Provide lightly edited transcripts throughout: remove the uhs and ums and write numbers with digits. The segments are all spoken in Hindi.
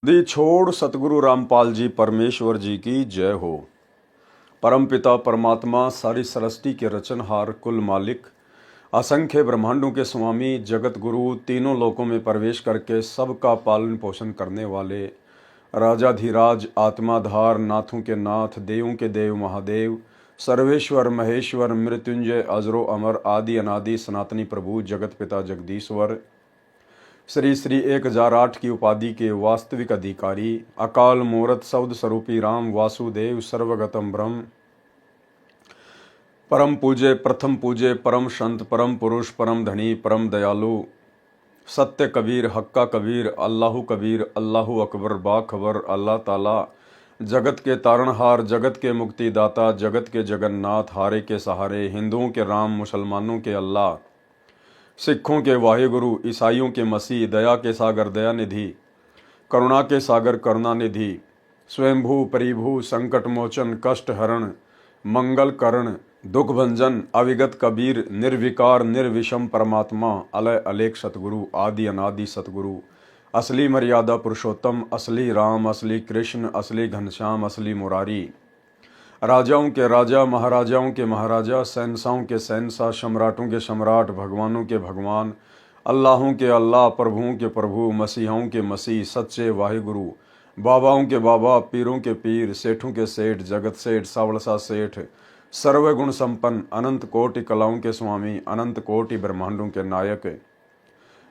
दी छोड़ सतगुरु रामपाल जी परमेश्वर जी की जय हो। परमपिता परमात्मा सारी सृष्टि के रचनहार कुल मालिक असंख्य ब्रह्मांडों के स्वामी जगत गुरु तीनों लोकों में प्रवेश करके सबका पालन पोषण करने वाले राजाधिराज आत्माधार नाथों के नाथ देवों के देव महादेव सर्वेश्वर महेश्वर मृत्युंजय अजरो अमर आदि अनादि सनातनी प्रभु जगत पिता जगदीश्वर श्री श्री 1008 की उपाधि के वास्तविक अधिकारी अकाल मूर्त शब्द स्वरूपी राम वासुदेव सर्वगतम ब्रह्म परम पूज्य प्रथम पूज्य परम संत परम पुरुष परम धनी परम दयालु सत्य कबीर हक्का कबीर अल्लाहु कबीर अल्लाहु अकबर बाखबर अल्लाह ताला जगत के तारणहार जगत के मुक्तिदाता जगत के जगन्नाथ हारे के सहारे हिंदुओं के राम मुसलमानों के अल्लाह सिखों के वाहेगुरु ईसाइयों के मसीह दया के सागर दयानिधि करुणा के सागर करुणानिधि स्वयंभू परिभू संकट मोचन कष्ट हरण मंगल करण दुख भंजन अविगत कबीर निर्विकार निर्विषम परमात्मा अलय अलेख सतगुरु आदि अनादि सतगुरु असली मर्यादा पुरुषोत्तम असली राम असली कृष्ण असली घनश्याम असली मुरारी राजाओं के राजा महाराजाओं के महाराजा शहंशाहों के शहंशाह सम्राटों के सम्राट भगवानों के भगवान अल्लाहों के अल्लाह प्रभुओं के प्रभु मसीहों के मसीह सच्चे वाहिगुरु बाबाओं के बाबा पीरों के पीर सेठों के सेठ जगत सेठ सावड़सा सेठ सर्वगुण संपन्न अनंत कोटि कलाओं के स्वामी अनंत कोटि ब्रह्मांडों के नायक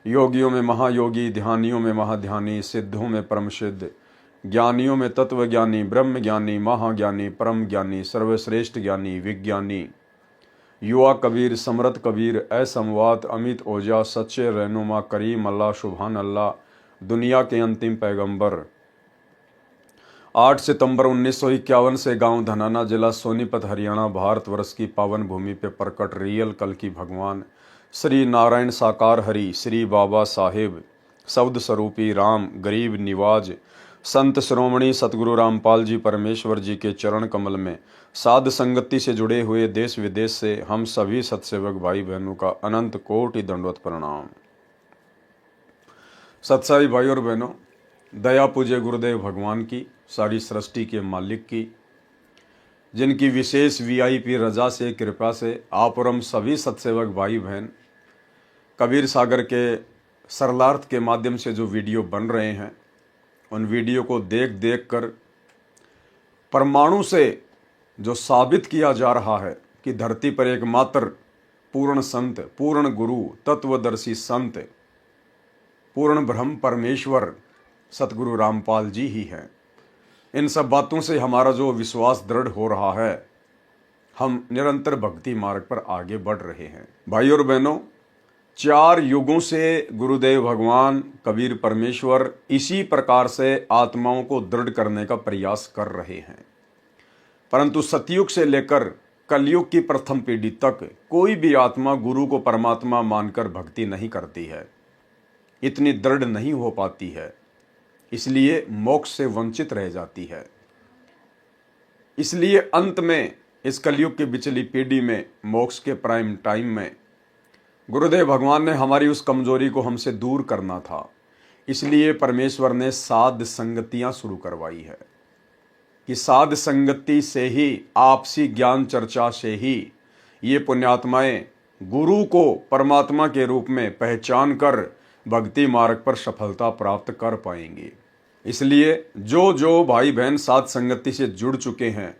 योगियों में महायोगी ध्यानियों में महाध्यानी सिद्धों में परम सिद्ध ज्ञानियों में तत्व ज्ञानी ब्रह्म ज्ञानी महाज्ञानी परम ज्ञानी सर्वश्रेष्ठ ज्ञानी विज्ञानी युवा कबीर समरथ कबीर असमवात अमित ओजा सच्चे रहनुमा करीम अल्लाह सुभान अल्लाह दुनिया के अंतिम पैगंबर 8 सितंबर 1951 से गांव धनाना जिला सोनीपत हरियाणा भारतवर्ष की पावन भूमि पे प्रकट रियल कल की भगवान श्री नारायण साकार हरि श्री बाबा साहेब शब्द स्वरूपी राम गरीब निवाज संत श्रोमणी सतगुरु रामपाल जी परमेश्वर जी के चरण कमल में साध संगति से जुड़े हुए देश विदेश से हम सभी सत्सेवक भाई बहनों का अनंत कोटि दंडवत प्रणाम। सत्साई भाई और बहनों, दया पूज्य गुरुदेव भगवान की सारी सृष्टि के मालिक की जिनकी विशेष वीआईपी रजा से कृपा से आप और हम सभी सत्सेवक भाई बहन कबीर सागर के सरलार्थ के माध्यम से जो वीडियो बन रहे हैं उन वीडियो को देख देख कर परमाणु से जो साबित किया जा रहा है कि धरती पर एकमात्र पूर्ण संत पूर्ण गुरु तत्वदर्शी संत पूर्ण ब्रह्म परमेश्वर सतगुरु रामपाल जी ही हैं। इन सब बातों से हमारा जो विश्वास दृढ़ हो रहा है, हम निरंतर भक्ति मार्ग पर आगे बढ़ रहे हैं। भाई और बहनों, 4 युगों से गुरुदेव भगवान कबीर परमेश्वर इसी प्रकार से आत्माओं को दृढ़ करने का प्रयास कर रहे हैं, परंतु सतयुग से लेकर कलयुग की प्रथम पीढ़ी तक कोई भी आत्मा गुरु को परमात्मा मानकर भक्ति नहीं करती है, इतनी दृढ़ नहीं हो पाती है, इसलिए मोक्ष से वंचित रह जाती है। इसलिए अंत में इस कलयुग की बिचली पीढ़ी में मोक्ष के प्राइम टाइम में गुरुदेव भगवान ने हमारी उस कमजोरी को हमसे दूर करना था, इसलिए परमेश्वर ने साध संगतियां शुरू करवाई है कि साध संगति से ही आपसी ज्ञान चर्चा से ही ये पुण्यात्माएं गुरु को परमात्मा के रूप में पहचान कर भक्ति मार्ग पर सफलता प्राप्त कर पाएंगे। इसलिए जो जो भाई बहन साध संगति से जुड़ चुके हैं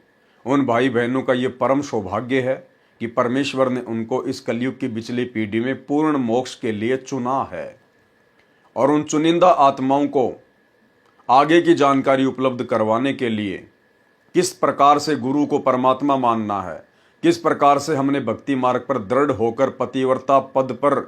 उन भाई बहनों का ये परम सौभाग्य है कि परमेश्वर ने उनको इस कलयुग की बिचली पीढ़ी में पूर्ण मोक्ष के लिए चुना है और उन चुनिंदा आत्माओं को आगे की जानकारी उपलब्ध करवाने के लिए किस प्रकार से गुरु को परमात्मा मानना है, किस प्रकार से हमने भक्ति मार्ग पर दृढ़ होकर पतिव्रता पद पर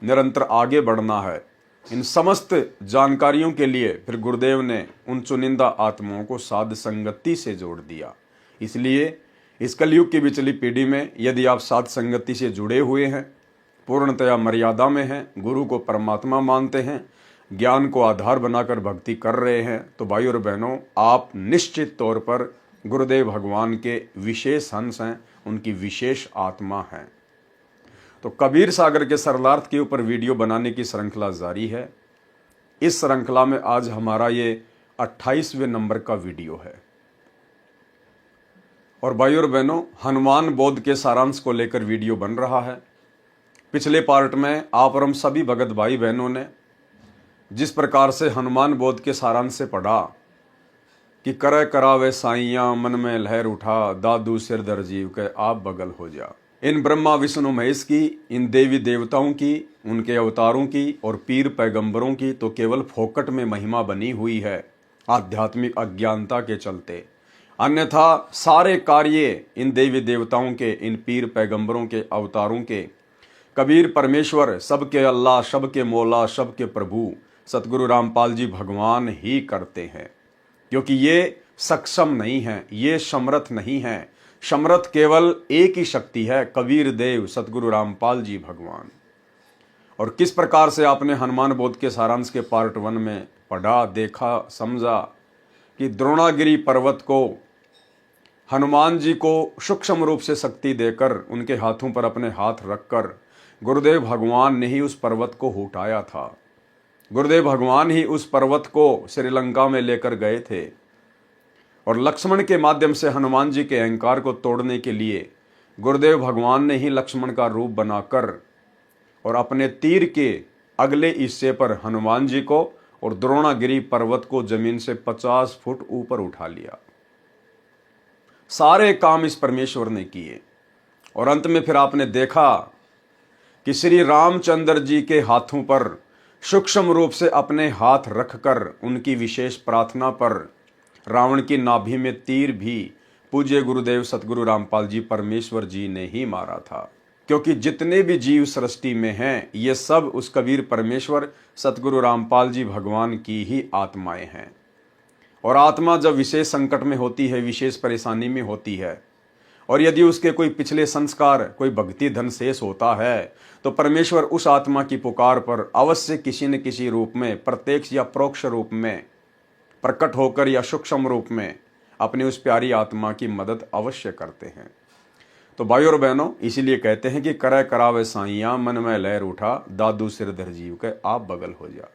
निरंतर आगे बढ़ना है, इन समस्त जानकारियों के लिए फिर गुरुदेव ने उन चुनिंदा आत्माओं को साध संगति से जोड़ दिया। इसलिए इस कलयुग की बिचली पीढ़ी में यदि आप साध संगति से जुड़े हुए हैं, पूर्णतया मर्यादा में हैं, गुरु को परमात्मा मानते हैं, ज्ञान को आधार बनाकर भक्ति कर रहे हैं, तो भाई और बहनों, आप निश्चित तौर पर गुरुदेव भगवान के विशेष हंस हैं, उनकी विशेष आत्मा हैं। तो कबीर सागर के सरलार्थ के ऊपर वीडियो बनाने की श्रृंखला जारी है। इस श्रृंखला में आज हमारा ये 28वें नंबर का वीडियो है। और भाइयों और बहनों, हनुमान बोध के सारांश को लेकर वीडियो बन रहा है। पिछले पार्ट में आप और हम सभी भगत भाई बहनों ने जिस प्रकार से हनुमान बोध के सारांश से पढ़ा कि करे करावे साइयां मन में लहर उठा, दादू सिर दर जीव के आप बगल हो जा। इन ब्रह्मा विष्णु महेश की, इन देवी देवताओं की, उनके अवतारों की और पीर पैगंबरों की तो केवल फोकट में महिमा बनी हुई है आध्यात्मिक अज्ञानता के चलते। अन्यथा सारे कार्य इन देवी देवताओं के, इन पीर पैगंबरों के अवतारों के, कबीर परमेश्वर, सबके अल्लाह, सबके मौला, सबके प्रभु सतगुरु रामपाल जी भगवान ही करते हैं, क्योंकि ये सक्षम नहीं है, ये समर्थ नहीं है। समर्थ केवल एक ही शक्ति है, कबीर देव सतगुरु रामपाल जी भगवान। और किस प्रकार से आपने हनुमान बोध के सारांश के पार्ट 1 में पढ़ा, देखा, समझा कि द्रोणागिरी पर्वत को हनुमान जी को सूक्ष्म रूप से शक्ति देकर उनके हाथों पर अपने हाथ रखकर गुरुदेव भगवान ने ही उस पर्वत को उठाया था। गुरुदेव भगवान ही उस पर्वत को श्रीलंका में लेकर गए थे और लक्ष्मण के माध्यम से हनुमान जी के अहंकार को तोड़ने के लिए गुरुदेव भगवान ने ही लक्ष्मण का रूप बनाकर और अपने तीर के अगले हिस्से पर हनुमान जी को और द्रोणागिरी पर्वत को जमीन से 50 फुट ऊपर उठा लिया। सारे काम इस परमेश्वर ने किए और अंत में फिर आपने देखा कि श्री रामचंद्र जी के हाथों पर सूक्ष्म रूप से अपने हाथ रखकर उनकी विशेष प्रार्थना पर रावण की नाभि में तीर भी पूज्य गुरुदेव सतगुरु रामपाल जी परमेश्वर जी ने ही मारा था। क्योंकि जितने भी जीव सृष्टि में हैं, ये सब उस कबीर परमेश्वर सतगुरु रामपाल जी भगवान की ही आत्माएं हैं। और आत्मा जब विशेष संकट में होती है, विशेष परेशानी में होती है, और यदि उसके कोई पिछले संस्कार, कोई भक्ति धन शेष होता है, तो परमेश्वर उस आत्मा की पुकार पर अवश्य किसी न किसी रूप में, प्रत्यक्ष या परोक्ष रूप में प्रकट होकर या सूक्ष्म रूप में अपनी उस प्यारी आत्मा की मदद अवश्य करते हैं। तो भाइयों और बहनों, इसीलिए कहते हैं कि करे करावे साइयां मन में लहर उठा, दादू सिर धर जीव के आप बगल हो जा।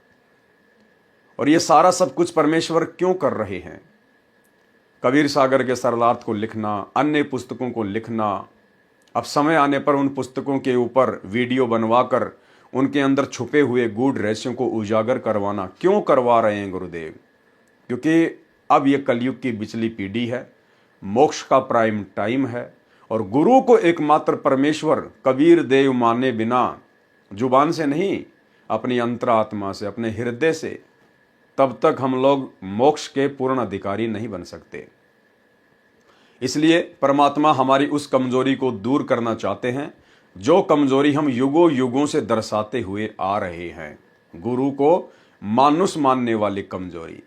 और ये सारा सब कुछ परमेश्वर क्यों कर रहे हैं? कबीर सागर के सरलार्थ को लिखना, अन्य पुस्तकों को लिखना, अब समय आने पर उन पुस्तकों के ऊपर वीडियो बनवाकर उनके अंदर छुपे हुए गूढ़ रहस्यों को उजागर करवाना क्यों करवा रहे हैं गुरुदेव? क्योंकि अब ये कलयुग की बिचली पीढ़ी है, मोक्ष का प्राइम टाइम है और गुरु को एकमात्र परमेश्वर कबीर देव माने बिना, जुबान से नहीं, अपनी अंतरात्मा से, अपने हृदय से, तब तक हम लोग मोक्ष के पूर्ण अधिकारी नहीं बन सकते। इसलिए परमात्मा हमारी उस कमजोरी को दूर करना चाहते हैं जो कमजोरी हम युगों युगों से दर्शाते हुए आ रहे हैं, गुरु को मानुष मानने वाली कमजोरी।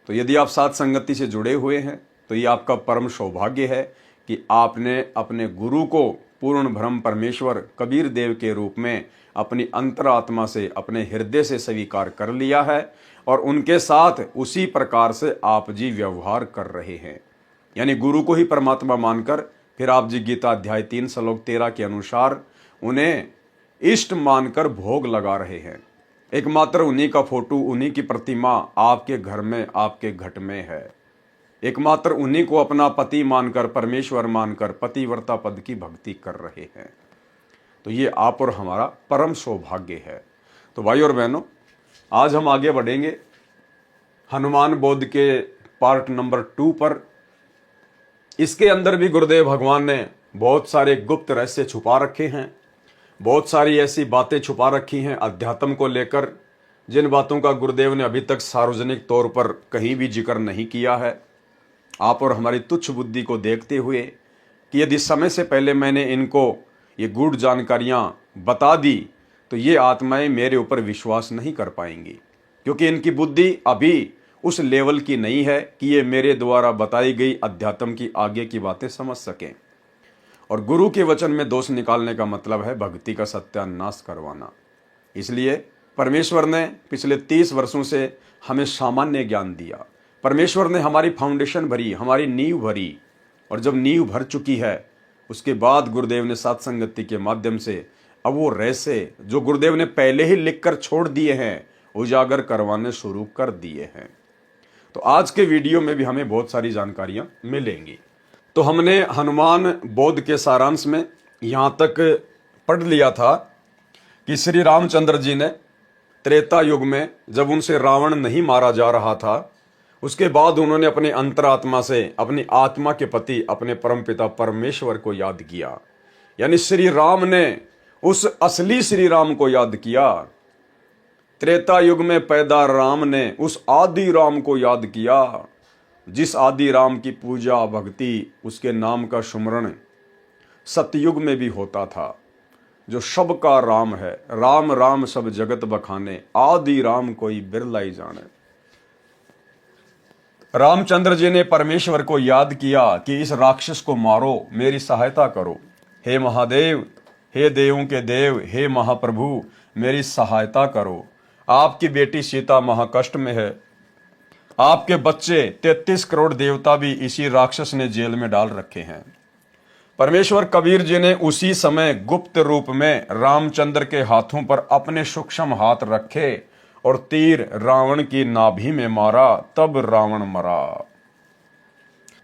तो यदि आप साथ संगति से जुड़े हुए हैं तो ये आपका परम सौभाग्य है कि आपने अपने गुरु को पूर्ण ब्रह्म परमेश्वर कबीर देव के रूप में अपनी अंतरात्मा से, अपने हृदय से स्वीकार कर लिया है और उनके साथ उसी प्रकार से आप जी व्यवहार कर रहे हैं। यानी गुरु को ही परमात्मा मानकर फिर आप जी गीता अध्याय 3 श्लोक 13 के अनुसार उन्हें इष्ट मानकर भोग लगा रहे हैं। एकमात्र उन्हीं का फोटो, उन्हीं की प्रतिमा आपके घर में, आपके घट में है। एकमात्र उन्हीं को अपना पति मानकर, परमेश्वर मानकर पतिव्रता पद की भक्ति कर रहे हैं। तो ये आप और हमारा परम सौभाग्य है। तो भाई और बहनों, आज हम आगे बढ़ेंगे हनुमान बोध के पार्ट नंबर 2 पर। इसके अंदर भी गुरुदेव भगवान ने बहुत सारे गुप्त रहस्य छुपा रखे हैं, बहुत सारी ऐसी बातें छुपा रखी हैं अध्यात्म को लेकर, जिन बातों का गुरुदेव ने अभी तक सार्वजनिक तौर पर कहीं भी जिक्र नहीं किया है। आप और हमारी तुच्छ बुद्धि को देखते हुए कि यदि समय से पहले मैंने इनको ये गूढ़ जानकारियां बता दी तो ये आत्माएं मेरे ऊपर विश्वास नहीं कर पाएंगी, क्योंकि इनकी बुद्धि अभी उस लेवल की नहीं है कि ये मेरे द्वारा बताई गई अध्यात्म की आगे की बातें समझ सकें। और गुरु के वचन में दोष निकालने का मतलब है भक्ति का सत्यानाश करवाना। इसलिए परमेश्वर ने पिछले 30 वर्षों से हमें सामान्य ज्ञान दिया। परमेश्वर ने हमारी फाउंडेशन भरी, हमारी नींव भरी, और जब नींव भर चुकी है उसके बाद गुरुदेव ने सत्संगति के माध्यम से अब वो रहस्य जो गुरुदेव ने पहले ही लिखकर छोड़ दिए हैं उजागर करवाने शुरू कर दिए हैं। तो आज के वीडियो में भी हमें बहुत सारी जानकारियां मिलेंगी। तो हमने हनुमान बोध के सारांश में यहाँ तक पढ़ लिया था कि श्री रामचंद्र जी ने त्रेता युग में जब उनसे रावण नहीं मारा जा रहा था, उसके बाद उन्होंने अपने अंतरात्मा से अपनी आत्मा के पति अपने परमपिता परमेश्वर को याद किया। यानी श्री राम ने उस असली श्री राम को याद किया। त्रेता युग में पैदा राम ने उस आदि राम को याद किया, जिस आदि राम की पूजा भक्ति, उसके नाम का सुमरण सतयुग में भी होता था, जो सबका राम है। राम राम सब जगत बखाने, आदि राम कोई बिरला ही जाने। रामचंद्र जी ने परमेश्वर को याद किया कि इस राक्षस को मारो, मेरी सहायता करो। हे महादेव, हे देवों के देव, हे महाप्रभु, मेरी सहायता करो। आपकी बेटी सीता महाकष्ट में है, आपके बच्चे 33 करोड़ देवता भी इसी राक्षस ने जेल में डाल रखे हैं। परमेश्वर कबीर जी ने उसी समय गुप्त रूप में रामचंद्र के हाथों पर अपने सूक्ष्म हाथ रखे और तीर रावण की नाभि में मारा, तब रावण मरा।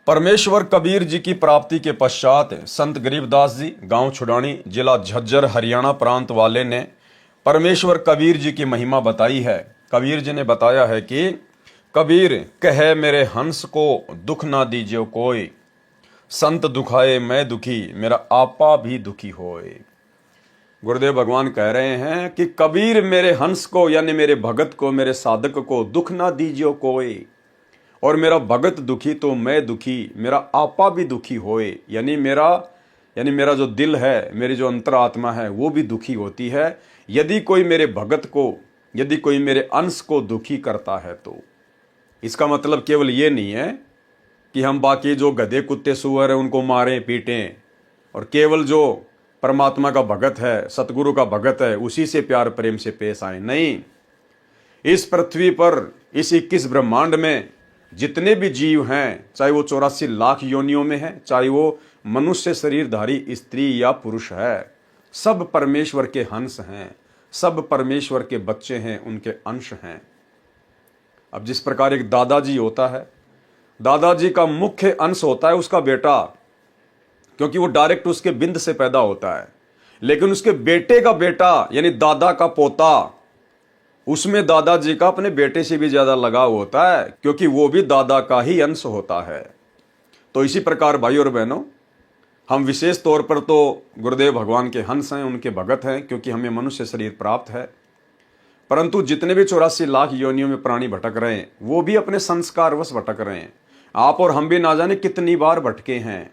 परमेश्वर कबीर जी की प्राप्ति के पश्चात संत गरीबदास जी, गांव छुड़ानी, जिला झज्जर, हरियाणा प्रांत वाले ने परमेश्वर कबीर जी की महिमा बताई है। कबीर जी ने बताया है कि कबीर कहे मेरे हंस को दुख ना दीजिए कोई, संत दुखाए मैं दुखी, मेरा आपा भी दुखी होए। गुरुदेव भगवान कह रहे हैं कि कबीर मेरे हंस को, यानी मेरे भगत को, मेरे साधक को दुख ना दीजिए कोई, और मेरा भगत दुखी तो मैं दुखी, मेरा आपा भी दुखी होए। यानी मेरा जो दिल है, मेरी जो अंतरात्मा है, वो भी दुखी होती है यदि कोई मेरे भगत को, यदि कोई मेरे अंश को दुखी करता है। तो इसका मतलब केवल ये नहीं है कि हम बाकी जो गधे कुत्ते सुअर है उनको मारें पीटें, और केवल जो परमात्मा का भगत है, सतगुरु का भगत है, उसी से प्यार प्रेम से पेश आए। नहीं, इस पृथ्वी पर, इस 21 ब्रह्मांड में जितने भी जीव हैं, चाहे वो 84 लाख योनियों में है, चाहे वो मनुष्य शरीरधारी स्त्री या पुरुष है, सब परमेश्वर के हंस हैं, सब परमेश्वर के बच्चे हैं, उनके अंश हैं। अब जिस प्रकार एक दादाजी होता है, दादाजी का मुख्य अंश होता है उसका बेटा, क्योंकि वो डायरेक्ट उसके बिंद से पैदा होता है। लेकिन उसके बेटे का बेटा, यानी दादा का पोता, उसमें दादाजी का अपने बेटे से भी ज्यादा लगाव होता है, क्योंकि वो भी दादा का ही अंश होता है। तो इसी प्रकार भाई और बहनों, हम विशेष तौर पर तो गुरुदेव भगवान के हंस हैं, उनके भगत हैं, क्योंकि हमें मनुष्य शरीर प्राप्त है। परंतु जितने भी 84 लाख योनियों में प्राणी भटक रहे हैं, वो भी अपने संस्कारवश भटक रहे हैं। आप और हम भी ना जाने कितनी बार भटके हैं।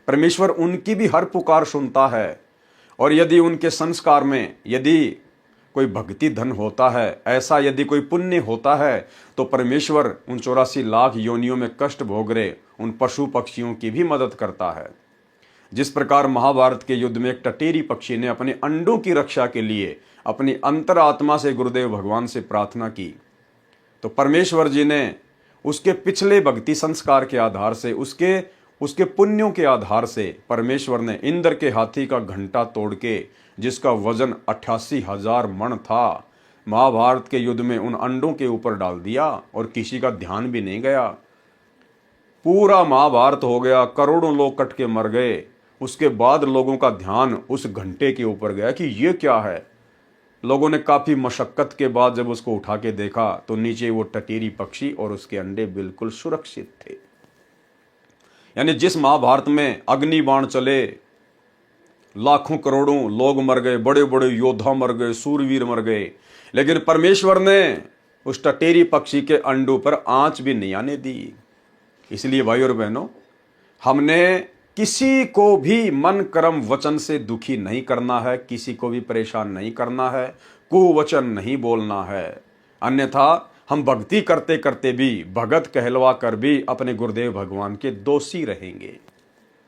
परमेश्वर उनकी भी हर पुकार सुनता है, और यदि उनके संस्कार में यदि कोई भक्ति धन होता है, ऐसा यदि कोई पुण्य होता है, तो परमेश्वर उन 84 लाख योनियों में कष्ट भोग रहे उन पशु पक्षियों की भी मदद करता है। जिस प्रकार महाभारत के युद्ध में एक टटेरी पक्षी ने अपने अंडों की रक्षा के लिए अपनी अंतरात्मा से गुरुदेव भगवान से प्रार्थना की, तो परमेश्वर जी ने उसके पिछले भक्ति संस्कार के आधार से, उसके पुण्यों के आधार से, परमेश्वर ने इंद्र के हाथी का घंटा तोड़ के, जिसका वजन 88,000 मण था, महाभारत के युद्ध में उन अंडों के ऊपर डाल दिया, और किसी का ध्यान भी नहीं गया। पूरा महाभारत हो गया, करोड़ों लोग कट के मर गए। उसके बाद लोगों का ध्यान उस घंटे के ऊपर गया कि ये क्या है। लोगों ने काफी मशक्कत के बाद जब उसको उठा के देखा, तो नीचे वो टटेरी पक्षी और उसके अंडे बिल्कुल सुरक्षित थे। यानी जिस महाभारत में अग्नि बाण चले, लाखों करोड़ों लोग मर गए, बड़े बड़े योद्धा मर गए, सूरवीर मर गए, लेकिन परमेश्वर ने उस टटेरी पक्षी के अंडों पर आंच भी नहीं आने दी। इसलिए भाई और बहनों, हमने किसी को भी मन कर्म वचन से दुखी नहीं करना है, किसी को भी परेशान नहीं करना है, कुवचन नहीं बोलना है। अन्यथा हम भक्ति करते करते भी, भगत कहलवा कर भी अपने गुरुदेव भगवान के दोषी रहेंगे।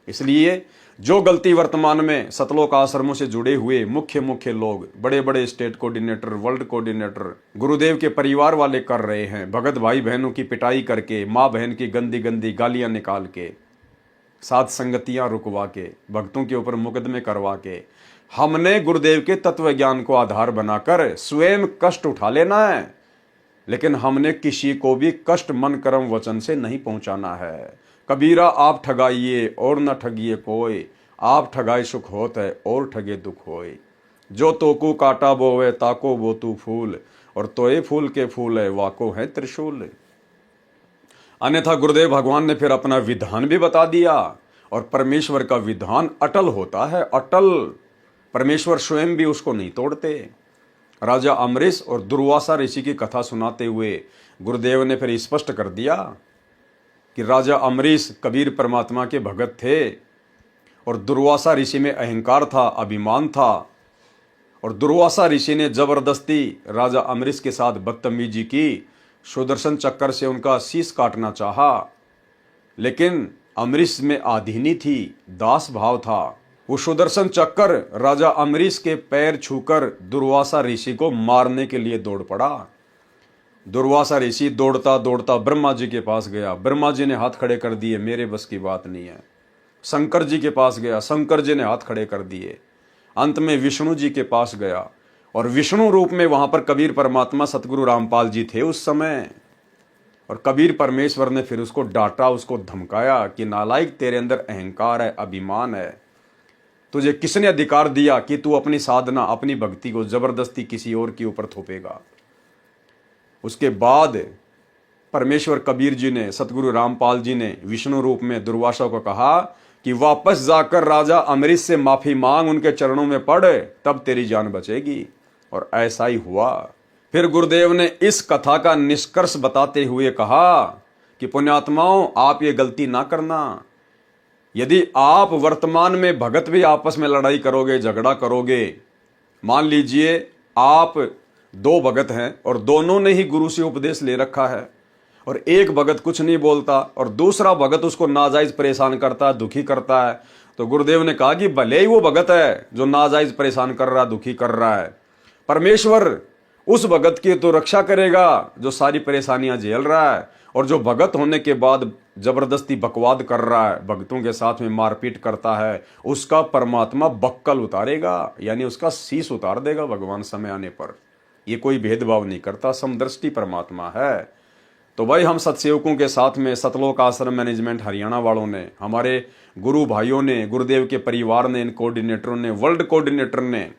इसलिए जो गलती वर्तमान में सतलोक आश्रमों से जुड़े हुए मुख्य लोग, बड़े बड़े स्टेट कोऑर्डिनेटर, वर्ल्ड कोऑर्डिनेटर, गुरुदेव के परिवार वाले कर रहे हैं, भगत भाई बहनों की पिटाई करके, माँ बहन की गंदी गंदी गालियां निकाल के, साथ संगतियां रुकवा के, भक्तों के ऊपर मुकदमे करवा के, हमने गुरुदेव के तत्व ज्ञान को आधार बनाकर स्वयं कष्ट उठा लेना है। लेकिन हमने किसी को भी कष्ट मन कर्म वचन से नहीं पहुंचाना है। कबीरा आप ठगाइए और न ठगिए कोई, आप ठगाए सुख होत है और ठगे दुख होए। जो तोकू काटा बोवे ताको वो तू फूल, और तोए फूल के फूल है वाको है त्रिशूल। अन्यथा गुरुदेव भगवान ने फिर अपना विधान भी बता दिया, और परमेश्वर का विधान अटल होता है, अटल। परमेश्वर स्वयं भी उसको नहीं तोड़ते। राजा अमरीश और दुर्वासा ऋषि की कथा सुनाते हुए गुरुदेव ने फिर स्पष्ट कर दिया कि राजा अमरीश कबीर परमात्मा के भगत थे, और दुर्वासा ऋषि में अहंकार था, अभिमान था, और दुर्वासा ऋषि ने जबरदस्ती राजा अमरीश के साथ बदतमीजी की, सुदर्शन चक्कर से उनका शीश काटना चाहा। लेकिन अमरीश में आधीनी थी, दास भाव था। वो सुदर्शन चक्कर राजा अमरीश के पैर छूकर दुर्वासा ऋषि को मारने के लिए दौड़ पड़ा। दुर्वासा ऋषि दौड़ता दौड़ता ब्रह्मा जी के पास गया। ब्रह्मा जी ने हाथ खड़े कर दिए, मेरे बस की बात नहीं है। शंकर जी के पास गया, शंकर जी ने हाथ खड़े कर दिए। अंत में विष्णु जी के पास गया, और विष्णु रूप में वहां पर कबीर परमात्मा सतगुरु रामपाल जी थे उस समय। और कबीर परमेश्वर ने फिर उसको डांटा, उसको धमकाया कि नालायक, तेरे अंदर अहंकार है, अभिमान है। तुझे किसने अधिकार दिया कि तू अपनी साधना, अपनी भक्ति को जबरदस्ती किसी और के ऊपर थोपेगा। उसके बाद परमेश्वर कबीर जी ने, सतगुरु रामपाल जी ने विष्णु रूप में दुर्वासा को कहा कि वापस जाकर राजा अमरीश से माफी मांग, उनके चरणों में पड़, तब तेरी जान बचेगी। और ऐसा ही हुआ। फिर गुरुदेव ने इस कथा का निष्कर्ष बताते हुए कहा कि पुण्यात्माओं, आप ये गलती ना करना। यदि आप वर्तमान में भगत भी आपस में लड़ाई करोगे, झगड़ा करोगे, मान लीजिए आप दो भगत हैं और दोनों ने ही गुरु से उपदेश ले रखा है, और एक भगत कुछ नहीं बोलता और दूसरा भगत उसको नाजायज परेशान करता है, दुखी करता है, तो गुरुदेव ने कहा कि भले ही वो भगत है जो नाजायज परेशान कर रहा है, दुखी कर रहा है, परमेश्वर उस भगत की तो रक्षा करेगा जो सारी परेशानियां झेल रहा है। और जो भगत होने के बाद जबरदस्ती बकवाद कर रहा है, भक्तों के साथ में मारपीट करता है, उसका परमात्मा बक्कल उतारेगा, यानी उसका शीश उतार देगा भगवान समय आने पर। ये कोई भेदभाव नहीं करता, समदृष्टि परमात्मा है। तो भाई, हम सत्सेवकों के साथ में सतलोक आश्रम मैनेजमेंट हरियाणा वालों ने, हमारे गुरु भाइयों ने, गुरुदेव के परिवार ने, इन कोऑर्डिनेटरों ने, वर्ल्ड कोऑर्डिनेटर ने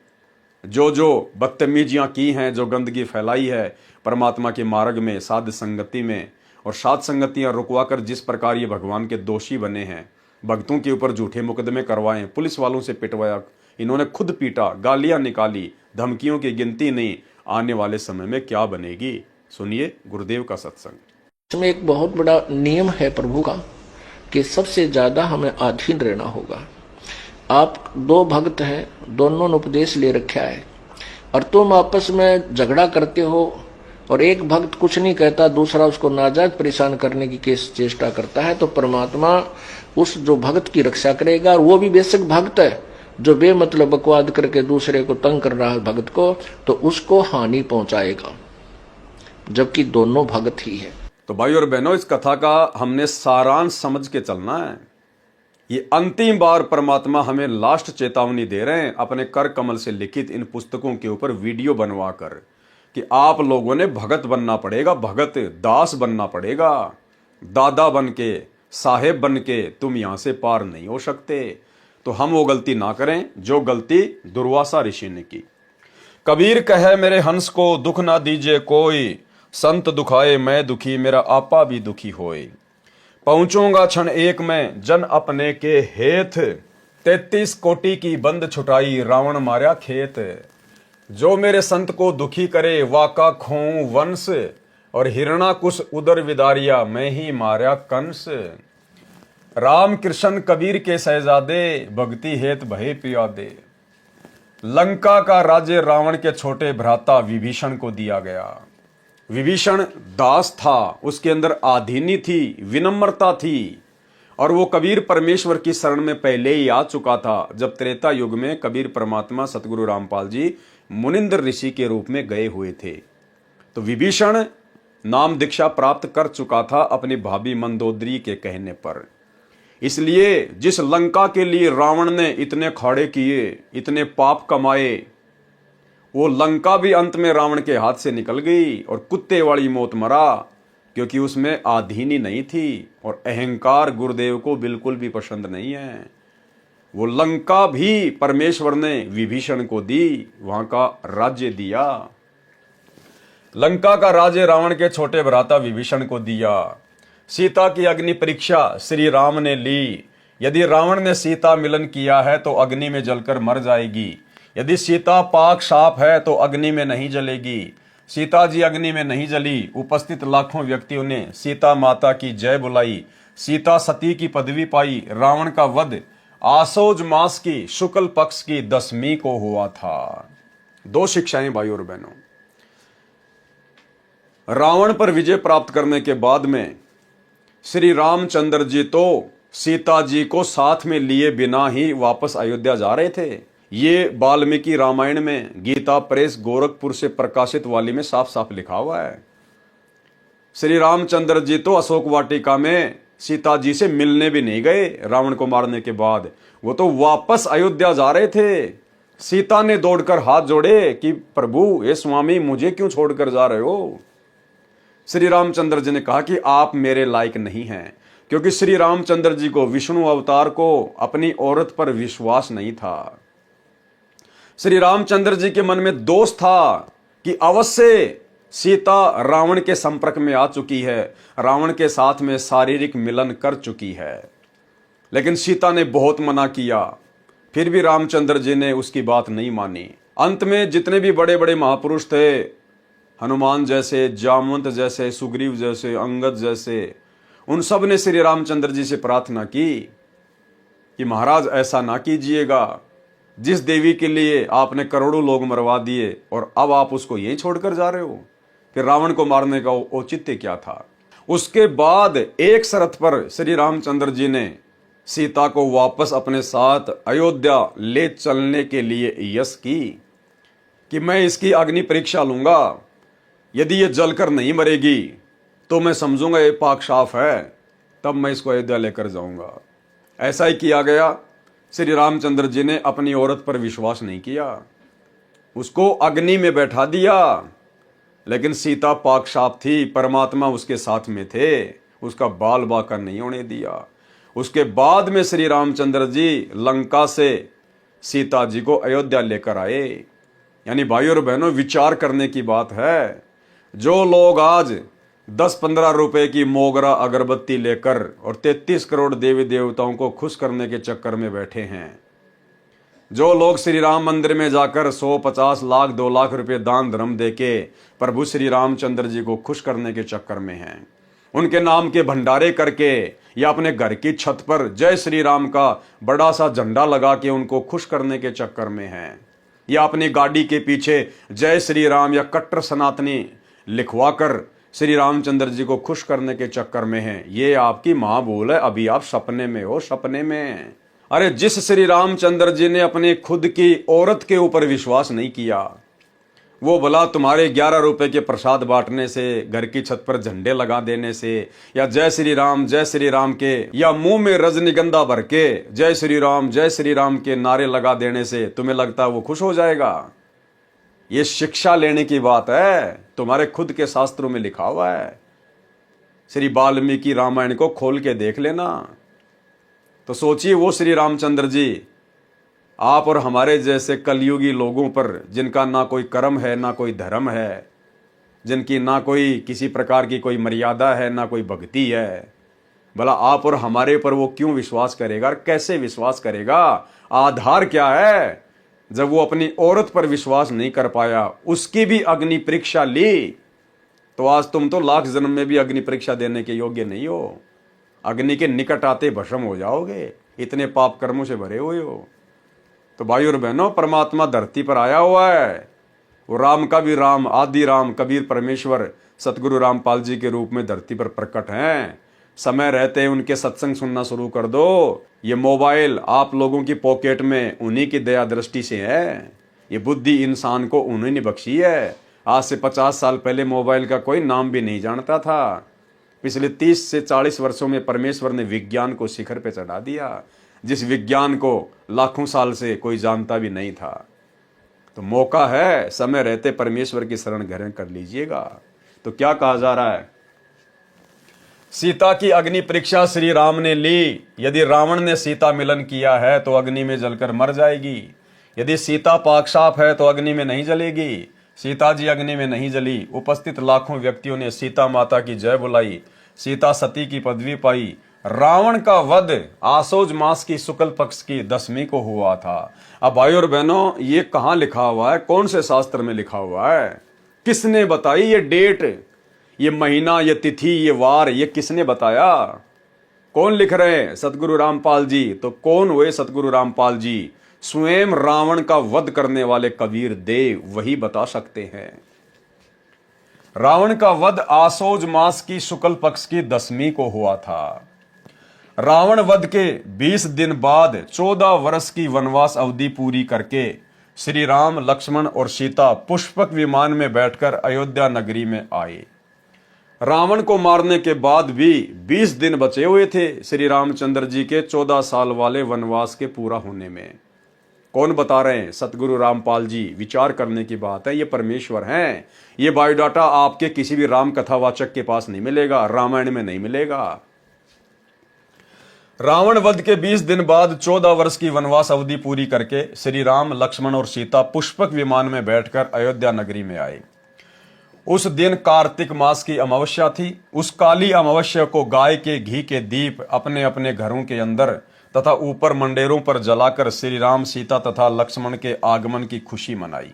जो बदतमीजियां की हैं, जो गंदगी फैलाई है परमात्मा के मार्ग में, साध संगति में, और साध संगतियां रुकवाकर जिस प्रकार ये भगवान के दोषी बने हैं, भक्तों के ऊपर झूठे मुकदमे करवाए, पुलिस वालों से पिटवाया, इन्होंने खुद पीटा, गालियां निकाली, धमकियों की गिनती नहीं। आने वाले समय में क्या बनेगी, सुनिए गुरुदेव का सत्संग। इसमें एक बहुत बड़ा नियम है प्रभु का कि सबसे ज्यादा हमें अधीन रहना होगा। आप दो भक्त हैं, दोनों ने उपदेश ले रखा है, और तुम आपस में झगड़ा करते हो, और एक भक्त कुछ नहीं कहता, दूसरा उसको नाजायज परेशान करने की चेष्टा करता है, तो परमात्मा उस जो भक्त की रक्षा करेगा। और वो भी बेशक भक्त है जो बेमतलब बकवाद करके दूसरे को तंग कर रहा है भक्त को, तो उसको हानि पहुंचाएगा, जबकि दोनों भक्त ही है। तो भाई और बहनों, इस कथा का हमने सारांश समझ के चलना है। ये अंतिम बार परमात्मा हमें लास्ट चेतावनी दे रहे हैं अपने कर कमल से लिखित इन पुस्तकों के ऊपर वीडियो बनवा कर, कि आप लोगों ने भगत बनना पड़ेगा, भगत दास बनना पड़ेगा। दादा बन के, साहेब बन के तुम यहां से पार नहीं हो सकते। तो हम वो गलती ना करें जो गलती दुर्वासा ऋषि ने की। कबीर कहे मेरे हंस को दुख ना दीजिए कोई, संत दुखाए मैं दुखी मेरा आपा भी दुखी होए। पहुंचूंगा क्षण एक में जन अपने के हेत, 33 कोटि की बंद छुटाई रावण मार्या खेत। जो मेरे संत को दुखी करे वाका खोऊं वंश, और हिरणाकुश उदर विदारिया मैं ही मार्या कंस। राम कृष्ण कबीर के शहजादे, भक्ति हेत भय पियादे। लंका का राज्य रावण के छोटे भ्राता विभीषण को दिया गया। विभीषण दास था, उसके अंदर आधीनी थी, विनम्रता थी, और वो कबीर परमेश्वर की शरण में पहले ही आ चुका था। जब त्रेता युग में कबीर परमात्मा सतगुरु रामपाल जी मुनिंद्र ऋषि के रूप में गए हुए थे, तो विभीषण नाम दीक्षा प्राप्त कर चुका था अपनी भाभी मंदोदरी के कहने पर। इसलिए जिस लंका के लिए रावण ने इतने खाड़े किए, इतने पाप कमाए, वो लंका भी अंत में रावण के हाथ से निकल गई और कुत्ते वाली मौत मरा, क्योंकि उसमें आधीनी नहीं थी और अहंकार गुरुदेव को बिल्कुल भी पसंद नहीं है। वो लंका भी परमेश्वर ने विभीषण को दी, वहां का राज्य दिया। लंका का राज्य रावण के छोटे भ्राता विभीषण को दिया। सीता की अग्नि परीक्षा श्री राम ने ली। यदि रावण ने सीता मिलन किया है तो अग्नि में जलकर मर जाएगी। यदि सीता पाक साफ है तो अग्नि में नहीं जलेगी। सीता जी अग्नि में नहीं जली। उपस्थित लाखों व्यक्तियों ने सीता माता की जय बुलाई। सीता सती की पदवी पाई। रावण का वध आसोज मास की शुक्ल पक्ष की 10वीं को हुआ था। 2 शिक्षाएं भाई और बहनों। रावण पर विजय प्राप्त करने के बाद में श्री रामचंद्र जी तो सीता जी को साथ में लिए बिना ही वापस अयोध्या जा रहे थे। ये वाल्मीकि रामायण में गीता प्रेस गोरखपुर से प्रकाशित वाली में साफ साफ लिखा हुआ है। श्री रामचंद्र जी तो अशोक वाटिका में सीता जी से मिलने भी नहीं गए। रावण को मारने के बाद वो तो वापस अयोध्या जा रहे थे। सीता ने दौड़कर हाथ जोड़े कि प्रभु, ये स्वामी, मुझे क्यों छोड़कर जा रहे हो। श्री रामचंद्र जी ने कहा कि आप मेरे लायक नहीं हैं, क्योंकि श्री रामचंद्र जी को, विष्णु अवतार को, अपनी औरत पर विश्वास नहीं था। श्री रामचंद्र जी के मन में दोष था कि अवश्य सीता रावण के संपर्क में आ चुकी है, रावण के साथ में शारीरिक मिलन कर चुकी है। लेकिन सीता ने बहुत मना किया, फिर भी रामचंद्र जी ने उसकी बात नहीं मानी। अंत में जितने भी बड़े बड़े महापुरुष थे, हनुमान जैसे, जामवंत जैसे, सुग्रीव जैसे, अंगद जैसे, उन सब ने श्री रामचंद्र जी से प्रार्थना की कि महाराज ऐसा ना कीजिएगा। जिस देवी के लिए आपने करोड़ों लोग मरवा दिए और अब आप उसको यही छोड़कर जा रहे हो, कि रावण को मारने का औचित्य क्या था। उसके बाद एक शर्त पर श्री रामचंद्र जी ने सीता को वापस अपने साथ अयोध्या ले चलने के लिए यश की कि मैं इसकी अग्नि परीक्षा लूंगा। यदि ये जलकर नहीं मरेगी तो मैं समझूंगा ये पाक साफ है, तब मैं इसको अयोध्या लेकर जाऊंगा। ऐसा ही किया गया। श्री रामचंद्र जी ने अपनी औरत पर विश्वास नहीं किया, उसको अग्नि में बैठा दिया। लेकिन सीता पाक साफ थी, परमात्मा उसके साथ में थे, उसका बाल बाका नहीं होने दिया। उसके बाद में श्री रामचंद्र जी लंका से सीता जी को अयोध्या लेकर आए। यानी भाई और बहनों, विचार करने की बात है। जो लोग आज 10-15 रुपए की मोगरा अगरबत्ती लेकर और 33 करोड़ देवी देवताओं को खुश करने के चक्कर में बैठे हैं, जो लोग श्री राम मंदिर में जाकर 100-50 लाख 2 लाख रुपए दान धर्म देके प्रभु श्री रामचंद्र जी को खुश करने के चक्कर में हैं, उनके नाम के भंडारे करके या अपने घर की छत पर जय श्री राम का बड़ा सा झंडा लगा के उनको खुश करने के चक्कर में हैं, या अपनी गाड़ी के पीछे जय श्री राम या कट्टर सनातनी लिखवा कर श्री रामचंद्र जी को खुश करने के चक्कर में हैं, ये आपकी मां बोल है। अभी आप सपने में हो, सपने में। अरे जिस श्री रामचंद्र जी ने अपने खुद की औरत के ऊपर विश्वास नहीं किया, वो भला तुम्हारे 11 रुपए के प्रसाद बांटने से, घर की छत पर झंडे लगा देने से, या जय श्री राम के, या मुंह में रजनीगंधा भर के जय श्री राम के नारे लगा देने से तुम्हें लगता है वो खुश हो जाएगा? ये शिक्षा लेने की बात है, तुम्हारे खुद के शास्त्रों में लिखा हुआ है। श्री वाल्मीकि रामायण को खोल के देख लेना। तो सोचिए, वो श्री रामचंद्र जी आप और हमारे जैसे कलयुगी लोगों पर, जिनका ना कोई कर्म है ना कोई धर्म है, जिनकी ना कोई किसी प्रकार की कोई मर्यादा है ना कोई भक्ति है, भला आप और हमारे पर वो क्यों विश्वास करेगा? कैसे विश्वास करेगा? आधार क्या है? जब वो अपनी औरत पर विश्वास नहीं कर पाया, उसकी भी अग्नि परीक्षा ली, तो आज तुम तो लाख जन्म में भी अग्नि परीक्षा देने के योग्य नहीं हो। अग्नि के निकट आते भस्म हो जाओगे, इतने पाप कर्मों से भरे हुए हो। तो भाई और बहनों, परमात्मा धरती पर आया हुआ है। वो राम का भी राम, आदि राम, कबीर परमेश्वर, सतगुरु रामपाल जी के रूप में धरती पर प्रकट हैं। समय रहते उनके सत्संग सुनना शुरू कर दो। ये मोबाइल आप लोगों की पॉकेट में उन्हीं की दया दृष्टि से है। ये बुद्धि इंसान को उन्हीं ने बख्शी है। आज से 50 साल पहले मोबाइल का कोई नाम भी नहीं जानता था। पिछले 30 से 40 वर्षों में परमेश्वर ने विज्ञान को शिखर पे चढ़ा दिया, जिस विज्ञान को लाखों साल से कोई जानता भी नहीं था। तो मौका है, समय रहते परमेश्वर की शरण ग्रहण कर लीजिएगा। तो क्या कहा जा रहा है? सीता की अग्नि परीक्षा श्री राम ने ली। यदि रावण ने सीता मिलन किया है तो अग्नि में जलकर मर जाएगी। यदि सीता पाक साफ है तो अग्नि में नहीं जलेगी। सीता जी अग्नि में नहीं जली। उपस्थित लाखों व्यक्तियों ने सीता माता की जय बुलाई। सीता सती की पदवी पाई। रावण का वध आसोज मास की शुक्ल पक्ष की 10वीं को हुआ था। अब भाई और बहनों, ये कहां लिखा हुआ है? कौन से शास्त्र में लिखा हुआ है? किसने बताई ये डेट, ये महीना, ये तिथि, ये वार? ये किसने बताया? कौन लिख रहे हैं? सतगुरु रामपाल जी। तो कौन हुए सतगुरु रामपाल जी? स्वयं रावण का वध करने वाले कबीर देव, वही बता सकते हैं। रावण का वध आसोज मास की शुक्ल पक्ष की 10वीं को हुआ था। रावण वध के 20 दिन बाद 14 वर्ष की वनवास अवधि पूरी करके श्री राम, लक्ष्मण और सीता पुष्पक विमान में बैठकर अयोध्या नगरी में आए। रावण को मारने के बाद भी 20 दिन बचे हुए थे श्री रामचंद्र जी के 14 साल वाले वनवास के पूरा होने में। कौन बता रहे हैं? सतगुरु रामपाल जी। विचार करने की बात है, ये परमेश्वर हैं। ये बायोडाटा आपके किसी भी राम कथावाचक के पास नहीं मिलेगा, रामायण में नहीं मिलेगा। रावण वध के 20 दिन बाद 14 वर्ष की वनवास अवधि पूरी करके श्री राम, लक्ष्मण और सीता पुष्पक विमान में बैठकर अयोध्या नगरी में आए। उस दिन कार्तिक मास की अमावस्या थी। उस काली अमावस्या को गाय के घी के दीप अपने अपने घरों के अंदर तथा ऊपर मंडेरों पर जलाकर श्री राम, सीता तथा लक्ष्मण के आगमन की खुशी मनाई।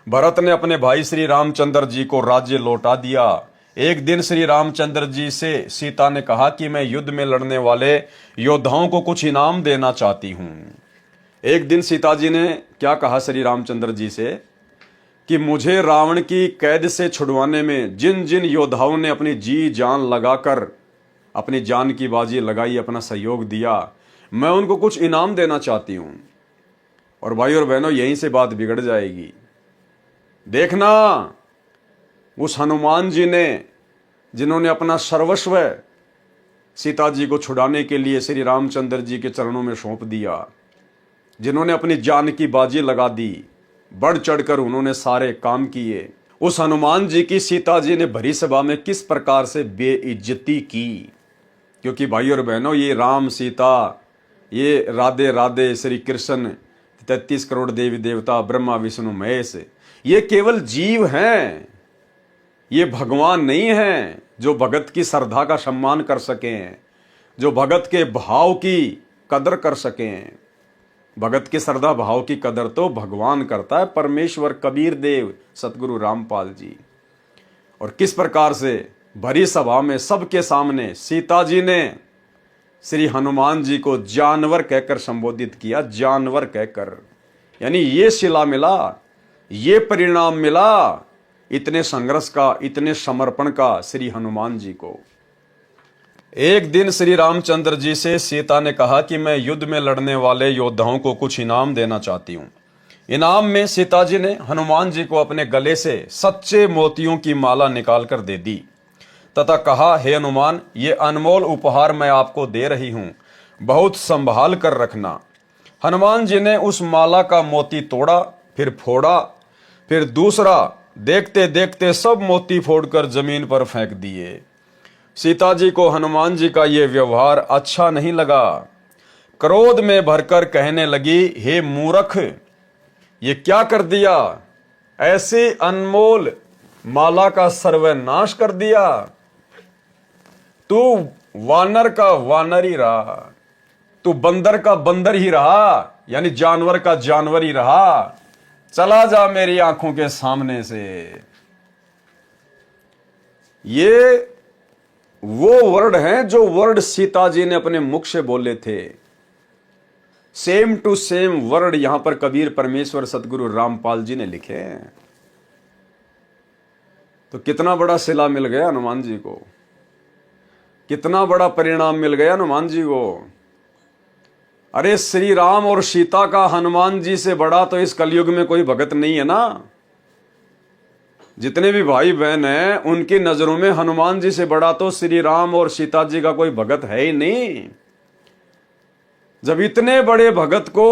भरत ने अपने भाई श्री रामचंद्र जी को राज्य लौटा दिया। एक दिन श्री रामचंद्र जी से सीता ने कहा कि मैं युद्ध में लड़ने वाले योद्धाओं को कुछ इनाम देना चाहती हूं। एक दिन सीता जी ने क्या कहा श्री रामचंद्र जी से कि मुझे रावण की कैद से छुड़वाने में जिन जिन योद्धाओं ने अपनी जी जान लगाकर अपनी जान की बाजी लगाई, अपना सहयोग दिया, मैं उनको कुछ इनाम देना चाहती हूं। और भाई और बहनों, यहीं से बात बिगड़ जाएगी। देखना, उस हनुमान जी ने, जिन्होंने अपना सर्वस्व सीता जी को छुड़ाने के लिए श्री रामचंद्र जी के चरणों में सौंप दिया, जिन्होंने अपनी जान की बाजी लगा दी, बढ़ चढ़कर उन्होंने सारे काम किए, उस हनुमान जी की सीता जी ने भरी सभा में किस प्रकार से बेइज्जती की। क्योंकि भाई और बहनों, ये राम, सीता, ये राधे राधे, श्री कृष्ण, 33 करोड़ देवी देवता, ब्रह्मा विष्णु महेश, ये केवल जीव हैं। ये भगवान नहीं हैं जो भगत की श्रद्धा का सम्मान कर सकें, जो भगत के भाव की कदर कर सकें। भगत की श्रद्धा भाव की कदर तो भगवान करता है, परमेश्वर कबीर देव, सतगुरु रामपाल जी। और किस प्रकार से भरी सभा में सबके सामने सीता जी ने श्री हनुमान जी को जानवर कहकर संबोधित किया, जानवर कहकर। यानी ये शिला मिला, ये परिणाम मिला इतने संघर्ष का, इतने समर्पण का श्री हनुमान जी को। एक दिन श्री रामचंद्र जी से सीता ने कहा कि मैं युद्ध में लड़ने वाले योद्धाओं को कुछ इनाम देना चाहती हूं। इनाम में सीता जी ने हनुमान जी को अपने गले से सच्चे मोतियों की माला निकालकर दे दी तथा कहा, हे हनुमान, ये अनमोल उपहार मैं आपको दे रही हूं, बहुत संभाल कर रखना। हनुमान जी ने उस माला का मोती तोड़ा, फिर फोड़ा, फिर दूसरा। देखते देखते सब मोती फोड़कर जमीन पर फेंक दिए। सीता जी को हनुमान जी का ये व्यवहार अच्छा नहीं लगा। क्रोध में भरकर कहने लगी, हे मूर्ख, ये क्या कर दिया? ऐसे अनमोल माला का सर्वनाश कर दिया। तू वानर का वानर ही रहा, तू बंदर का बंदर ही रहा, यानी जानवर का जानवर ही रहा। चला जा मेरी आंखों के सामने से। ये वो वर्ड हैं जो वर्ड सीता जी ने अपने मुख से बोले थे। सेम टू सेम वर्ड यहां पर कबीर परमेश्वर सतगुरु रामपाल जी ने लिखे हैं। तो कितना बड़ा सिला मिल गया हनुमान जी को, कितना बड़ा परिणाम मिल गया हनुमान जी को। अरे श्री राम और सीता का हनुमान जी से बड़ा तो इस कलयुग में कोई भगत नहीं है ना। जितने भी भाई बहन हैं उनकी नजरों में हनुमान जी से बड़ा तो श्री राम और सीता जी का कोई भगत है ही नहीं। जब इतने बड़े भगत को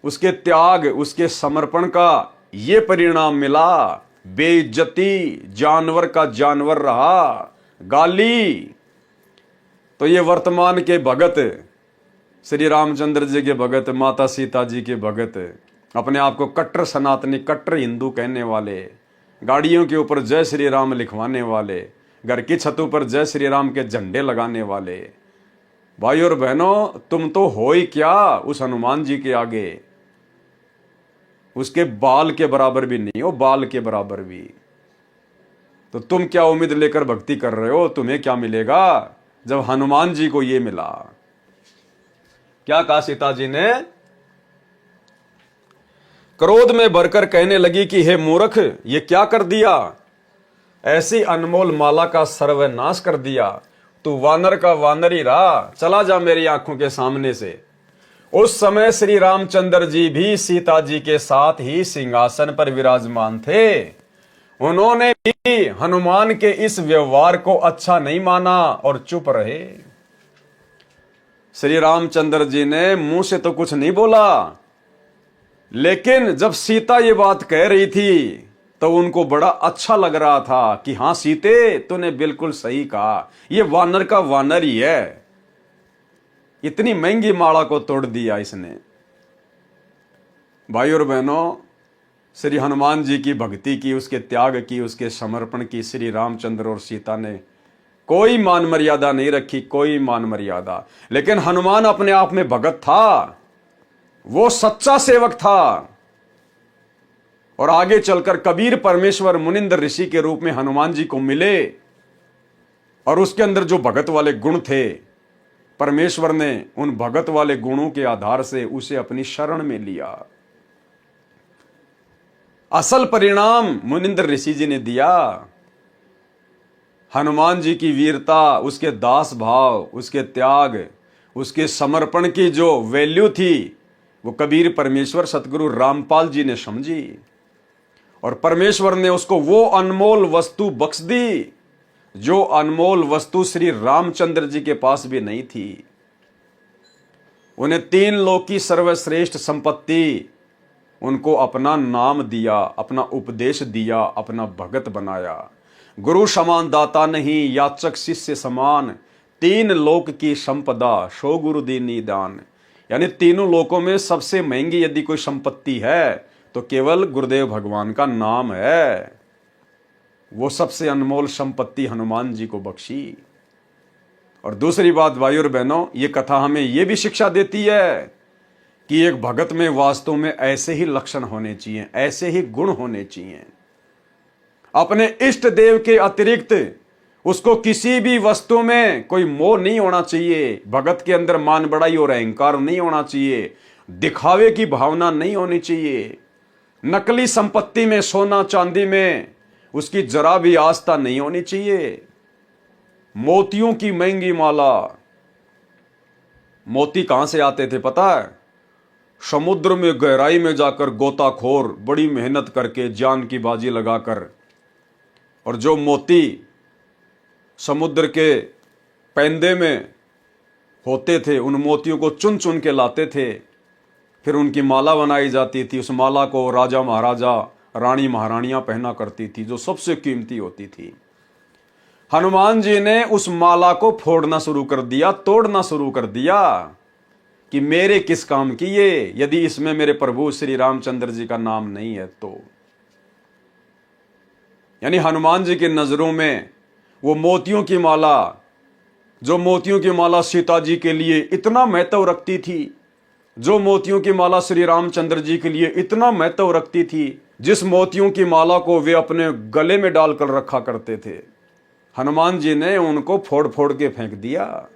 उसके त्याग, उसके समर्पण का ये परिणाम मिला, बेइज्जती, जानवर का जानवर रहा, गाली। तो ये वर्तमान के भगत, श्री रामचंद्र जी के भगत, माता सीता जी के भगत, अपने आप को कट्टर सनातनी, कट्टर हिंदू कहने वाले, गाड़ियों के ऊपर जय श्री राम लिखवाने वाले, घर की छतों पर जय श्री राम के झंडे लगाने वाले, भाई और बहनों, तुम तो हो ही क्या उस हनुमान जी के आगे, उसके बाल के बराबर भी नहीं हो, बाल के बराबर भी। तो तुम क्या उम्मीद लेकर भक्ति कर रहे हो? तुम्हें क्या मिलेगा जब हनुमान जी को ये मिला? क्या कहा सीता जी ने? क्रोध में भरकर कहने लगी कि हे मूर्ख, ये क्या कर दिया? ऐसी अनमोल माला का सर्वनाश कर दिया। तू वानर का वानर ही रहा, चला जा मेरी आंखों के सामने से। उस समय श्री रामचंद्र जी भी सीता जी के साथ ही सिंहासन पर विराजमान थे। उन्होंने भी हनुमान के इस व्यवहार को अच्छा नहीं माना और चुप रहे। श्री रामचंद्र जी ने मुंह से तो कुछ नहीं बोला, लेकिन जब सीता ये बात कह रही थी तो उनको बड़ा अच्छा लग रहा था कि हां सीते, तूने बिल्कुल सही कहा, ये वानर का वानर ही है। इतनी महंगी माला को तोड़ दिया इसने। भाई और बहनों, श्री हनुमान जी की भक्ति की, उसके त्याग की, उसके समर्पण की श्री रामचंद्र और सीता ने कोई मान मर्यादा नहीं रखी, कोई मान मर्यादा। लेकिन हनुमान अपने आप में भगत था, वो सच्चा सेवक था। और आगे चलकर कबीर परमेश्वर मुनिंद्र ऋषि के रूप में हनुमान जी को मिले, और उसके अंदर जो भगत वाले गुण थे, परमेश्वर ने उन भगत वाले गुणों के आधार से उसे अपनी शरण में लिया। असल परिणाम मुनिंद्र ऋषि जी ने दिया। हनुमान जी की वीरता, उसके दास भाव, उसके त्याग, उसके समर्पण की जो वैल्यू थी, वो कबीर परमेश्वर सतगुरु रामपाल जी ने समझी, और परमेश्वर ने उसको वो अनमोल वस्तु बख्श दी जो अनमोल वस्तु श्री रामचंद्र जी के पास भी नहीं थी। उन्हें 3 लोक की सर्वश्रेष्ठ संपत्ति, उनको अपना नाम दिया, अपना उपदेश दिया, अपना भगत बनाया। गुरु समान दाता नहीं, याचक शिष्य समान, 3 लोक की संपदा, सो गुरु दीनी दान। यानी तीनों लोकों में सबसे महंगी यदि कोई संपत्ति है तो केवल गुरुदेव भगवान का नाम है। वो सबसे अनमोल संपत्ति हनुमान जी को बख्शी। और दूसरी बात भाई और बहनों, ये कथा हमें ये भी शिक्षा देती है कि एक भगत में वास्तव में ऐसे ही लक्षण होने चाहिए, ऐसे ही गुण होने चाहिए। अपने इष्ट देव के अतिरिक्त उसको किसी भी वस्तु में कोई मोह नहीं होना चाहिए। भगत के अंदर मान बड़ाई और अहंकार नहीं होना चाहिए। दिखावे की भावना नहीं होनी चाहिए। नकली संपत्ति में, सोना चांदी में उसकी जरा भी आस्था नहीं होनी चाहिए। मोतियों की महंगी माला, मोती कहां से आते थे पता है? समुद्र में गहराई में जाकर गोताखोर बड़ी मेहनत करके, जान की बाजी लगाकर, और जो मोती समुद्र के पैंदे में होते थे, उन मोतियों को चुन चुन के लाते थे। फिर उनकी माला बनाई जाती थी। उस माला को राजा महाराजा, रानी महारानियां पहना करती थी, जो सबसे कीमती होती थी। हनुमान जी ने उस माला को फोड़ना शुरू कर दिया, तोड़ना शुरू कर दिया कि मेरे किस काम की ये, यदि इसमें मेरे प्रभु श्री रामचंद्र जी का नाम नहीं है तो। यानी हनुमान जी की नजरों में वो मोतियों की माला, जो मोतियों की माला सीता जी के लिए इतना महत्व रखती थी, जो मोतियों की माला श्री रामचंद्र जी के लिए इतना महत्व रखती थी, जिस मोतियों की माला को वे अपने गले में डालकर रखा करते थे, हनुमान जी ने उनको फोड़ फोड़ के फेंक दिया।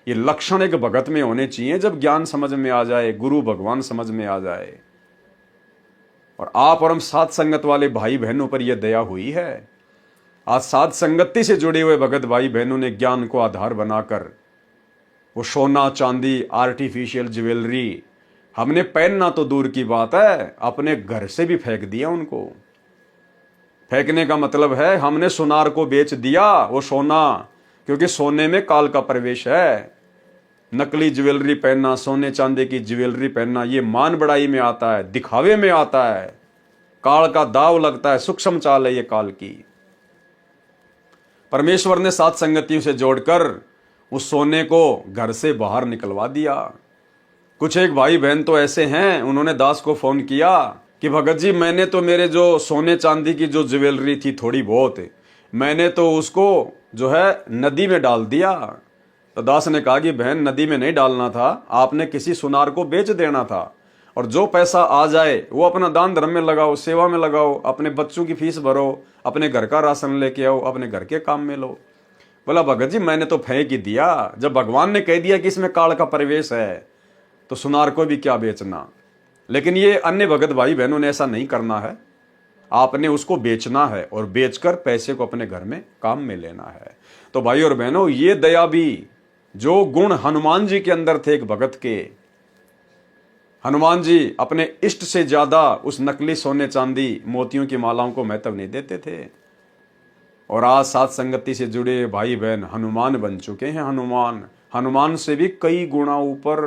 ये लक्षण एक भगत में होने चाहिए। जब ज्ञान समझ में आ जाए, गुरु भगवान समझ में आ जाए, और आप और हम साथ संगत वाले भाई बहनों पर यह दया हुई है। आज साथ संगति से जुड़े हुए भगत भाई बहनों ने ज्ञान को आधार बनाकर वो सोना चांदी, आर्टिफिशियल ज्वेलरी हमने पहनना तो दूर की बात है, अपने घर से भी फेंक दिया उनको। फेंकने का मतलब है हमने सुनार को बेच दिया वो सोना, क्योंकि सोने में काल का प्रवेश है। नकली ज्वेलरी पहनना, सोने चांदी की ज्वेलरी पहनना, ये मान बढ़ाई में आता है, दिखावे में आता है। काल का दाव लगता है, सूक्ष्म चाल है ये काल की। परमेश्वर ने सात संगतियों से जोड़कर उस सोने को घर से बाहर निकलवा दिया। कुछ एक भाई बहन तो ऐसे हैं, उन्होंने दास को फोन किया कि भगत जी मैंने तो मेरे जो सोने चांदी की जो ज्वेलरी थी थोड़ी बहुत, मैंने तो उसको जो है नदी में डाल दिया। तो दास ने कहा कि बहन नदी में नहीं डालना था, आपने किसी सुनार को बेच देना था, और जो पैसा आ जाए वो अपना दान धर्म में लगाओ, सेवा में लगाओ, अपने बच्चों की फीस भरो, अपने घर का राशन लेके आओ, अपने घर के काम में लो। बोला भगत जी मैंने तो फेंक ही दिया, जब भगवान ने कह दिया कि इसमें काल का प्रवेश है तो सुनार को भी क्या बेचना। लेकिन ये अन्य भगत भाई बहनों ने ऐसा नहीं करना है, आपने उसको बेचना है और बेचकर पैसे को अपने घर में काम में लेना है। तो भाई और बहनों, ये दया भी जो गुण हनुमान जी के अंदर थे एक भगत के, हनुमान जी अपने इष्ट से ज्यादा उस नकली सोने चांदी मोतियों की मालाओं को महत्व नहीं देते थे। और आज सात संगति से जुड़े भाई बहन हनुमान बन चुके हैं। हनुमान से भी कई गुना ऊपर।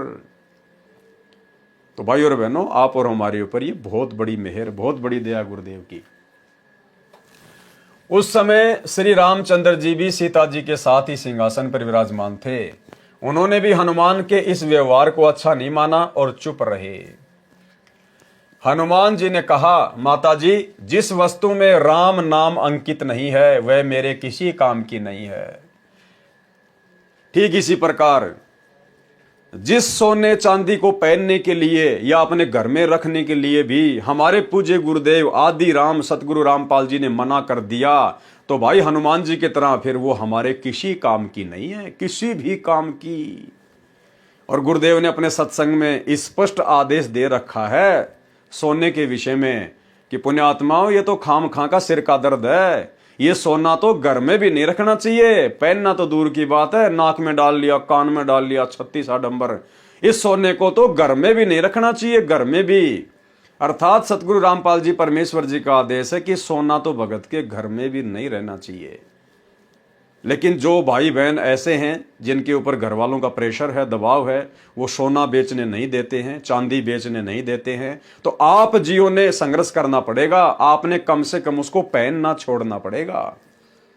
तो भाई और बहनों, आप और हमारे ऊपर ये बहुत बड़ी मेहर, बहुत बड़ी दया गुरुदेव की। उस समय श्री रामचंद्र जी भी सीता जी के साथ ही सिंहासन पर विराजमान थे। उन्होंने भी हनुमान के इस व्यवहार को अच्छा नहीं माना और चुप रहे। हनुमान जी ने कहा, माता जी जिस वस्तु में राम नाम अंकित नहीं है वह मेरे किसी काम की नहीं है। ठीक इसी प्रकार जिस सोने चांदी को पहनने के लिए या अपने घर में रखने के लिए भी हमारे पूज्य गुरुदेव आदि राम सतगुरु रामपाल जी ने मना कर दिया, तो भाई हनुमान जी की तरह फिर वो हमारे किसी काम की नहीं है, किसी भी काम की। और गुरुदेव ने अपने सत्संग में स्पष्ट आदेश दे रखा है सोने के विषय में कि पुण्यात्माओं, ये तो खाम खा का सिर का दर्द है, ये सोना तो घर में भी नहीं रखना चाहिए। पहनना तो दूर की बात है, नाक में डाल लिया, कान में डाल लिया, 36 आडंबर। इस सोने को तो घर में भी नहीं रखना चाहिए, घर में भी। अर्थात सतगुरु रामपाल जी परमेश्वर जी का आदेश है कि सोना तो भगत के घर में भी नहीं रहना चाहिए। लेकिन जो भाई बहन ऐसे हैं जिनके ऊपर घर वालों का प्रेशर है, दबाव है, वो सोना बेचने नहीं देते हैं, चांदी बेचने नहीं देते हैं, तो आप जियो ने संघर्ष करना पड़ेगा। आपने कम से कम उसको पहनना छोड़ना पड़ेगा।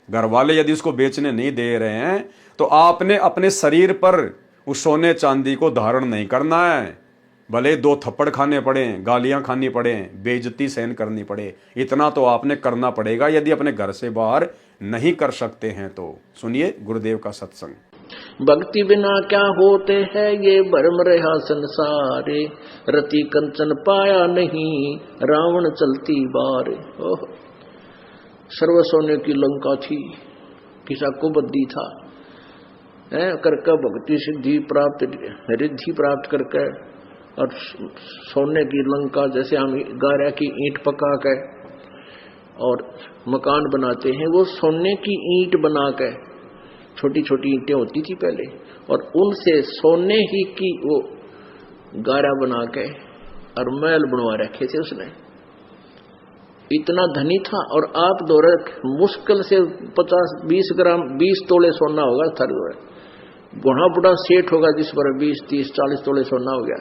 घर वाले यदि उसको बेचने नहीं दे रहे हैं तो आपने अपने शरीर पर उस सोने चांदी को धारण नहीं करना है। भले 2 थप्पड़ खाने पड़े, गालियां खानी पड़े, बेइज्जती सहन करनी पड़े, इतना तो आपने करना पड़ेगा यदि अपने घर से बाहर नहीं कर सकते हैं तो। सुनिए गुरुदेव का सत्संग। भक्ति बिना क्या होते हैं ये भरम रहा संसारे, रति कंचन पाया नहीं रावण चलती बार। सर्व सोने की लंका थी, किसा को बद्दी था करके भक्ति सिद्धि प्राप्त रिद्धि प्राप्त करके, और सोने की लंका जैसे हम गारा की ईंट पका के और मकान बनाते हैं, वो सोने की ईंट बना के, छोटी छोटी ईंटें होती थी पहले, और उनसे सोने ही की वो गारा बना के और महल बनवा रखे थे उसने। इतना धनी था। और आप दौरे मुश्किल से 50-20 ग्राम 20 तोले सोना होगा थर दौरे, बड़ा बड़ा सेठ होगा जिस पर 20-30-40 तोले सोना हो गया।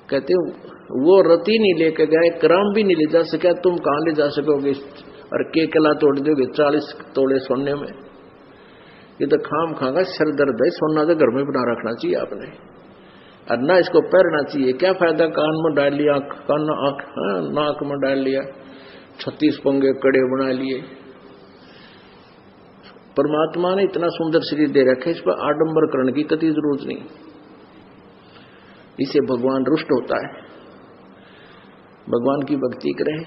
कहते वो रति नहीं लेके गए, ग्राम भी नहीं ले जा सका, तुम कहां ले जा सकोगे और के कला तोड़ दोगे 40 तोले सोने में। ये तो खाम खागा सर दर्द है। सोना तो घर में बना रखना चाहिए आपने, और ना इसको पहनना चाहिए। क्या फायदा, कान में डाल लिया, नाक में डाल लिया, 36 पंगे कड़े बना लिए। परमात्मा ने इतना सुंदर शरीर दे रखे, इस पर आडंबर करने की कति जरूरत नहीं। इसे भगवान रुष्ट होता है। भगवान की भक्ति करें,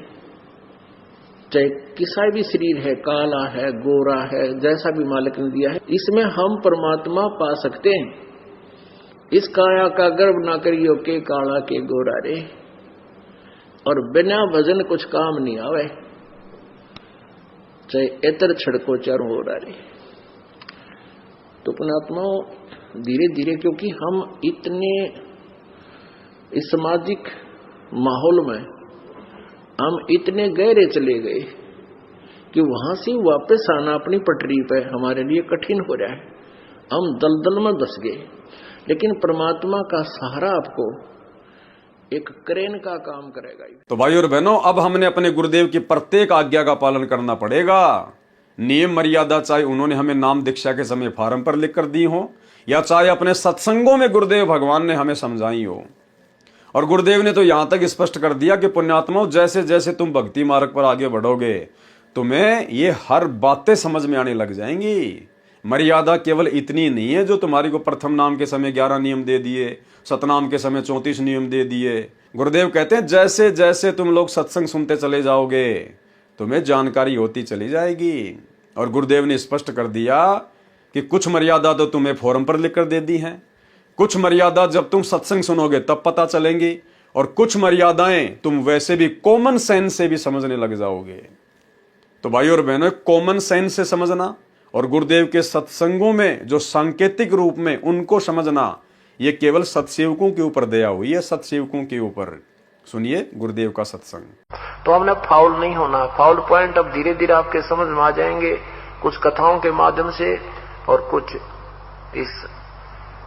चाहे किसा भी शरीर है, काला है, गोरा है, जैसा भी मालिक ने दिया है, इसमें हम परमात्मा पा सकते हैं। इस काया का गर्व ना करियो के काला के गोरा रे, और बिना भजन कुछ काम नहीं आवे, चाहे एतर छड़को चारों हो रे। तो पुण्यात्माओं, धीरे धीरे, क्योंकि हम इतने इस सामाजिक माहौल में हम इतने गहरे चले गए कि वहां से वापस आना अपनी पटरी पे हमारे लिए कठिन हो रहा है। हम दलदल में धस गए। लेकिन परमात्मा का सहारा आपको एक क्रेन का काम करेगा। तो भाई और बहनों, अब हमने अपने गुरुदेव की प्रत्येक आज्ञा का पालन करना पड़ेगा। नियम मर्यादा चाहे उन्होंने हमें नाम दीक्षा के समय फार्म पर लिख कर दी हो, या चाहे अपने सत्संगों में गुरुदेव भगवान ने हमें समझाई हो। और गुरुदेव ने तो यहां तक स्पष्ट कर दिया कि पुण्यात्माओं, जैसे जैसे तुम भक्ति मार्ग पर आगे बढ़ोगे, तुम्हें ये हर बातें समझ में आने लग जाएंगी। मर्यादा केवल इतनी नहीं है जो तुम्हारी को प्रथम नाम के समय 11 नियम दे दिए, सतनाम के समय 34 नियम दे दिए। गुरुदेव कहते हैं जैसे जैसे तुम लोग सत्संग सुनते चले जाओगे, तुम्हें जानकारी होती चली जाएगी। और गुरुदेव ने स्पष्ट कर दिया कि कुछ मर्यादा तो तुम्हें फोरम पर लिख कर दे दी है, कुछ मर्यादा जब तुम सत्संग सुनोगे तब पता चलेंगी, और कुछ मर्यादाएं तुम वैसे भी कॉमन सेंस से भी समझने लग जाओगे। तो भाई और बहनों, कॉमन सेंस से समझना और गुरुदेव के सत्संगों में जो सांकेतिक रूप में उनको समझना, ये केवल सत्सेवकों के ऊपर दया हुई है, सत्सेवकों के ऊपर। सुनिए गुरुदेव का सत्संग। तो हमने फाउल नहीं होना। फाउल पॉइंट अब धीरे धीरे आपके समझ में आ जाएंगे, कुछ कथाओं के माध्यम से और कुछ इस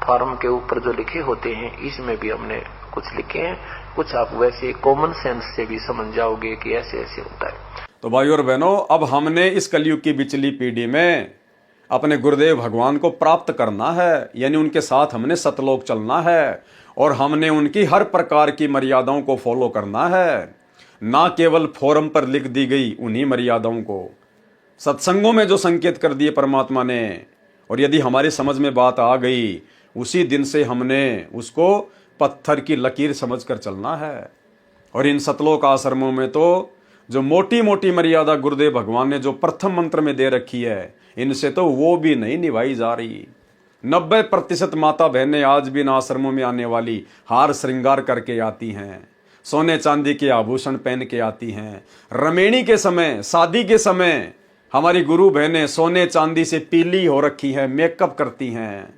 फार्म के ऊपर जो लिखे होते हैं, इसमें भी हमने कुछ लिखे हैं। कुछ आप वैसे कॉमन सेंस से भी समझ जाओगे कि ऐसे ऐसे होता है। तो भाई और बहनों, अब हमने इस कलयुग की बिचली पीढ़ी में अपने गुरुदेव भगवान को प्राप्त करना है, यानी उनके साथ हमने सतलोक चलना है, और हमने उनकी हर प्रकार की मर्यादाओं को फॉलो करना है, ना केवल फोरम पर लिख दी गई उन्हीं मर्यादाओं को, सत्संगों में जो संकेत कर दिए परमात्मा ने। और यदि हमारी समझ में बात आ गई, उसी दिन से हमने उसको पत्थर की लकीर समझकर चलना है। और इन सतलोक आश्रमों में तो जो मोटी मोटी मर्यादा गुरुदेव भगवान ने जो प्रथम मंत्र में दे रखी है, इनसे तो वो भी नहीं निभाई जा रही। 90% माता बहनें आज भी इन आश्रमों में आने वाली हार श्रृंगार करके आती हैं, सोने चांदी के आभूषण पहन के आती हैं। रमेणी के समय, शादी के समय हमारी गुरु बहनें सोने चांदी से पीली हो रखी हैं, मेकअप करती हैं।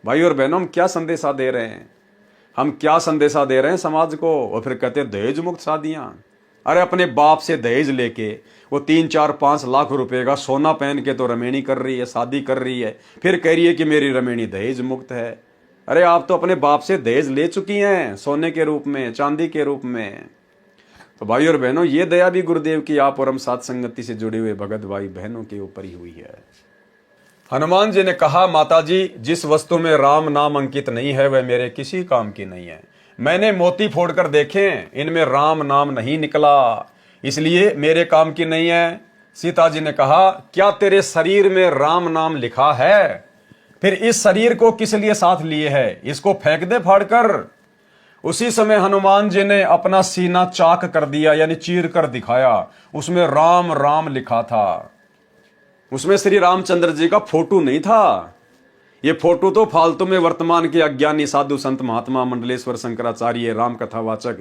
भाई और बहनों, हम क्या संदेशा दे रहे हैं? हम क्या संदेशा दे रहे हैं समाज को? और फिर कहते हैं दहेज मुक्त शादियां। अरे अपने बाप से दहेज लेके वो 3, 4, 5 लाख रुपए का सोना पहन के तो रमेणी कर रही है, शादी कर रही है, फिर कह रही है कि मेरी रमेणी दहेज मुक्त है। अरे आप तो अपने बाप से दहेज ले चुकी हैं, सोने के रूप में, चांदी के रूप में। तो भाई और बहनों, ये दया भी गुरुदेव की आप और हम साथ संगति से जुड़े हुए भगत भाई बहनों के ऊपर ही हुई है। हनुमान जी ने कहा, माता जी, जिस वस्तु में राम नाम अंकित नहीं है वह मेरे किसी काम की नहीं है। मैंने मोती फोड़कर देखे, इनमें राम नाम नहीं निकला, इसलिए मेरे काम की नहीं है। सीता जी ने कहा, क्या तेरे शरीर में राम नाम लिखा है? फिर इस शरीर को किस लिए साथ लिए है? इसको फेंक दे फाड़कर। उसी समय हनुमान जी ने अपना सीना चाक कर दिया, यानी चीर कर दिखाया। उसमें राम राम लिखा था। उसमें श्री रामचंद्र जी का फोटो नहीं था। ये फोटो तो फालतू में वर्तमान के अज्ञानी साधु संत महात्मा मंडलेश्वर शंकराचार्य राम कथावाचक,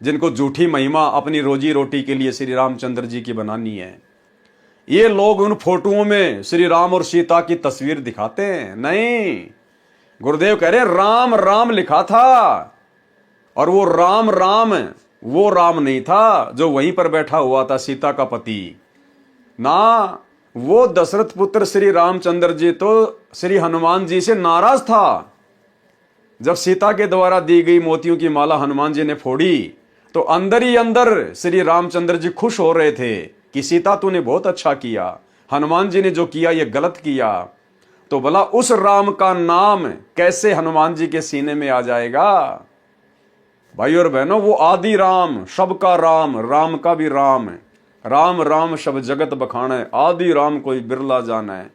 जिनको झूठी महिमा अपनी रोजी रोटी के लिए श्री रामचंद्र जी की बनानी है, ये लोग उन फोटोओं में श्री राम और सीता की तस्वीर दिखाते हैं। नहीं, गुरुदेव कह रहे राम राम लिखा था, और वो राम राम वो राम नहीं था जो वहीं पर बैठा हुआ था, सीता का पति ना। वो दशरथ पुत्र श्री रामचंद्र जी तो श्री हनुमान जी से नाराज था। जब सीता के द्वारा दी गई मोतियों की माला हनुमान जी ने फोड़ी, तो अंदर ही अंदर श्री रामचंद्र जी खुश हो रहे थे कि सीता तूने बहुत अच्छा किया, हनुमान जी ने जो किया ये गलत किया। तो भला उस राम का नाम कैसे हनुमान जी के सीने में आ जाएगा? भाई और बहनों, वो आदि राम, सबका राम, राम का भी राम, राम राम शब जगत बखाने, आदि राम कोई बिरला जाना है।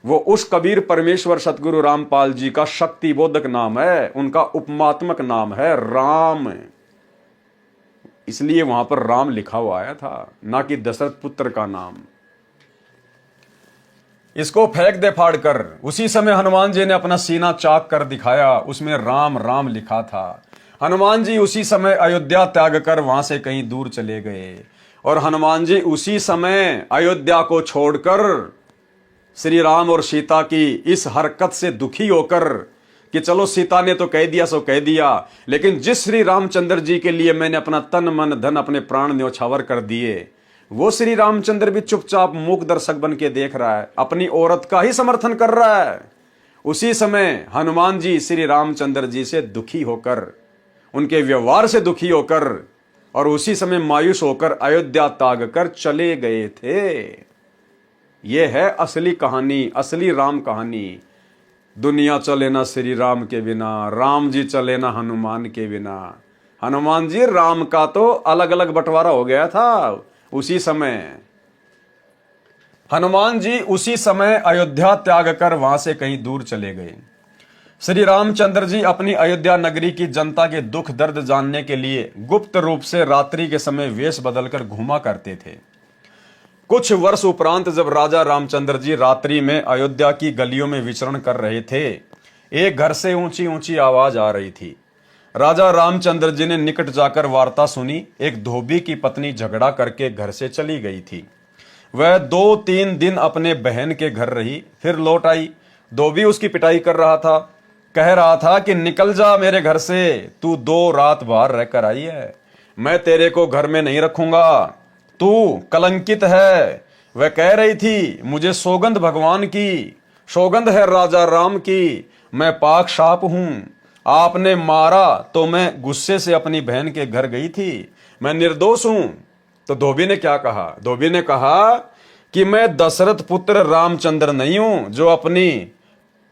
वो उस कबीर परमेश्वर सतगुरु रामपाल जी का शक्ति बोधक नाम है, उनका उपमात्मक नाम है राम। इसलिए वहां पर राम लिखा हुआ आया था, ना कि दशरथ पुत्र का नाम। इसको फेंक दे फाड़ कर। उसी समय हनुमान जी ने अपना सीना चाक कर दिखाया, उसमें राम राम लिखा था। हनुमान जी उसी समय अयोध्या त्याग कर वहां से कहीं दूर चले गए, और हनुमान जी उसी समय अयोध्या को छोड़कर श्री राम और सीता की इस हरकत से दुखी होकर कि चलो सीता ने तो कह दिया सो कह दिया, लेकिन जिस श्री रामचंद्र जी के लिए मैंने अपना तन मन धन अपने प्राण न्यौछावर कर दिए, वो श्री रामचंद्र भी चुपचाप मूक दर्शक बन के देख रहा है, अपनी औरत का ही समर्थन कर रहा है। उसी समय हनुमान जी श्री रामचंद्र जी से दुखी होकर उनके व्यवहार से दुखी होकर और उसी समय मायूस होकर अयोध्या त्याग कर चले गए थे। यह है असली कहानी, असली राम कहानी। दुनिया चले ना श्री राम के बिना, राम जी चले ना हनुमान के बिना। हनुमान जी राम का तो अलग अलग बंटवारा हो गया था उसी समय। हनुमान जी उसी समय अयोध्या त्याग कर वहां से कहीं दूर चले गए। श्री रामचंद्र जी अपनी अयोध्या नगरी की जनता के दुख दर्द जानने के लिए गुप्त रूप से रात्रि के समय वेश बदलकर घूमा करते थे। कुछ वर्ष उपरांत जब राजा रामचंद्र जी रात्रि में अयोध्या की गलियों में विचरण कर रहे थे, एक घर से ऊंची ऊंची आवाज आ रही थी। राजा रामचंद्र जी ने निकट जाकर वार्ता सुनी। एक धोबी की पत्नी झगड़ा करके घर से चली गई थी। वह 2-3 दिन अपने बहन के घर रही, फिर लौट आई। धोबी उसकी पिटाई कर रहा था, कह रहा था कि निकल जा मेरे घर से, तू 2 रात बाहर रहकर आई है, मैं तेरे को घर में नहीं रखूंगा, तू कलंकित है। वह कह रही थी, मुझे सौगंध भगवान की, सौगंध है राजा राम की, मैं पाक साफ हूं, आपने मारा तो मैं गुस्से से अपनी बहन के घर गई थी, मैं निर्दोष हूं। तो धोबी ने क्या कहा? धोबी ने कहा कि मैं दशरथ पुत्र रामचंद्र नहीं हूं जो अपनी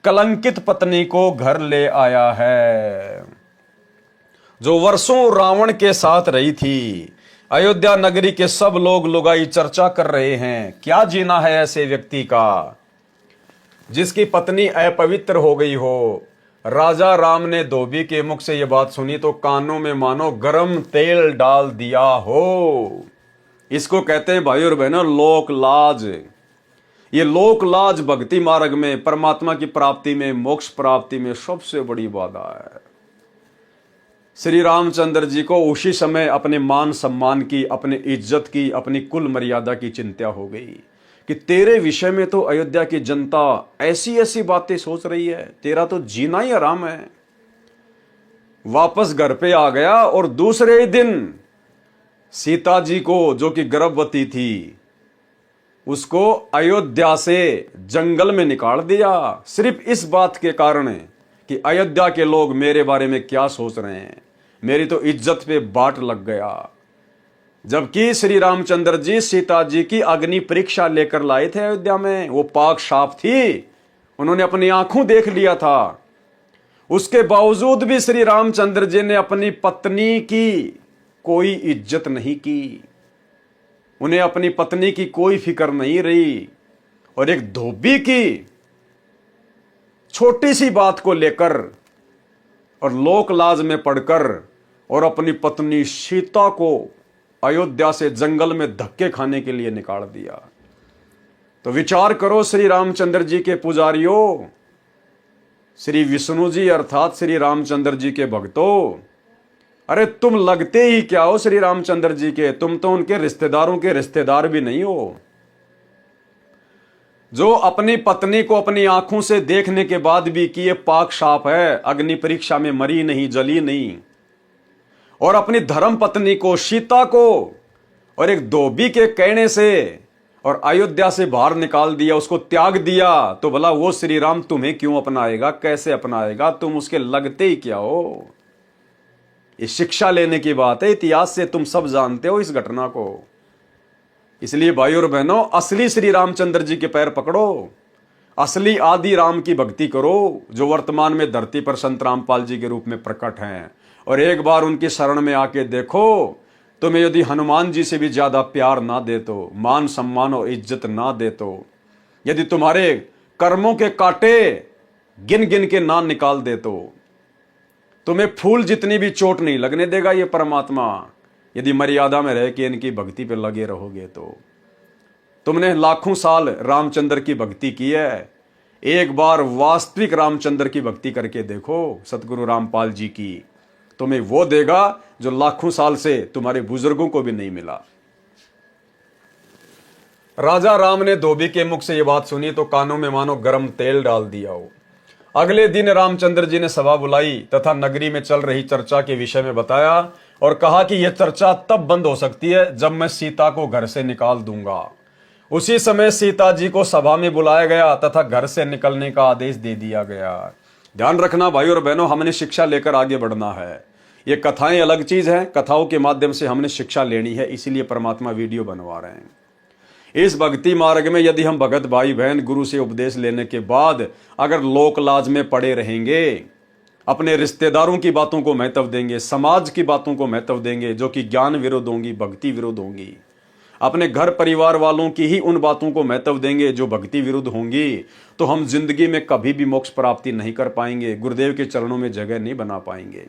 कलंकित पत्नी को घर ले आया है, जो वर्षों रावण के साथ रही थी। अयोध्या नगरी के सब लोग लुगाई चर्चा कर रहे हैं, क्या जीना है ऐसे व्यक्ति का जिसकी पत्नी अपवित्र हो गई हो। राजा राम ने धोबी के मुख से यह बात सुनी तो कानों में मानो गरम तेल डाल दिया हो। इसको कहते हैं भाई और बहनों लोक लाज। ये लोक लाज भक्ति मार्ग में, परमात्मा की प्राप्ति में, मोक्ष प्राप्ति में सबसे बड़ी बाधा है। श्री रामचंद्र जी को उसी समय अपने मान सम्मान की, अपनी इज्जत की, अपनी कुल मर्यादा की चिंता हो गई कि तेरे विषय में तो अयोध्या की जनता ऐसी ऐसी बातें सोच रही है, तेरा तो जीना ही हराम है। वापस घर पे आ गया और दूसरे ही दिन सीता जी को, जो कि गर्भवती थी, उसको अयोध्या से जंगल में निकाल दिया, सिर्फ इस बात के कारण कि अयोध्या के लोग मेरे बारे में क्या सोच रहे हैं, मेरी तो इज्जत पे बाट लग गया। जबकि श्री रामचंद्र जी सीता जी की अग्नि परीक्षा लेकर लाए थे अयोध्या में, वो पाक साफ थी, उन्होंने अपनी आंखों देख लिया था। उसके बावजूद भी श्री रामचंद्र जी ने अपनी पत्नी की कोई इज्जत नहीं की, उन्हें अपनी पत्नी की कोई फिक्र नहीं रही। और एक धोबी की छोटी सी बात को लेकर और लोक लाज में पड़कर और अपनी पत्नी सीता को अयोध्या से जंगल में धक्के खाने के लिए निकाल दिया। तो विचार करो श्री रामचंद्र जी के पुजारियों, श्री विष्णु जी अर्थात श्री रामचंद्र जी के भक्तों, अरे तुम लगते ही क्या हो श्री रामचंद्र जी के, तुम तो उनके रिश्तेदारों के रिश्तेदार भी नहीं हो। जो अपनी पत्नी को अपनी आंखों से देखने के बाद भी कि ये पाक साफ है, अग्नि परीक्षा में मरी नहीं, जली नहीं, और अपनी धर्म पत्नी को, सीता को, और एक धोबी के कहने से और अयोध्या से बाहर निकाल दिया, उसको त्याग दिया, तो भला वो श्री राम तुम्हें क्यों अपनाएगा, कैसे अपनाएगा? तुम उसके लगते ही क्या हो? ये शिक्षा लेने की बात है, इतिहास से तुम सब जानते हो इस घटना को। इसलिए भाई और बहनों, असली श्री रामचंद्र जी के पैर पकड़ो, असली आदि राम की भक्ति करो, जो वर्तमान में धरती पर संत रामपाल जी के रूप में प्रकट हैं। और एक बार उनकी शरण में आके देखो, तुम्हें यदि हनुमान जी से भी ज्यादा प्यार ना दे तो, मान सम्मान और इज्जत ना दे तो, यदि तुम्हारे कर्मों के कांटे गिन गिन के ना निकाल दे तो, तुम्हें फूल जितनी भी चोट नहीं लगने देगा ये परमात्मा, यदि मर्यादा में रह के इनकी भक्ति पे लगे रहोगे तो। तुमने लाखों साल रामचंद्र की भक्ति की है, एक बार वास्तविक रामचंद्र की भक्ति करके देखो, सतगुरु रामपाल जी की, तुम्हें वो देगा जो लाखों साल से तुम्हारे बुजुर्गों को भी नहीं मिला। राजा राम ने धोबी के मुख से ये बात सुनी तो कानों में मानो गर्म तेल डाल दिया हो। अगले दिन रामचंद्र जी ने सभा बुलाई तथा नगरी में चल रही चर्चा के विषय में बताया और कहा कि यह चर्चा तब बंद हो सकती है जब मैं सीता को घर से निकाल दूंगा। उसी समय सीता जी को सभा में बुलाया गया तथा घर से निकलने का आदेश दे दिया गया। ध्यान रखना भाई और बहनों, हमने शिक्षा लेकर आगे बढ़ना है। ये कथाएं अलग चीज हैं, कथाओं के माध्यम से हमने शिक्षा लेनी है, इसीलिए परमात्मा वीडियो बनवा रहे हैं। इस भक्ति मार्ग में यदि हम भगत भाई बहन गुरु से उपदेश लेने के बाद अगर लोक लाज में पड़े रहेंगे, अपने रिश्तेदारों की बातों को महत्व देंगे, समाज की बातों को महत्व देंगे जो कि ज्ञान विरुद्ध होंगी, भक्ति विरुद्ध होंगी, अपने घर परिवार वालों की ही उन बातों को महत्व देंगे जो भक्ति विरुद्ध होंगी, तो हम जिंदगी में कभी भी मोक्ष प्राप्ति नहीं कर पाएंगे, गुरुदेव के चरणों में जगह नहीं बना पाएंगे।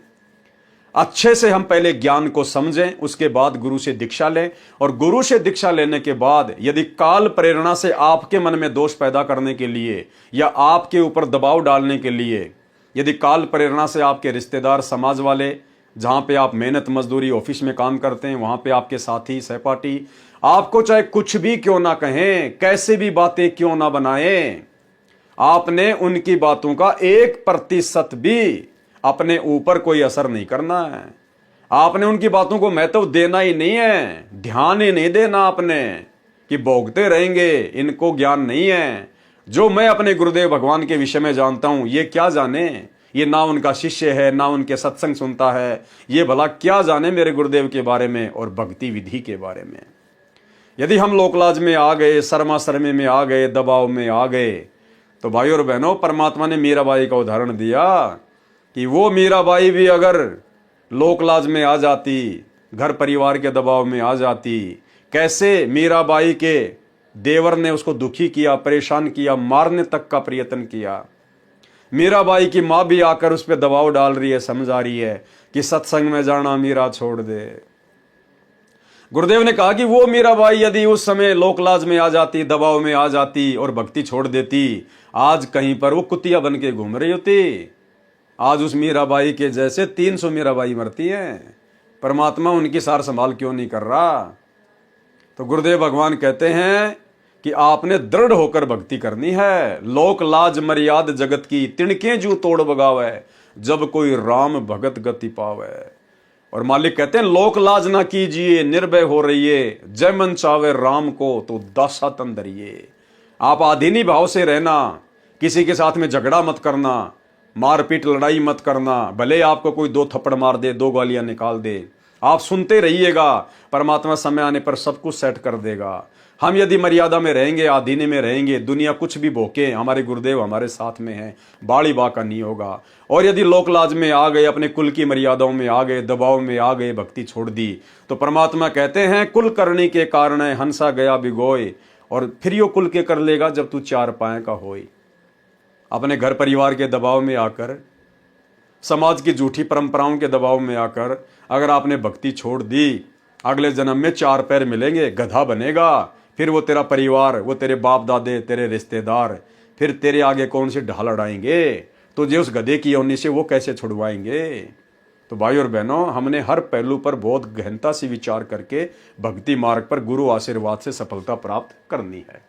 अच्छे से हम पहले ज्ञान को समझें, उसके बाद गुरु से दीक्षा लें, और गुरु से दीक्षा लेने के बाद यदि काल प्रेरणा से आपके मन में दोष पैदा करने के लिए या आपके ऊपर दबाव डालने के लिए, यदि काल प्रेरणा से आपके रिश्तेदार, समाज वाले, जहां पे आप मेहनत मजदूरी ऑफिस में काम करते हैं, वहां पे आपके साथी सहपाठी आपको चाहे कुछ भी क्यों ना कहें, कैसे भी बातें क्यों ना बनाएं, आपने उनकी बातों का 1% भी अपने ऊपर कोई असर नहीं करना है। आपने उनकी बातों को महत्व देना ही नहीं है, ध्यान ही नहीं देना आपने कि भोगते रहेंगे, इनको ज्ञान नहीं है। जो मैं अपने गुरुदेव भगवान के विषय में जानता हूं, ये क्या जाने, ये ना उनका शिष्य है, ना उनके सत्संग सुनता है, ये भला क्या जाने मेरे गुरुदेव के बारे में और भक्ति विधि के बारे में। यदि हम लोकलाज में आ गए, शर्मा शर्मे में आ गए, दबाव में आ गए, तो भाई और बहनों, परमात्मा ने मीराबाई का उदाहरण दिया कि वो मीराबाई भी अगर लोकलाज में आ जाती, घर परिवार के दबाव में आ जाती, कैसे मीराबाई के देवर ने उसको दुखी किया, परेशान किया, मारने तक का प्रयत्न किया। मीराबाई की माँ भी आकर उस पर दबाव डाल रही है, समझा रही है कि सत्संग में जाना मीरा छोड़ दे। गुरुदेव ने कहा कि वो मीराबाई यदि उस समय लोकलाज में आ जाती, दबाव में आ जाती और भक्ति छोड़ देती, आज कहीं पर वो कुतिया बन के घूम रही होती। आज उस मीराबाई के जैसे 300 मीराबाई मरती हैं। परमात्मा उनकी सार संभाल क्यों नहीं कर रहा? तो गुरुदेव भगवान कहते हैं कि आपने दृढ़ होकर भक्ति करनी है। लोक लाज मर्याद जगत की, तिणके जू तोड़ बगावे, जब कोई राम भगत गति पावे। और मालिक कहते हैं लोक लाज ना कीजिए, निर्भय हो रहिए, जय मन चावे राम को तो दासा तन धरिए। आप आधीनी भाव से रहना, किसी के साथ में झगड़ा मत करना, मारपीट लड़ाई मत करना, भले आपको कोई 2 थप्पड़ मार दे, 2 गालियां निकाल दे, आप सुनते रहिएगा, परमात्मा समय आने पर सब कुछ सेट कर देगा। हम यदि मर्यादा में रहेंगे, आधीने में रहेंगे, दुनिया कुछ भी भोके, हमारे गुरुदेव हमारे साथ में हैं, बाड़ी बाका नहीं होगा। और यदि लोकलाज में आ गए, अपने कुल की मर्यादाओं में आ गए, दबाव में आ गए, भक्ति छोड़ दी, तो परमात्मा कहते हैं कुल करने के कारण हंसा गया बिगोय, और फिर यो कुल के कर लेगा जब तू 4 पाए का होई। अपने घर परिवार के दबाव में आकर, समाज की झूठी परंपराओं के दबाव में आकर अगर आपने भक्ति छोड़ दी, अगले जन्म में 4 पैर मिलेंगे, गधा बनेगा। फिर वो तेरा परिवार, वो तेरे बाप दादे, तेरे रिश्तेदार, फिर तेरे आगे कौन से ढाल अड़ाएंगे, तुझे उस गधे की योनि से वो कैसे छुड़वाएंगे। तो भाई और बहनों, हमने हर पहलू पर बहुत गहनता से विचार करके भक्ति मार्ग पर गुरु आशीर्वाद से सफलता प्राप्त करनी है।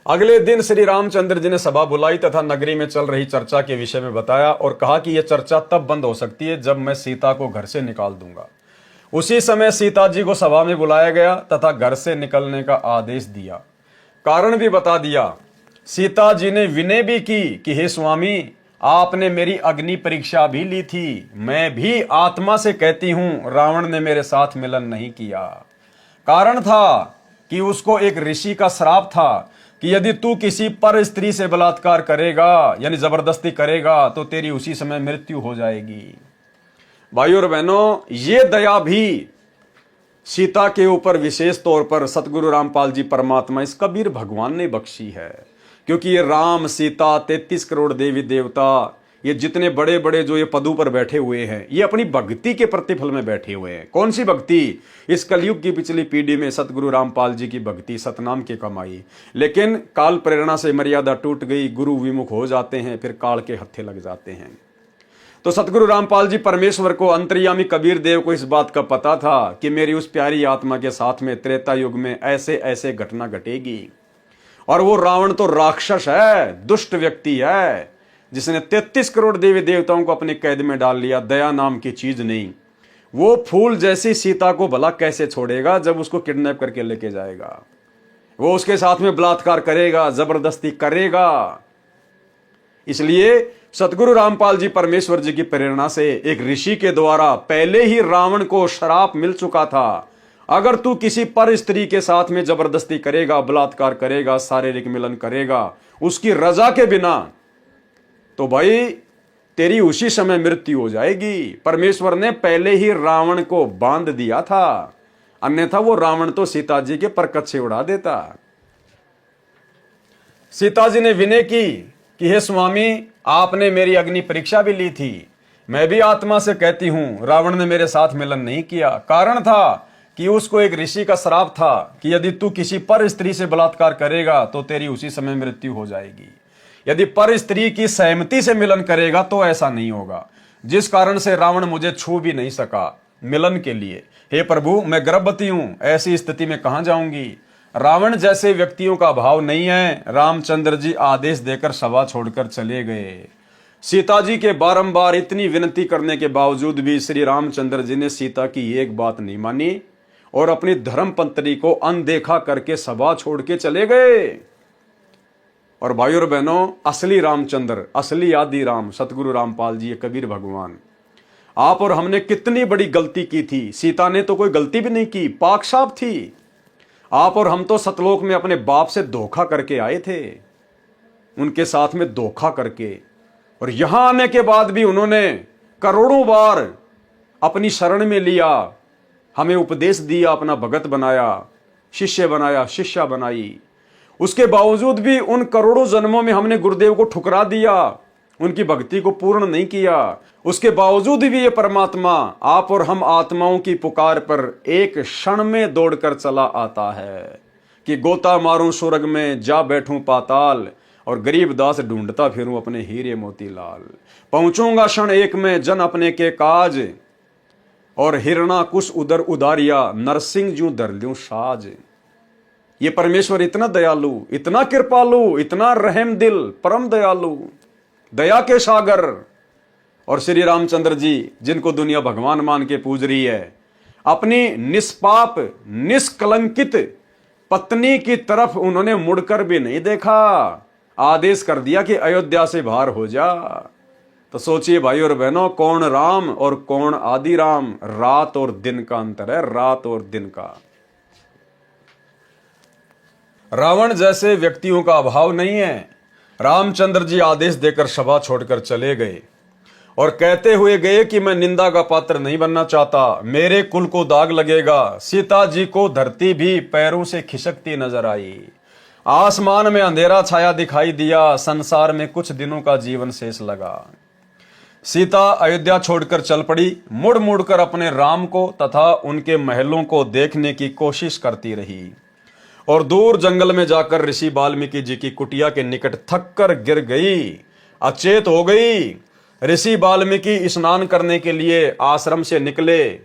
अगले दिन श्री रामचंद्र जी ने सभा बुलाई तथा नगरी में चल रही चर्चा के विषय में बताया और कहा कि यह चर्चा तब बंद हो सकती है जब मैं सीता को घर से निकाल दूंगा। उसी समय सीता जी को सभा में बुलाया गया तथा घर से निकलने का आदेश दिया, कारण भी बता दिया। सीता जी ने विनय भी की कि हे स्वामी, आपने मेरी अग्नि परीक्षा भी ली थी, मैं भी आत्मा से कहती हूं रावण ने मेरे साथ मिलन नहीं किया। कारण था कि उसको एक ऋषि का श्राप था कि यदि तू किसी पर स्त्री से बलात्कार करेगा, यानी जबरदस्ती करेगा, तो तेरी उसी समय मृत्यु हो जाएगी। भाइयों और बहनों, ये दया भी सीता के ऊपर विशेष तौर पर सतगुरु रामपाल जी परमात्मा, इस कबीर भगवान ने बख्शी है। क्योंकि ये राम, सीता, 33 करोड़ देवी देवता, ये जितने बड़े बड़े जो ये पदों पर बैठे हुए हैं, ये अपनी भक्ति के प्रतिफल में बैठे हुए हैं। कौन सी भक्ति? इस कलयुग की पिछली पीढ़ी में सतगुरु रामपाल जी की भक्ति, सतनाम की कमाई। लेकिन काल प्रेरणा से मर्यादा टूट गई, गुरु विमुख हो जाते हैं, फिर काल के हत्थे लग जाते हैं। तो सतगुरु रामपाल जी परमेश्वर को, अंतर्यामी कबीर देव को इस बात का पता था कि मेरी उस प्यारी आत्मा के साथ में त्रेता युग में ऐसे ऐसे घटना घटेगी। और वो रावण तो राक्षस है, दुष्ट व्यक्ति है, जिसने 33 करोड़ देवी देवताओं को अपने कैद में डाल लिया। दया नाम की चीज नहीं। वो फूल जैसी सीता को भला कैसे छोड़ेगा जब उसको किडनैप करके लेके जाएगा? वो उसके साथ में बलात्कार करेगा, जबरदस्ती करेगा। इसलिए सतगुरु रामपाल जी परमेश्वर जी की प्रेरणा से एक ऋषि के द्वारा पहले ही रावण को श्राप मिल चुका था, अगर तू किसी पर स्त्री के साथ में जबरदस्ती करेगा, बलात्कार करेगा, शारीरिक मिलन करेगा उसकी रजा के बिना, तो भाई तेरी उसी समय मृत्यु हो जाएगी। परमेश्वर ने पहले ही रावण को बांध दिया था, अन्यथा वो रावण तो सीता जी के परकच्चे उड़ा देता। सीता जी ने विनय की कि हे स्वामी, आपने मेरी अग्नि परीक्षा भी ली थी, मैं भी आत्मा से कहती हूं रावण ने मेरे साथ मिलन नहीं किया। कारण था कि उसको एक ऋषि का श्राप था कि यदि तू किसी पर स्त्री से बलात्कार करेगा तो तेरी उसी समय मृत्यु हो जाएगी, यदि पर स्त्री की सहमति से मिलन करेगा तो ऐसा नहीं होगा, जिस कारण से रावण मुझे छू भी नहीं सका मिलन के लिए। हे प्रभु, मैं गर्भवती हूं, ऐसी स्थिति में कहां जाऊंगी। रावण जैसे व्यक्तियों का भाव नहीं है। रामचंद्र जी आदेश देकर सभा छोड़कर चले गए। सीता जी के बारंबार इतनी विनती करने के बावजूद भी श्री रामचंद्र जी ने सीता की एक बात नहीं मानी और अपनी धर्म पत्नी को अनदेखा करके सभा छोड़ के चले गए। और भाइयों और बहनों, असली रामचंद्र, असली आदि राम सतगुरु रामपाल जी, कबीर भगवान, आप और हमने कितनी बड़ी गलती की थी। सीता ने तो कोई गलती भी नहीं की, पाक साफ थी। आप और हम तो सतलोक में अपने बाप से धोखा करके आए थे, उनके साथ में धोखा करके, और यहां आने के बाद भी उन्होंने करोड़ों बार अपनी शरण में लिया, हमें उपदेश दिया, अपना भगत बनाया, शिष्य बनाया, शिष्या बनाई। उसके बावजूद भी उन करोड़ों जन्मों में हमने गुरुदेव को ठुकरा दिया, उनकी भक्ति को पूर्ण नहीं किया। उसके बावजूद भी ये परमात्मा आप और हम आत्माओं की पुकार पर एक क्षण में दौड़कर चला आता है कि गोता मारूं स्वर्ग में, जा बैठूं पाताल, और गरीब दास ढूंढता फिरूं अपने हीरे मोतीलाल। पहुंचूंगा क्षण एक में जन अपने के काज, और हिरणा कुश उदर उदारिया, नरसिंह जू धर लूं साज। ये परमेश्वर इतना दयालु, इतना कृपालु, इतना रहम दिल, परम दयालु, दया के सागर। और श्री रामचंद्र जी, जिनको दुनिया भगवान मान के पूज रही है, अपनी निष्पाप निष्कलंकित पत्नी की तरफ उन्होंने मुड़कर भी नहीं देखा, आदेश कर दिया कि अयोध्या से बाहर हो जा। तो सोचिए भाई और बहनों, कौन राम और कौन आदि राम। रात और दिन का अंतर है, रात और दिन का। रावण जैसे व्यक्तियों का अभाव नहीं है। रामचंद्र जी आदेश देकर सभा छोड़कर चले गए और कहते हुए गए कि मैं निंदा का पात्र नहीं बनना चाहता, मेरे कुल को दाग लगेगा। सीता जी को धरती भी पैरों से खिसकती नजर आई, आसमान में अंधेरा छाया दिखाई दिया, संसार में कुछ दिनों का जीवन शेष लगा। सीता अयोध्या छोड़कर चल पड़ी, मुड़ मुड़ कर अपने राम को तथा उनके महलों को देखने की कोशिश करती रही, और दूर जंगल में जाकर ऋषि वाल्मीकि जी की कुटिया के निकट थक कर गिर गई, अचेत हो गई। ऋषि वाल्मीकि स्नान करने के लिए आश्रम से निकले,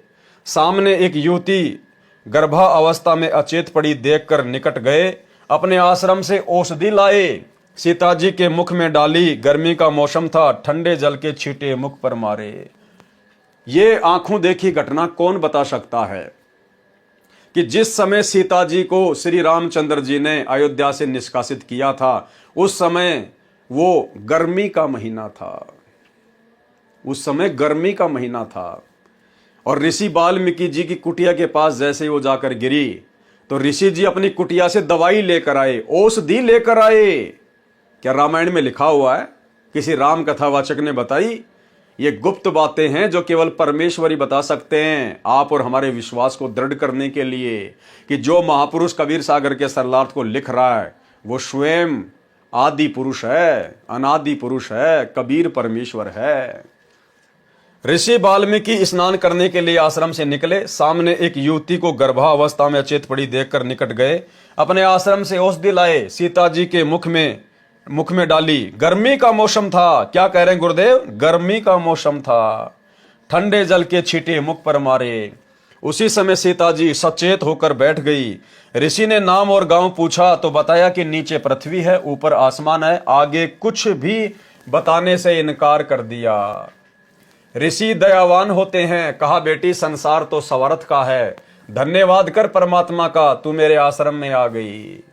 सामने एक युवती गर्भा अवस्था में अचेत पड़ी देखकर निकट गए, अपने आश्रम से औषधि लाए, सीता जी के मुख में डाली। गर्मी का मौसम था, ठंडे जल के छींटे मुख पर मारे। ये आंखों देखी घटना कौन बता सकता है कि जिस समय सीता जी को श्री रामचंद्र जी ने अयोध्या से निष्कासित किया था, उस समय वो गर्मी का महीना था, उस समय गर्मी का महीना था। और ऋषि वाल्मीकि जी की कुटिया के पास जैसे ही वो जाकर गिरी, तो ऋषि जी अपनी कुटिया से दवाई लेकर आए, औषधि लेकर आए। क्या रामायण में लिखा हुआ है? किसी राम कथावाचक ने बताई? ये गुप्त बातें हैं जो केवल परमेश्वर ही बता सकते हैं, आप और हमारे विश्वास को दृढ़ करने के लिए कि जो महापुरुष कबीर सागर के सरलार्थ को लिख रहा है वो स्वयं आदि पुरुष है, अनादि पुरुष है, कबीर परमेश्वर है। ऋषि वाल्मीकि स्नान करने के लिए आश्रम से निकले, सामने एक युवती को गर्भावस्था में अचेत पड़ी देखकर निकट गए, अपने आश्रम से औषधि लाए, सीता जी के मुख में डाली। गर्मी का मौसम था। क्या कह रहे हैं गुरुदेव? गर्मी का मौसम था, ठंडे जल के छींटे मुख पर मारे। उसी समय सीता जी सचेत होकर बैठ गई। ऋषि ने नाम और गांव पूछा तो बताया कि नीचे पृथ्वी है, ऊपर आसमान है। आगे कुछ भी बताने से इनकार कर दिया। ऋषि दयावान होते हैं। कहा, बेटी संसार तो स्वार्थ का है, धन्यवाद कर परमात्मा का, तू मेरे आश्रम में आ गई।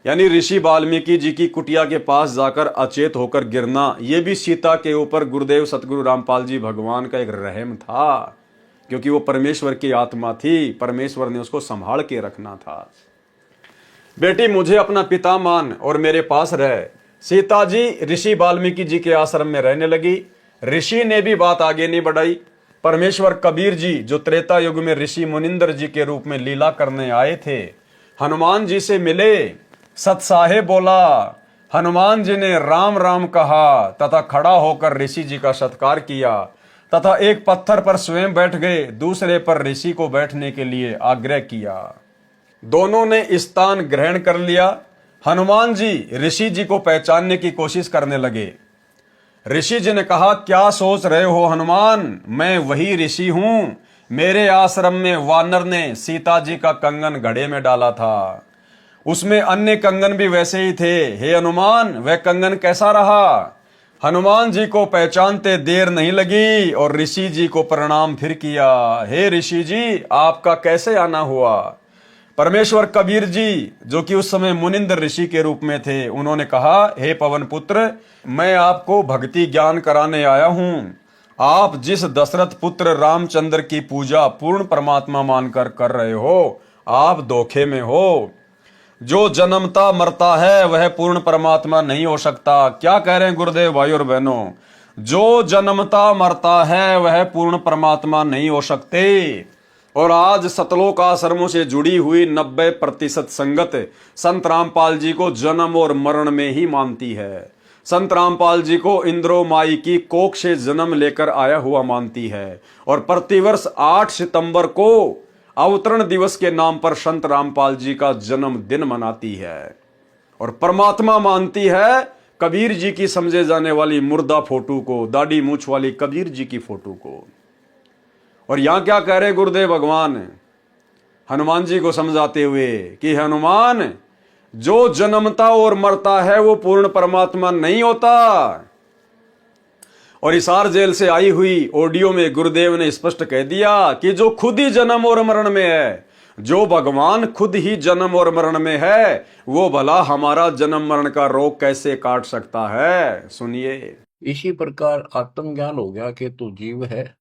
यानी ऋषि वाल्मीकि जी की कुटिया के पास जाकर अचेत होकर गिरना, ये भी सीता के ऊपर गुरुदेव सतगुरु रामपाल जी भगवान का एक रहम था, क्योंकि वो परमेश्वर की आत्मा थी, परमेश्वर ने उसको संभाल के रखना था। बेटी मुझे अपना पिता मान और मेरे पास रह। सीता जी ऋषि वाल्मीकि जी के आश्रम में रहने लगी। ऋषि ने भी बात आगे नहीं बढ़ाई। परमेश्वर कबीर जी जो त्रेता युग में ऋषि मुनिंदर जी के रूप में लीला करने आए थे, हनुमान जी से मिले। सतसाहे बोला, हनुमान जी ने राम राम कहा तथा खड़ा होकर ऋषि जी का सत्कार किया तथा एक पत्थर पर स्वयं बैठ गए, दूसरे पर ऋषि को बैठने के लिए आग्रह किया। दोनों ने स्थान ग्रहण कर लिया। हनुमान जी ऋषि जी को पहचानने की कोशिश करने लगे। ऋषि जी ने कहा, क्या सोच रहे हो हनुमान, मैं वही ऋषि हूं। मेरे आश्रम में वानर ने सीता जी का कंगन घड़े में डाला था, उसमें अन्य कंगन भी वैसे ही थे। हे हनुमान, वह कंगन कैसा रहा? हनुमान जी को पहचानते देर नहीं लगी और ऋषि जी को प्रणाम फिर किया। हे ऋषि जी, आपका कैसे आना हुआ? परमेश्वर कबीर जी जो कि उस समय मुनिंदर ऋषि के रूप में थे, उन्होंने कहा, हे पवन पुत्र, मैं आपको भक्ति ज्ञान कराने आया हूं। आप जिस दशरथ पुत्र रामचंद्र की पूजा पूर्ण परमात्मा मानकर कर रहे हो, आप धोखे में हो। जो जन्मता मरता है वह पूर्ण परमात्मा नहीं हो सकता। क्या कह रहे हैं गुरुदेव भाई और बहनों? जो जन्मता मरता है वह पूर्ण परमात्मा नहीं हो सकते। और आज सतलोक आश्रमों से जुड़ी हुई 90% संगत संत रामपाल जी को जन्म और मरण में ही मानती है। संत रामपाल जी को इंद्रो माई की कोख से जन्म लेकर आया हुआ मानती है और प्रतिवर्ष 8 सितंबर को अवतरण दिवस के नाम पर संत रामपाल जी का जन्मदिन मनाती है और परमात्मा मानती है कबीर जी की समझे जाने वाली मुर्दा फोटो को, दाढ़ी मूछ वाली कबीर जी की फोटो को। और यहां क्या कह रहे गुरुदेव भगवान हनुमान जी को समझाते हुए कि हनुमान, जो जन्मता और मरता है वो पूर्ण परमात्मा नहीं होता। और हिसार जेल से आई हुई ऑडियो में गुरुदेव ने स्पष्ट कह दिया कि जो खुद ही जन्म और मरण में है, जो भगवान खुद ही जन्म और मरण में है, वो भला हमारा जन्म मरण का रोग कैसे काट सकता है? सुनिए। इसी प्रकार आत्मज्ञान हो गया कि तू जीव है,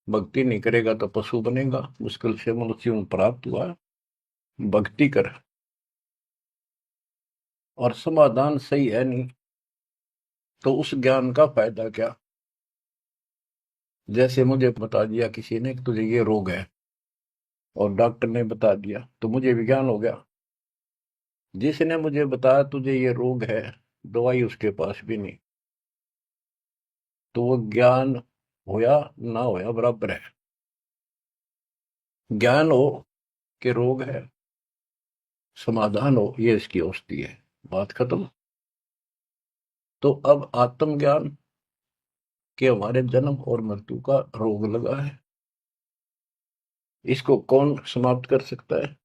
भक्ति नहीं करेगा तो पशु बनेगा, मुश्किल से मनुष्य जीवन प्राप्त हुआ, भक्ति कर। और समाधान सही है नहीं तो उस ज्ञान का फायदा क्या? जैसे मुझे बता दिया किसी ने कि तुझे ये रोग है और डॉक्टर ने बता दिया तो मुझे विज्ञान हो गया। जिसने मुझे बताया तुझे ये रोग है, दवाई उसके पास भी नहीं, तो वो ज्ञान होया ना होया बराबर है। ज्ञान हो कि रोग है, समाधान हो ये इसकी औषधि है, बात खत्म। तो अब आत्मज्ञान कि हमारे जन्म और मृत्यु का रोग लगा है, इसको कौन समाप्त कर सकता है?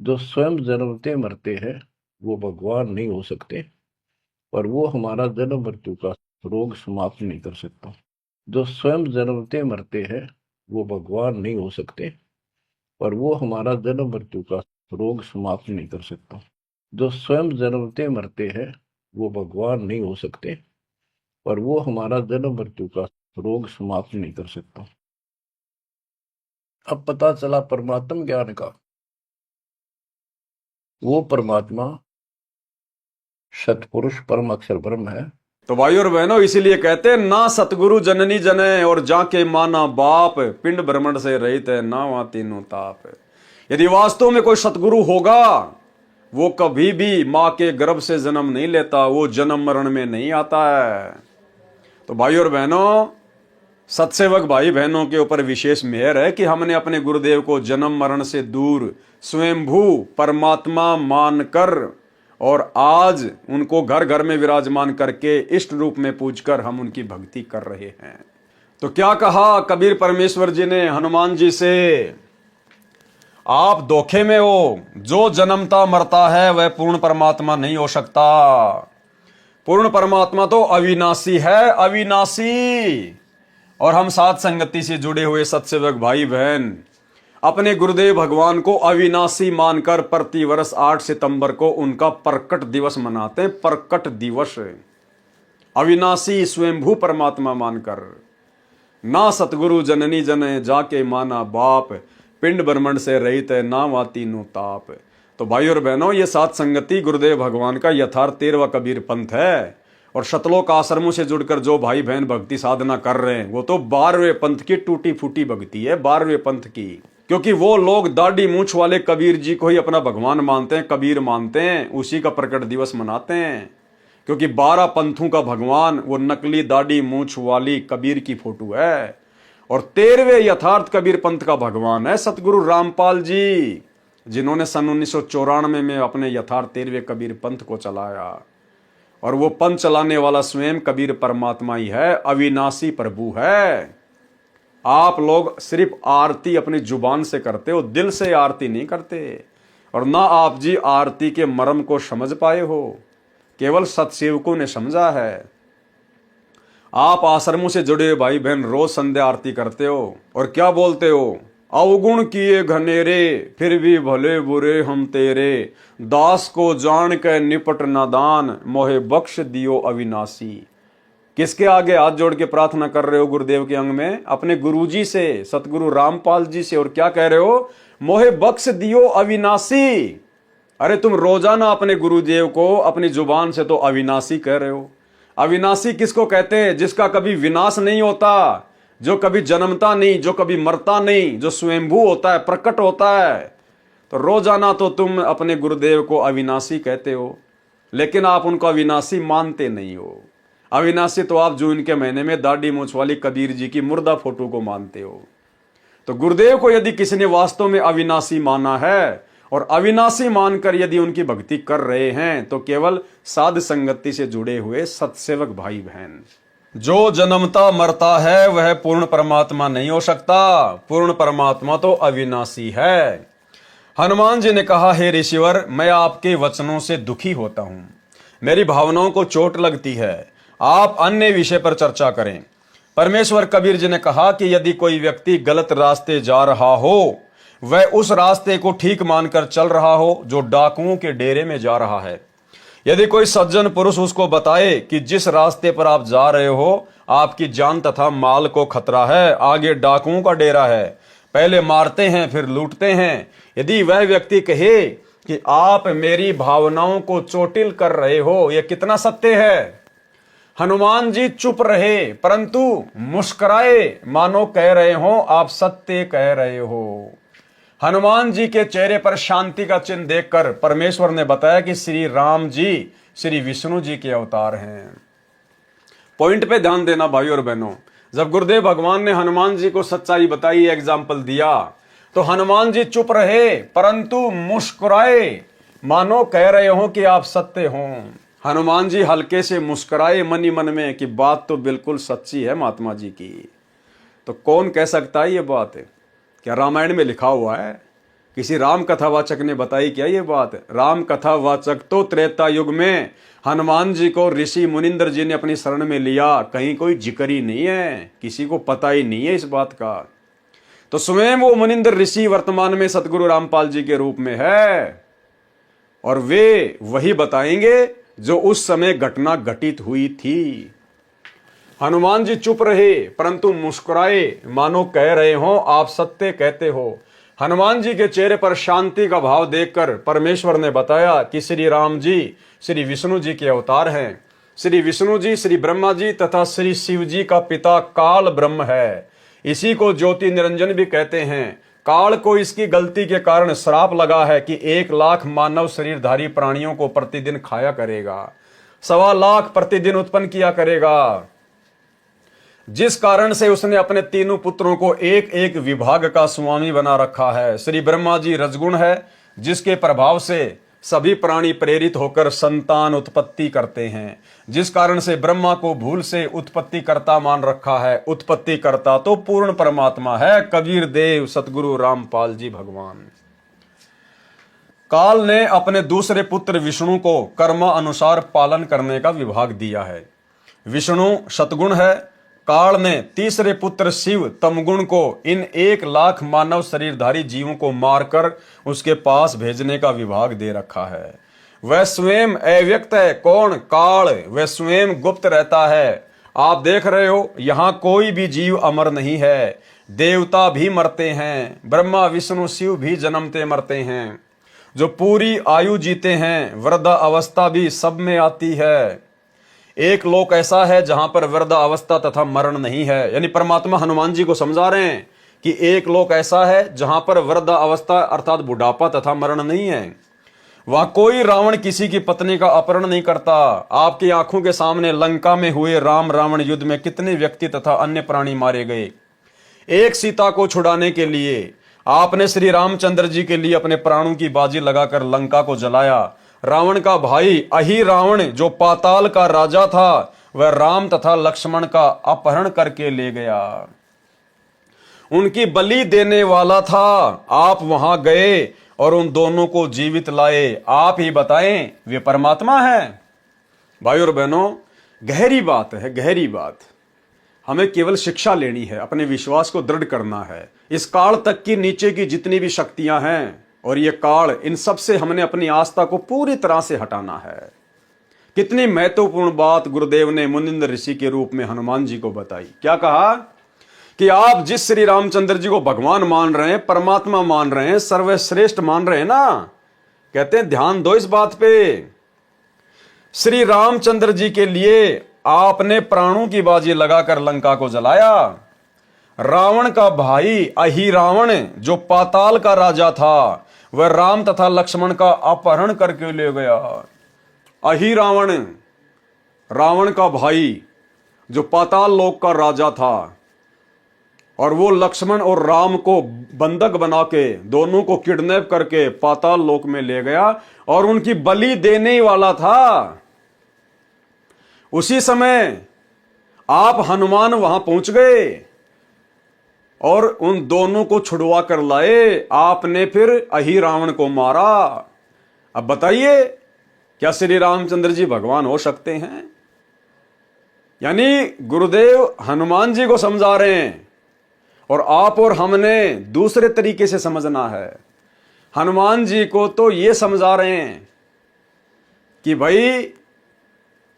जो स्वयं जन्मते मरते हैं वो भगवान नहीं हो सकते, और वो हमारा जन्म मृत्यु का रोग समाप्त नहीं कर सकता। जो स्वयं जन्मते मरते हैं वो भगवान नहीं हो सकते, और वो हमारा जन्म मृत्यु का रोग समाप्त नहीं कर सकता। जो स्वयं जन्मते मरते हैं वो भगवान नहीं हो सकते, और वो हमारा जन्म मृत्यु का रोग समाप्त नहीं कर सकता। अब पता चला परमात्म ज्ञान का, वो परमात्मा सतपुरुष परम अक्षर ब्रह्म है। तो भाई और बहनों, इसीलिए कहते हैं ना सतगुरु जननी जने और जाके माना बाप, पिंड भ्रमण से रहित है ना वहां तीनों ताप। यदि वास्तव में कोई सतगुरु होगा वो कभी भी माँ के गर्भ से जन्म नहीं लेता, वो जन्म मरण में नहीं आता है। तो भाई और बहनों, सत्सेवक भाई बहनों के ऊपर विशेष मेहर है कि हमने अपने गुरुदेव को जन्म मरण से दूर स्वयंभू परमात्मा मानकर और आज उनको घर घर में विराजमान करके इष्ट रूप में पूजकर हम उनकी भक्ति कर रहे हैं। तो क्या कहा कबीर परमेश्वर जी ने हनुमान जी से? आप धोखे में हो। जो जन्मता मरता है वह पूर्ण परमात्मा नहीं हो सकता। पूर्ण परमात्मा तो अविनाशी है, अविनाशी। और हम साथ संगति से जुड़े हुए सत्सेवक भाई बहन, अपने गुरुदेव भगवान को अविनाशी मानकर प्रतिवर्ष 8 सितंबर को उनका प्रकट दिवस मनाते हैं। प्रकट दिवस, अविनाशी स्वयंभू परमात्मा मानकर। ना सतगुरु जननी जने जाके माना बाप, पिंड ब्रह्मंड से रहित है ना वाती नु ताप। तो भाई और बहनों, ये सात संगति गुरुदेव भगवान का यथार्थ 13वां कबीर पंथ है। और शतलोक आश्रमों से जुड़कर जो भाई बहन भक्ति साधना कर रहे हैं वो तो 12वें पंथ की टूटी फूटी भक्ति है, 12वें पंथ की। क्योंकि वो लोग दाढ़ी मूंछ वाले कबीर जी को ही अपना भगवान मानते हैं, कबीर मानते हैं, उसी का प्रकट दिवस मनाते हैं। क्योंकि 12 पंथों का भगवान वो नकली दाढ़ी मूंछ वाली कबीर की फोटो है। और 13वें यथार्थ कबीर पंथ का भगवान है सतगुरु रामपाल जी, जिन्होंने सन 1994 में अपने यथार्थ 13वें कबीर पंथ को चलाया। और वो पंथ चलाने वाला स्वयं कबीर परमात्मा ही है, अविनाशी प्रभु है। आप लोग सिर्फ आरती अपनी जुबान से करते हो, दिल से आरती नहीं करते। और ना आप जी आरती के मर्म को समझ पाए हो, केवल सत्सेवकों ने समझा है। आप आश्रमों से जुड़े भाई बहन रोज संध्या आरती करते हो और क्या बोलते हो, अवगुण किए घनेरे फिर भी भले बुरे हम तेरे, दास को जान के निपट नादान मोहे बख्श दियो अविनाशी। किसके आगे हाथ जोड़ के प्रार्थना कर रहे हो गुरुदेव के अंग में? अपने गुरुजी से, सतगुरु रामपाल जी से। और क्या कह रहे हो? मोहे बख्श दियो अविनाशी। अरे तुम रोजाना अपने गुरुदेव को अपनी जुबान से तो अविनाशी कह रहे हो। अविनाशी किसको कहते हैं? जिसका कभी विनाश नहीं होता, जो कभी जन्मता नहीं, जो कभी मरता नहीं, जो स्वयंभू होता है, प्रकट होता है। तो रोजाना तो तुम अपने गुरुदेव को अविनाशी कहते हो, लेकिन आप उनको अविनाशी मानते नहीं हो। अविनाशी तो आप जून के महीने में दाढ़ी मूंछ वाली कबीर जी की मुर्दा फोटो को मानते हो। तो गुरुदेव को यदि किसी ने वास्तव में अविनाशी माना है और अविनाशी मानकर यदि उनकी भक्ति कर रहे हैं तो केवल साध संगति से जुड़े हुए सत्सेवक भाई बहन। जो जन्मता मरता है वह पूर्ण परमात्मा नहीं हो सकता। पूर्ण परमात्मा तो अविनाशी है। हनुमान जी ने कहा, हे ऋषिवर, मैं आपके वचनों से दुखी होता हूं, मेरी भावनाओं को चोट लगती है, आप अन्य विषय पर चर्चा करें। परमेश्वर कबीर जी ने कहा कि यदि कोई व्यक्ति गलत रास्ते जा रहा हो, वह उस रास्ते को ठीक मानकर चल रहा हो जो डाकुओं के डेरे में जा रहा है। यदि कोई सज्जन पुरुष उसको बताए कि जिस रास्ते पर आप जा रहे हो आपकी जान तथा माल को खतरा है, आगे डाकुओं का डेरा है, पहले मारते हैं फिर लूटते हैं, यदि वह व्यक्ति कहे कि आप मेरी भावनाओं को चोटिल कर रहे हो, यह कितना सत्य है। हनुमान जी चुप रहे परंतु मुस्कुराए, मानो कह रहे हो आप सत्य कह रहे हो। हनुमान जी के चेहरे पर शांति का चिन्ह देखकर परमेश्वर ने बताया कि श्री राम जी श्री विष्णु जी के अवतार हैं। पॉइंट पे ध्यान देना भाई और बहनों। जब गुरुदेव भगवान ने हनुमान जी को सच्चाई बताई, एग्जाम्पल दिया, तो हनुमान जी चुप रहे परंतु मुस्कुराए, मानो कह रहे हो कि आप सत्य हो। हनुमान जी हल्के से मुस्कुराए मन ही मन में कि बात तो बिल्कुल सच्ची है महात्मा जी की। तो कौन कह सकता है ये बात? क्या रामायण में लिखा हुआ है? किसी राम कथावाचक ने बताई क्या ये बात? राम कथावाचक तो त्रेता युग में हनुमान जी को ऋषि मुनिंदर जी ने अपनी शरण में लिया, कहीं कोई जिक्र ही नहीं है, किसी को पता ही नहीं है इस बात का। तो स्वयं वो मुनिंदर ऋषि वर्तमान में सतगुरु रामपाल जी के रूप में है और वे वही बताएंगे जो उस समय घटना घटित हुई थी। हनुमान जी चुप रहे परंतु मुस्कुराए, मानो कह रहे हो आप सत्य कहते हो। हनुमान जी के चेहरे पर शांति का भाव देखकर परमेश्वर ने बताया कि श्री राम जी श्री विष्णु जी के अवतार हैं। श्री विष्णु जी श्री ब्रह्मा जी तथा श्री शिव जी का पिता काल ब्रह्म है। इसी को ज्योति निरंजन भी कहते हैं। काल को इसकी गलती के कारण श्राप लगा है कि 1 लाख मानव शरीरधारी प्राणियों को प्रतिदिन खाया करेगा, 1.25 लाख प्रतिदिन उत्पन्न किया करेगा, जिस कारण से उसने अपने तीनों पुत्रों को एक एक विभाग का स्वामी बना रखा है। श्री ब्रह्मा जी रजगुण है, जिसके प्रभाव से सभी प्राणी प्रेरित होकर संतान उत्पत्ति करते हैं, जिस कारण से ब्रह्मा को भूल से उत्पत्ति कर्ता मान रखा है। उत्पत्ति कर्ता तो पूर्ण परमात्मा है, कबीर देव सतगुरु रामपाल जी भगवान। काल ने अपने दूसरे पुत्र विष्णु को कर्म अनुसार पालन करने का विभाग दिया है। विष्णु सतगुण है, काल ने तीसरे पुत्र शिव तमगुण को इन 1,00,000 मानव शरीरधारी जीवों को मारकर उसके पास भेजने का विभाग दे रखा है। वह स्वयं अव्यक्त है। कौन? काल। वह स्वयं गुप्त रहता है। आप देख रहे हो, यहां कोई भी जीव अमर नहीं है। देवता भी मरते हैं, ब्रह्मा विष्णु शिव भी जन्मते मरते हैं। जो पूरी आयु जीते हैं, वृद्धा अवस्था भी सब में आती है। एक लोक ऐसा है जहां पर वृद्धा अवस्था तथा मरण नहीं है। यानी परमात्मा हनुमान जी को समझा रहे हैं कि एक लोक ऐसा है जहां पर वृद्धा अवस्था अर्थात बुढ़ापा तथा मरण नहीं है। वहां कोई रावण किसी की पत्नी का अपहरण नहीं करता। आपकी आंखों के सामने लंका में हुए राम रावण युद्ध में कितने व्यक्ति तथा अन्य प्राणी मारे गए। एक सीता को छुड़ाने के लिए आपने श्री रामचंद्र जी के लिए अपने प्राणों की बाजी लगाकर लंका को जलाया। रावण का भाई अहि रावण जो पाताल का राजा था, वह राम तथा लक्ष्मण का अपहरण करके ले गया। उनकी बलि देने वाला था। आप वहां गए और उन दोनों को जीवित लाए। आप ही बताएं, वे परमात्मा है? भाई और बहनों, गहरी बात है, गहरी बात। हमें केवल शिक्षा लेनी है, अपने विश्वास को दृढ़ करना है। इस काल तक की नीचे की जितनी भी शक्तियां हैं और ये काल, इन सब से हमने अपनी आस्था को पूरी तरह से हटाना है। कितनी महत्वपूर्ण बात गुरुदेव ने मुनिंद्र ऋषि के रूप में हनुमान जी को बताई। क्या कहा कि आप जिस श्री रामचंद्र जी को भगवान मान रहे हैं, परमात्मा मान रहे हैं, सर्वश्रेष्ठ मान रहे हैं ना, कहते हैं ध्यान दो इस बात पे। श्री रामचंद्र जी के लिए आपने प्राणों की बाजी लगाकर लंका को जलाया। रावण का भाई अहि रावण जो पाताल का राजा था, वह राम तथा लक्ष्मण का अपहरण करके ले गया। अहि रावण, रावण का भाई जो पाताल लोक का राजा था, और वो लक्ष्मण और राम को बंधक बना के दोनों को किडनैप करके पाताल लोक में ले गया और उनकी बलि देने वाला था। उसी समय आप हनुमान वहां पहुंच गए और उन दोनों को छुड़वा कर लाए। आपने फिर अहि रावण को मारा। अब बताइए, क्या श्री रामचंद्र जी भगवान हो सकते हैं? यानी गुरुदेव हनुमान जी को समझा रहे हैं और आप और हमने दूसरे तरीके से समझना है। हनुमान जी को तो ये समझा रहे हैं कि भाई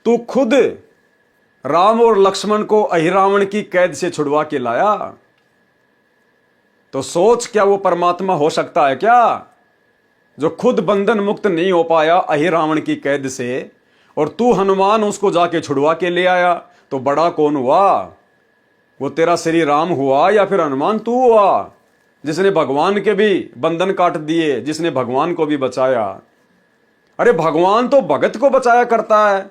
तू खुद राम और लक्ष्मण को अहि रावण की कैद से छुड़वा के लाया, तो सोच क्या वो परमात्मा हो सकता है क्या, जो खुद बंधन मुक्त नहीं हो पाया अहि रावण की कैद से, और तू हनुमान उसको जाके छुड़वा के ले आया? तो बड़ा कौन हुआ? वो तेरा श्री राम हुआ या फिर हनुमान तू हुआ, जिसने भगवान के भी बंधन काट दिए, जिसने भगवान को भी बचाया? अरे भगवान तो भगत को बचाया करता है,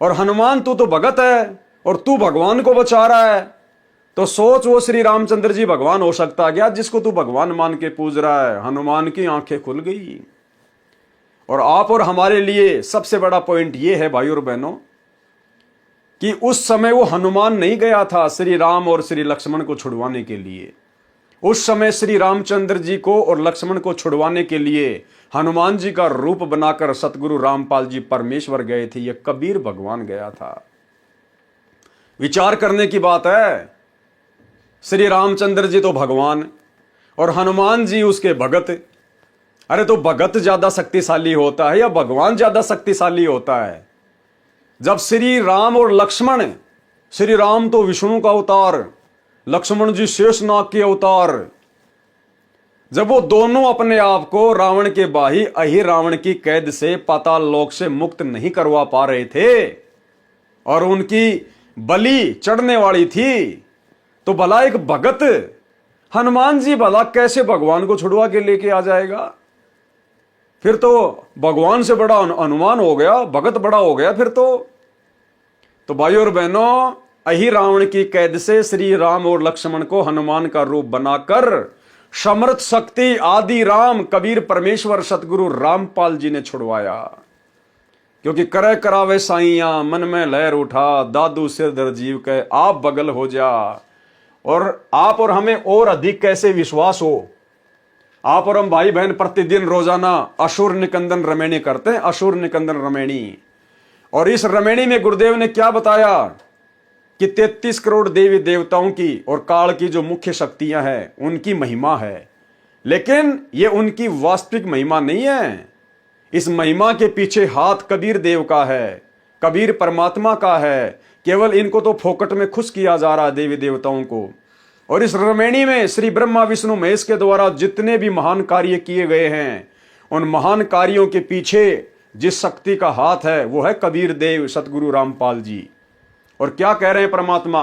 और हनुमान तू तो भगत है और तू भगवान को बचा रहा है। तो सोच, वो श्री रामचंद्र जी भगवान हो सकता क्या जिसको तू भगवान मान के पूज रहा है? हनुमान की आंखें खुल गई। और आप और हमारे लिए सबसे बड़ा पॉइंट यह है भाई और बहनों, कि उस समय वो हनुमान नहीं गया था श्री राम और श्री लक्ष्मण को छुड़वाने के लिए। उस समय श्री रामचंद्र जी को और लक्ष्मण को छुड़वाने के लिए हनुमान जी का रूप बनाकर सतगुरु रामपाल जी परमेश्वर गए थे। यह कबीर भगवान गया था। विचार करने की बात है। श्री रामचंद्र जी तो भगवान और हनुमान जी उसके भगत। अरे तो भगत ज्यादा शक्तिशाली होता है या भगवान ज्यादा शक्तिशाली होता है? जब श्री राम और लक्ष्मण, श्री राम तो विष्णु का अवतार, लक्ष्मण जी शेषनाग के अवतार, जब वो दोनों अपने आप को रावण के भाई अहि रावण की कैद से पाताल लोक से मुक्त नहीं करवा पा रहे थे और उनकी बलि चढ़ने वाली थी, तो भला एक भगत हनुमान जी भला कैसे भगवान को छुड़वा के लेके आ जाएगा? फिर तो भगवान से बड़ा हनुमान हो गया, भगत बड़ा हो गया फिर तो भाइयों और बहनों, अहि रावण की कैद से श्री राम और लक्ष्मण को हनुमान का रूप बनाकर समर्थ शक्ति आदि राम कबीर परमेश्वर सतगुरु रामपाल जी ने छुड़वाया। क्योंकि करे करावे साइया मन में लहर उठा, दादू सिर दर जीव के आप बगल हो जा। और आप और हमें और अधिक कैसे विश्वास हो? आप और हम भाई बहन प्रतिदिन रोजाना असुर निकंदन रमेणी करते हैं, असुर निकंदन रमेणी। और इस रमेणी में गुरुदेव ने क्या बताया कि 33 करोड़ देवी देवताओं की और काल की जो मुख्य शक्तियां हैं उनकी महिमा है, लेकिन ये उनकी वास्तविक महिमा नहीं है। इस महिमा के पीछे हाथ कबीर देव का है, कबीर परमात्मा का है। केवल इनको तो फोकट में खुश किया जा रहा है देवी देवताओं को। और इस रमैनी में श्री ब्रह्मा विष्णु महेश के द्वारा जितने भी महान कार्य किए गए हैं, उन महान कार्यों के पीछे जिस शक्ति का हाथ है वो है कबीर देव सतगुरु रामपाल जी। और क्या कह रहे हैं परमात्मा,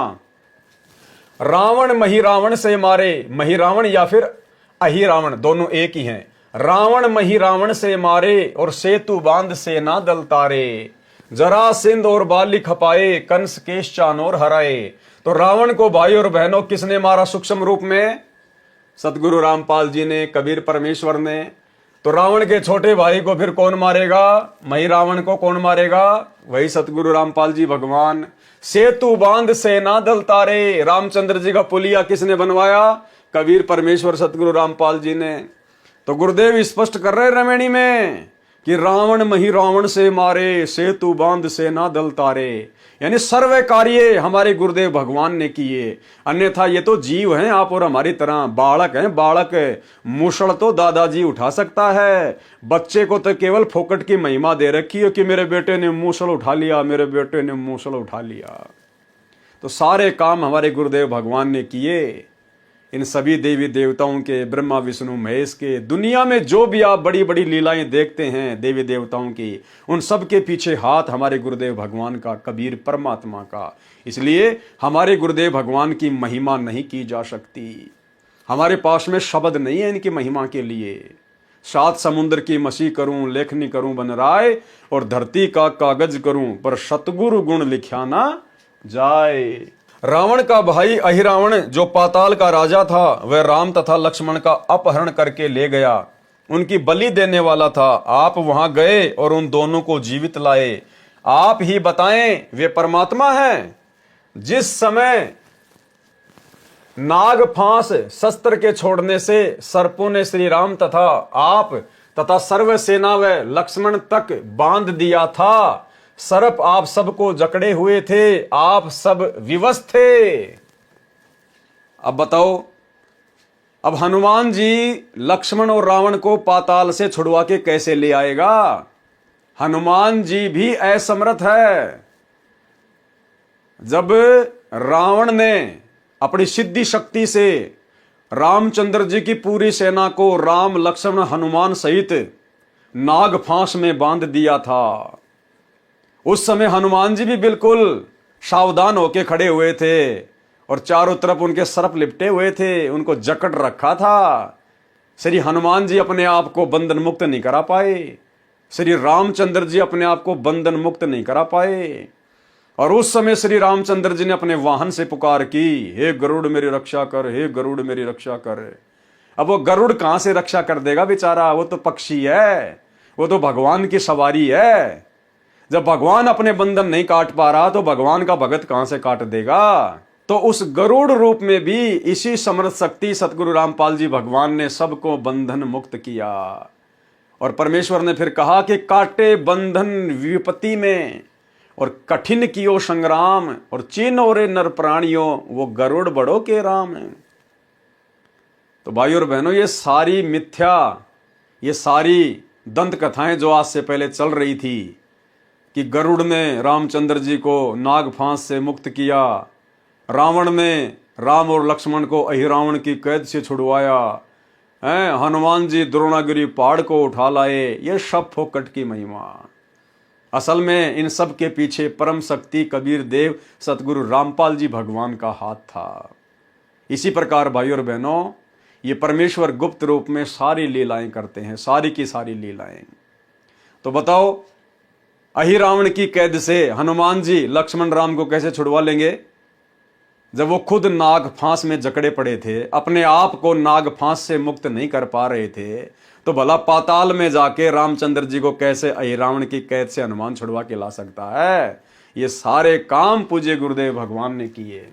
रावण महिरावण से मारे, महिरावण या फिर अहिरावण दोनों एक ही हैं। रावण महिरावण से मारे और सेतु बांध से ना दल तारे, जरासिंध और बाली खपाए, कंस केश चानोर हराए। तो रावण को भाई और बहनों किसने मारा सूक्ष्म रूप में? सतगुरु रामपाल जी ने, कबीर परमेश्वर ने। तो रावण के छोटे भाई को फिर कौन मारेगा? महिरावण को कौन मारेगा? वही सतगुरु रामपाल जी भगवान। सेतु बांध से ना दल तारे, रामचंद्र जी का पुलिया किसने बनवाया? कबीर परमेश्वर सतगुरु रामपाल जी ने। तो गुरुदेव स्पष्ट कर रहे रमैनी में कि रावण महिरावण से मारे, सेतु बांध से ना दल तारे, यानी सर्व कार्य हमारे गुरुदेव भगवान ने किए। अन्यथा ये तो जीव हैं आप और हमारी तरह, बालक हैं बालक। मुसड़ तो दादाजी उठा सकता है, बच्चे को तो केवल फोकट की महिमा दे रखी है कि मेरे बेटे ने मूसल उठा लिया, मेरे बेटे ने मूसल उठा लिया। तो सारे काम हमारे गुरुदेव भगवान ने किए। इन सभी देवी देवताओं के, ब्रह्मा विष्णु महेश के, दुनिया में जो भी आप बड़ी बड़ी लीलाएं देखते हैं देवी देवताओं की, उन सब के पीछे हाथ हमारे गुरुदेव भगवान का, कबीर परमात्मा का। इसलिए हमारे गुरुदेव भगवान की महिमा नहीं की जा सकती। हमारे पास में शब्द नहीं है इनकी महिमा के लिए। 7 समुद्र की मसी करूं, लेखनी करूं बन राय, और धरती का कागज करूं, पर सतगुरु गुण लिखा ना जाए। रावण का भाई अहिरावण जो पाताल का राजा था, वह राम तथा लक्ष्मण का अपहरण करके ले गया, उनकी बलि देने वाला था। आप वहां गए और उन दोनों को जीवित लाए। आप ही बताएं वे परमात्मा हैं। जिस समय नाग फांस शस्त्र के छोड़ने से सर्पों ने श्री राम तथा आप तथा सर्व सेना व लक्ष्मण तक बांध दिया था, सर्प आप सबको जकड़े हुए थे, आप सब विवश थे। अब बताओ, अब हनुमान जी लक्ष्मण और रावण को पाताल से छुड़वा के कैसे ले आएगा? हनुमान जी भी असमर्थ है। जब रावण ने अपनी सिद्धि शक्ति से रामचंद्र जी की पूरी सेना को राम लक्ष्मण हनुमान सहित नाग फांस में बांध दिया था, उस समय हनुमान जी भी बिल्कुल सावधान होके खड़े हुए थे और चारों तरफ उनके सर्प लिपटे हुए थे, उनको जकड़ रखा था। श्री हनुमान जी अपने आप को बंधन मुक्त नहीं करा पाए, श्री रामचंद्र जी अपने आप को बंधन मुक्त नहीं करा पाए। और उस समय श्री रामचंद्र जी ने अपने वाहन से पुकार की, हे गरुड़ मेरी रक्षा कर, हे गरुड़ मेरी रक्षा कर। अब वो गरुड़ कहां से रक्षा कर देगा बेचारा? वो तो पक्षी है, वो तो भगवान की सवारी है। जब भगवान अपने बंधन नहीं काट पा रहा तो भगवान का भगत कहां से काट देगा? तो उस गरुड़ रूप में भी इसी समर्थ शक्ति सतगुरु रामपाल जी भगवान ने सबको बंधन मुक्त किया। और परमेश्वर ने फिर कहा कि काटे बंधन विपत्ति में और कठिन कियो संग्राम, और चीनो रे नर प्राणियों वो गरुड़ बड़ो के राम है। तो भाई और बहनों, ये सारी मिथ्या, ये सारी दंत कथाएं जो आज से पहले चल रही थी कि गरुड़ ने रामचंद्र जी को नाग फांस से मुक्त किया, रावण ने राम और लक्ष्मण को अहिरावण की कैद से छुड़वाया, हनुमान जी द्रोणागिरी पहाड़ को उठा लाए, ये सब फोकट की महिमा। असल में इन सब के पीछे परम शक्ति कबीर देव सतगुरु रामपाल जी भगवान का हाथ था। इसी प्रकार भाई और बहनों, ये परमेश्वर गुप्त रूप में सारी लीलाएं करते हैं, सारी की सारी लीलाएं। तो बताओ, अहिरावण की कैद से हनुमान जी लक्ष्मण राम को कैसे छुड़वा लेंगे जब वो खुद नाग फांस में जकड़े पड़े थे, अपने आप को नाग फांस से मुक्त नहीं कर पा रहे थे? तो भला पाताल में जाके रामचंद्र जी को कैसे अहिरावण की कैद से हनुमान छुड़वा के ला सकता है? ये सारे काम पूज्य गुरुदेव भगवान ने किए।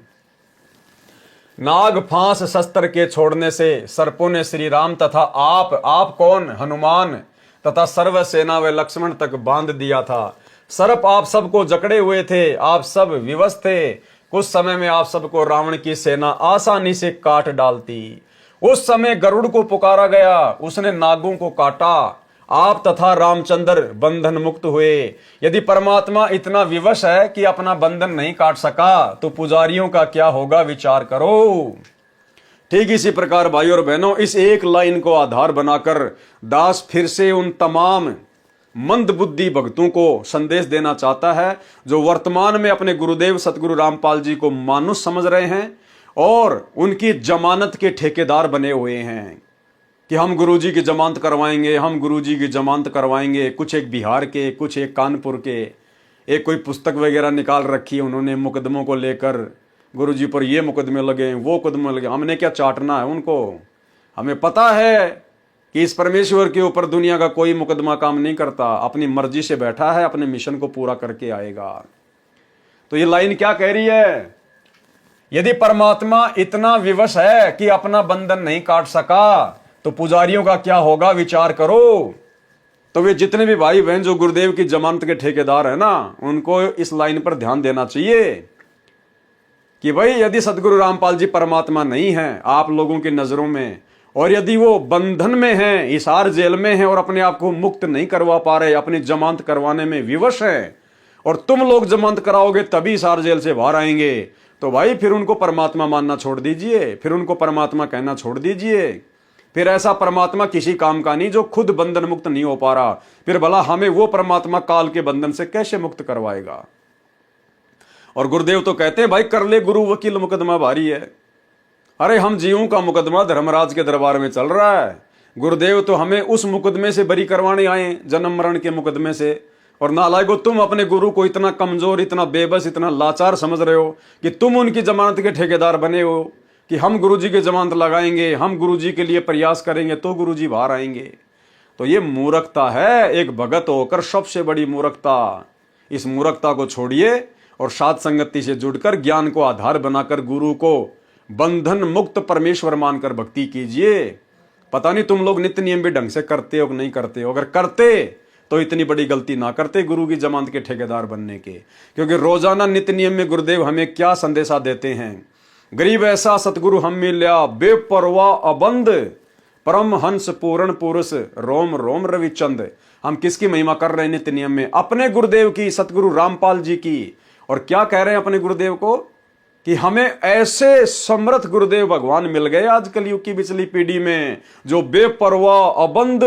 नाग फांस शस्त्र के छोड़ने से सर्पों ने श्री राम तथा आप कौन? हनुमान तथा सर्व सेना व लक्ष्मण तक बांध दिया था। सर्प आप सबको जकड़े हुए थे, आप सब विवश थे, कुछ समय में आप सबको रावण की सेना आसानी से काट डालती। उस समय गरुड़ को पुकारा गया, उसने नागों को काटा, आप तथा रामचंद्र बंधन मुक्त हुए। यदि परमात्मा इतना विवश है कि अपना बंधन नहीं काट सका तो पुजारियों का क्या होगा, विचार करो। ठीक इसी प्रकार भाई और बहनों, इस एक लाइन को आधार बनाकर दास फिर से उन तमाम मंद बुद्धि भक्तों को संदेश देना चाहता है जो वर्तमान में अपने गुरुदेव सतगुरु रामपाल जी को मानुष समझ रहे हैं और उनकी जमानत के ठेकेदार बने हुए हैं कि हम गुरुजी की जमानत करवाएंगे, हम गुरुजी की जमानत करवाएंगे। कुछ एक बिहार के, कुछ एक कानपुर के, एक कोई पुस्तक वगैरह निकाल रखी है उन्होंने मुकदमों को लेकर, गुरुजी पर ये मुकदमे लगे, वो मुकदमे लगे। हमने क्या चाटना है उनको? हमें पता है कि इस परमेश्वर के ऊपर दुनिया का कोई मुकदमा काम नहीं करता, अपनी मर्जी से बैठा है, अपने मिशन को पूरा करके आएगा। तो ये लाइन क्या कह रही है? यदि परमात्मा इतना विवश है कि अपना बंधन नहीं काट सका तो पुजारियों का क्या होगा, विचार करो। तो वे जितने भी भाई बहन जो गुरुदेव की जमानत के ठेकेदार है ना, उनको इस लाइन पर ध्यान देना चाहिए कि भाई यदि सतगुरु रामपाल जी परमात्मा नहीं है आप लोगों की नजरों में, और यदि वो बंधन में हैं, हिसार जेल में हैं और अपने आप को मुक्त नहीं करवा पा रहे, अपनी जमानत करवाने में विवश हैं, और तुम लोग जमानत कराओगे तभी हिसार जेल से बाहर आएंगे, तो भाई फिर उनको परमात्मा मानना छोड़ दीजिए, फिर उनको परमात्मा कहना छोड़ दीजिए। फिर ऐसा परमात्मा किसी काम का नहीं जो खुद बंधन मुक्त नहीं हो पा रहा, फिर भला हमें वो परमात्मा काल के बंधन से कैसे मुक्त करवाएगा? और गुरुदेव तो कहते हैं भाई कर ले गुरु वकील मुकदमा भारी है। अरे हम जीवों का मुकदमा धर्मराज के दरबार में चल रहा है, गुरुदेव तो हमें उस मुकदमे से बरी करवाने आए, जन्म मरण के मुकदमे से। और नालायको तुम अपने गुरु को इतना कमजोर, इतना बेबस, इतना लाचार समझ रहे हो कि तुम उनकी जमानत के ठेकेदार बने हो कि हम गुरुजी की जमानत लगाएंगे, हम गुरुजी के लिए प्रयास करेंगे तो गुरुजी बाहर आएंगे। तो ये मूर्खता है, एक भगत होकर सबसे बड़ी मूर्खता। इस मूर्खता को छोड़िए और साध संगति से जुड़कर ज्ञान को आधार बनाकर गुरु को बंधन मुक्त परमेश्वर मानकर भक्ति कीजिए। पता नहीं तुम लोग नित्य नियम भी ढंग से करते हो कि नहीं करते हो। अगर करते तो इतनी बड़ी गलती ना करते गुरु की जमानत के ठेकेदार बनने के, क्योंकि रोजाना नित्य नियम में गुरुदेव हमें क्या संदेशा देते हैं। गरीब ऐसा सतगुरु हम मिल्या, बेपरवाह अबंध, परम हंस पूर्ण पुरुष, रोम रोम रविचंद। हम किसकी महिमा कर रहे हैं नित्य नियम में? अपने गुरुदेव की, सतगुरु रामपाल जी की। और क्या कह रहे हैं अपने गुरुदेव को कि हमें ऐसे समर्थ गुरुदेव भगवान मिल गए आज कलयुग की पिछली पीढ़ी में, जो बेपरवाह अबंध,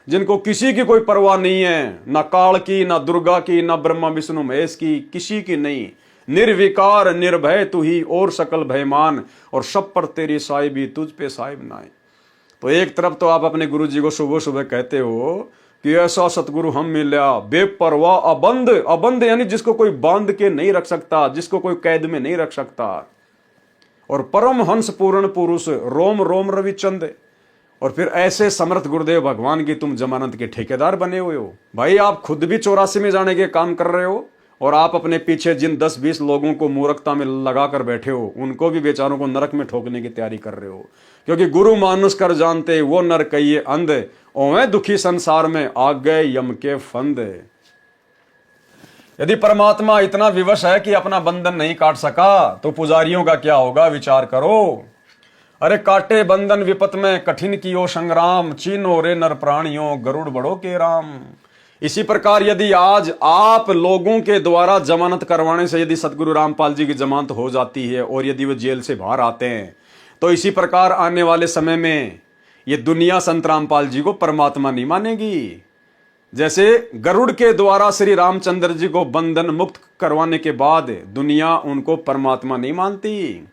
जिनको किसी की कोई परवाह नहीं है, ना काल की, ना दुर्गा की, ना ब्रह्मा विष्णु महेश की, किसी की नहीं। निर्विकार निर्भय तू ही और सकल भयमान, और सब पर तेरी साहिबी तुझ पे साहिब नाए। तो एक तरफ तो आप अपने गुरु जी को सुबह सुबह कहते हो कि ऐसा सतगुरु हम मिला, बेपरवाह अबंध, अबंध यानी जिसको कोई बांध के नहीं रख सकता, जिसको कोई कैद में नहीं रख सकता, और परम हंस पूर्ण पुरुष, रोम रोम रविचंद। और फिर ऐसे समर्थ गुरुदेव भगवान की तुम जमानत के ठेकेदार बने हुए हो। भाई आप खुद भी 84 में जाने के काम कर रहे हो, और आप अपने पीछे जिन 10-20 लोगों को मूर्खता में लगा कर बैठे हो, उनको भी बेचारों को नरक में ठोकने की तैयारी कर रहे हो। क्योंकि गुरु मानुष कर जानते वो नर कहिए अंध, ओवे दुखी संसार में आ गए यम के फंद। यदि परमात्मा इतना विवश है कि अपना बंधन नहीं काट सका तो पुजारियों का क्या होगा, विचार करो। अरे काटे बंधन विपत में कठिन कियो संग्राम, चीनो रे नर प्राणियों गरुड़ बड़ो के राम। इसी प्रकार यदि आज आप लोगों के द्वारा जमानत करवाने से यदि सतगुरु रामपाल जी की जमानत हो जाती है और यदि वो जेल से बाहर आते हैं, तो इसी प्रकार आने वाले समय में ये दुनिया संत रामपाल जी को परमात्मा नहीं मानेगी। जैसे गरुड़ के द्वारा श्री रामचंद्र जी को बंधन मुक्त करवाने के बाद दुनिया उनको परमात्मा नहीं मानती,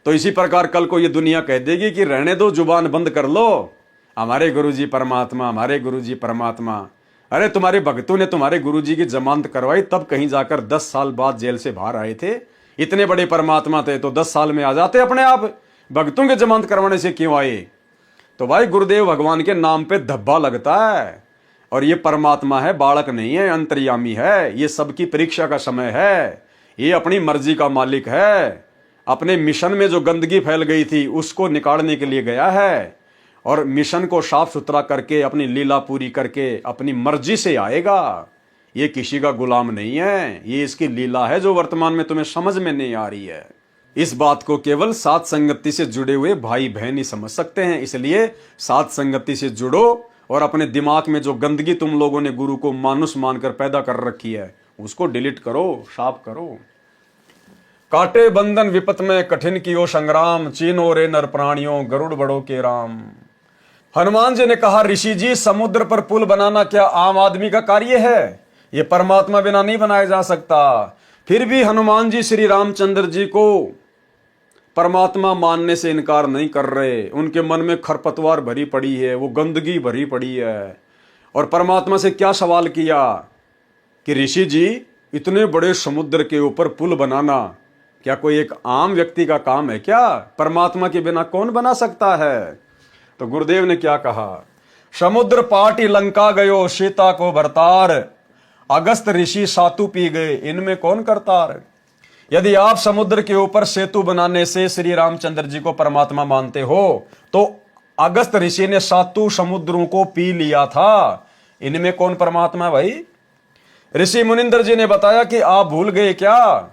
तो इसी प्रकार कल को ये दुनिया कह देगी कि रहने दो, जुबान बंद कर लो, हमारे गुरुजी परमात्मा, हमारे गुरुजी परमात्मा। अरे तुम्हारे भक्तों ने तुम्हारे गुरुजी की जमानत करवाई, तब कहीं जाकर 10 साल बाद जेल से बाहर आए थे। इतने बड़े परमात्मा थे तो 10 साल में आ जाते अपने आप। भक्तों के जमानत करवाने से क्यों आए? तो भाई गुरुदेव भगवान के नाम पे धब्बा लगता है, और ये परमात्मा है, बालक नहीं है, अंतर्यामी है। ये सबकी परीक्षा का समय है, ये अपनी मर्जी का मालिक है। अपने मिशन में जो गंदगी फैल गई थी उसको निकालने के लिए गया है, और मिशन को साफ सुथरा करके अपनी लीला पूरी करके अपनी मर्जी से आएगा। ये किसी का गुलाम नहीं है, ये इसकी लीला है जो वर्तमान में तुम्हें समझ में नहीं आ रही है। इस बात को केवल साथ संगति से जुड़े हुए भाई बहन ही समझ सकते हैं। इसलिए साथ संगति से जुड़ो और अपने दिमाग में जो गंदगी तुम लोगों ने गुरु को मानुष मानकर पैदा कर रखी है उसको डिलीट करो, साफ करो। काटे बंधन विपत में कठिन कियो संग्राम, चीनो रे नर प्राणियों गरुड़ बड़ो के राम। हनुमान जी ने कहा, ऋषि जी समुद्र पर पुल बनाना क्या आम आदमी का कार्य है? ये परमात्मा बिना नहीं बनाया जा सकता। फिर भी हनुमान जी श्री रामचंद्र जी को परमात्मा मानने से इनकार नहीं कर रहे। उनके मन में खरपतवार भरी पड़ी है, वो गंदगी भरी पड़ी है। और परमात्मा से क्या सवाल किया कि ऋषि जी इतने बड़े समुद्र के ऊपर पुल बनाना क्या कोई एक आम व्यक्ति का काम है क्या? परमात्मा के बिना कौन बना सकता है? तो गुरुदेव ने क्या कहा, समुद्र पाटी लंका गयो सीता को भरतार, अगस्त ऋषि सातु पी गए इनमें कौन करतार। यदि आप समुद्र के ऊपर सेतु बनाने से श्री रामचंद्र जी को परमात्मा मानते हो तो अगस्त ऋषि ने सातु समुद्रों को पी लिया था, इनमें कौन परमात्मा है भाई? ऋषि मुनिंदर जी ने बताया कि आप भूल गए क्या,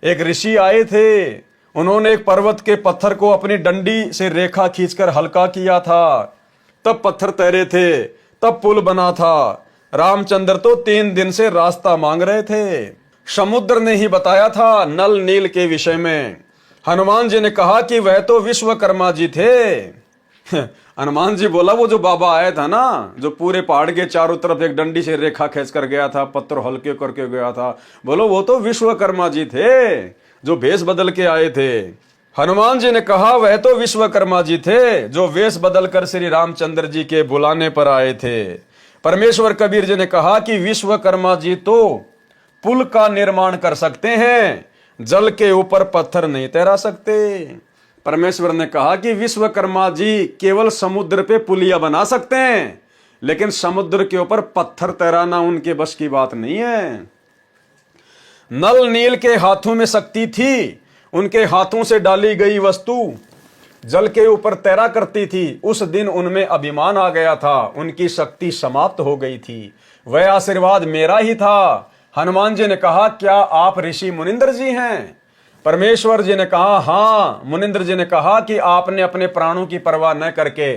एक ऋषि आए थे, उन्होंने एक पर्वत के पत्थर को अपनी डंडी से रेखा खींचकर हल्का किया था, तब पत्थर तैरे थे, तब पुल बना था। रामचंद्र तो 3 दिन से रास्ता मांग रहे थे। समुद्र ने ही बताया था नल नील के विषय में। हनुमान जी ने कहा कि वह तो विश्वकर्मा जी थे। हनुमान जी बोला, वो जो बाबा आया था ना, जो पूरे पहाड़ के चारों तरफ एक डंडी से रेखा खींच कर गया था, पत्थर हल्के करके गया था, बोलो वो तो विश्वकर्मा जी थे जो भेष बदल के आए थे। हनुमान जी ने कहा वह तो विश्वकर्मा जी थे जो वेश बदल कर श्री रामचंद्र जी के बुलाने पर आए थे। परमेश्वर कबीर जी ने कहा कि विश्वकर्मा जी तो पुल का निर्माण कर सकते हैं, जल के ऊपर पत्थर नहीं तैरा सकते। परमेश्वर ने कहा कि विश्वकर्मा जी केवल समुद्र पे पुलिया बना सकते हैं, लेकिन समुद्र के ऊपर पत्थर तैराना उनके बस की बात नहीं है। नल नील के हाथों में शक्ति थी, उनके हाथों से डाली गई वस्तु जल के ऊपर तैरा करती थी। उस दिन उनमें अभिमान आ गया था, उनकी शक्ति समाप्त हो गई थी। वह आशीर्वाद मेरा ही था। हनुमान जी ने कहा, क्या आप ऋषि मुनिंदर जी हैं? परमेश्वर जी ने कहा, हाँ। मुनिंदर जी ने कहा कि आपने अपने प्राणों की परवाह न करके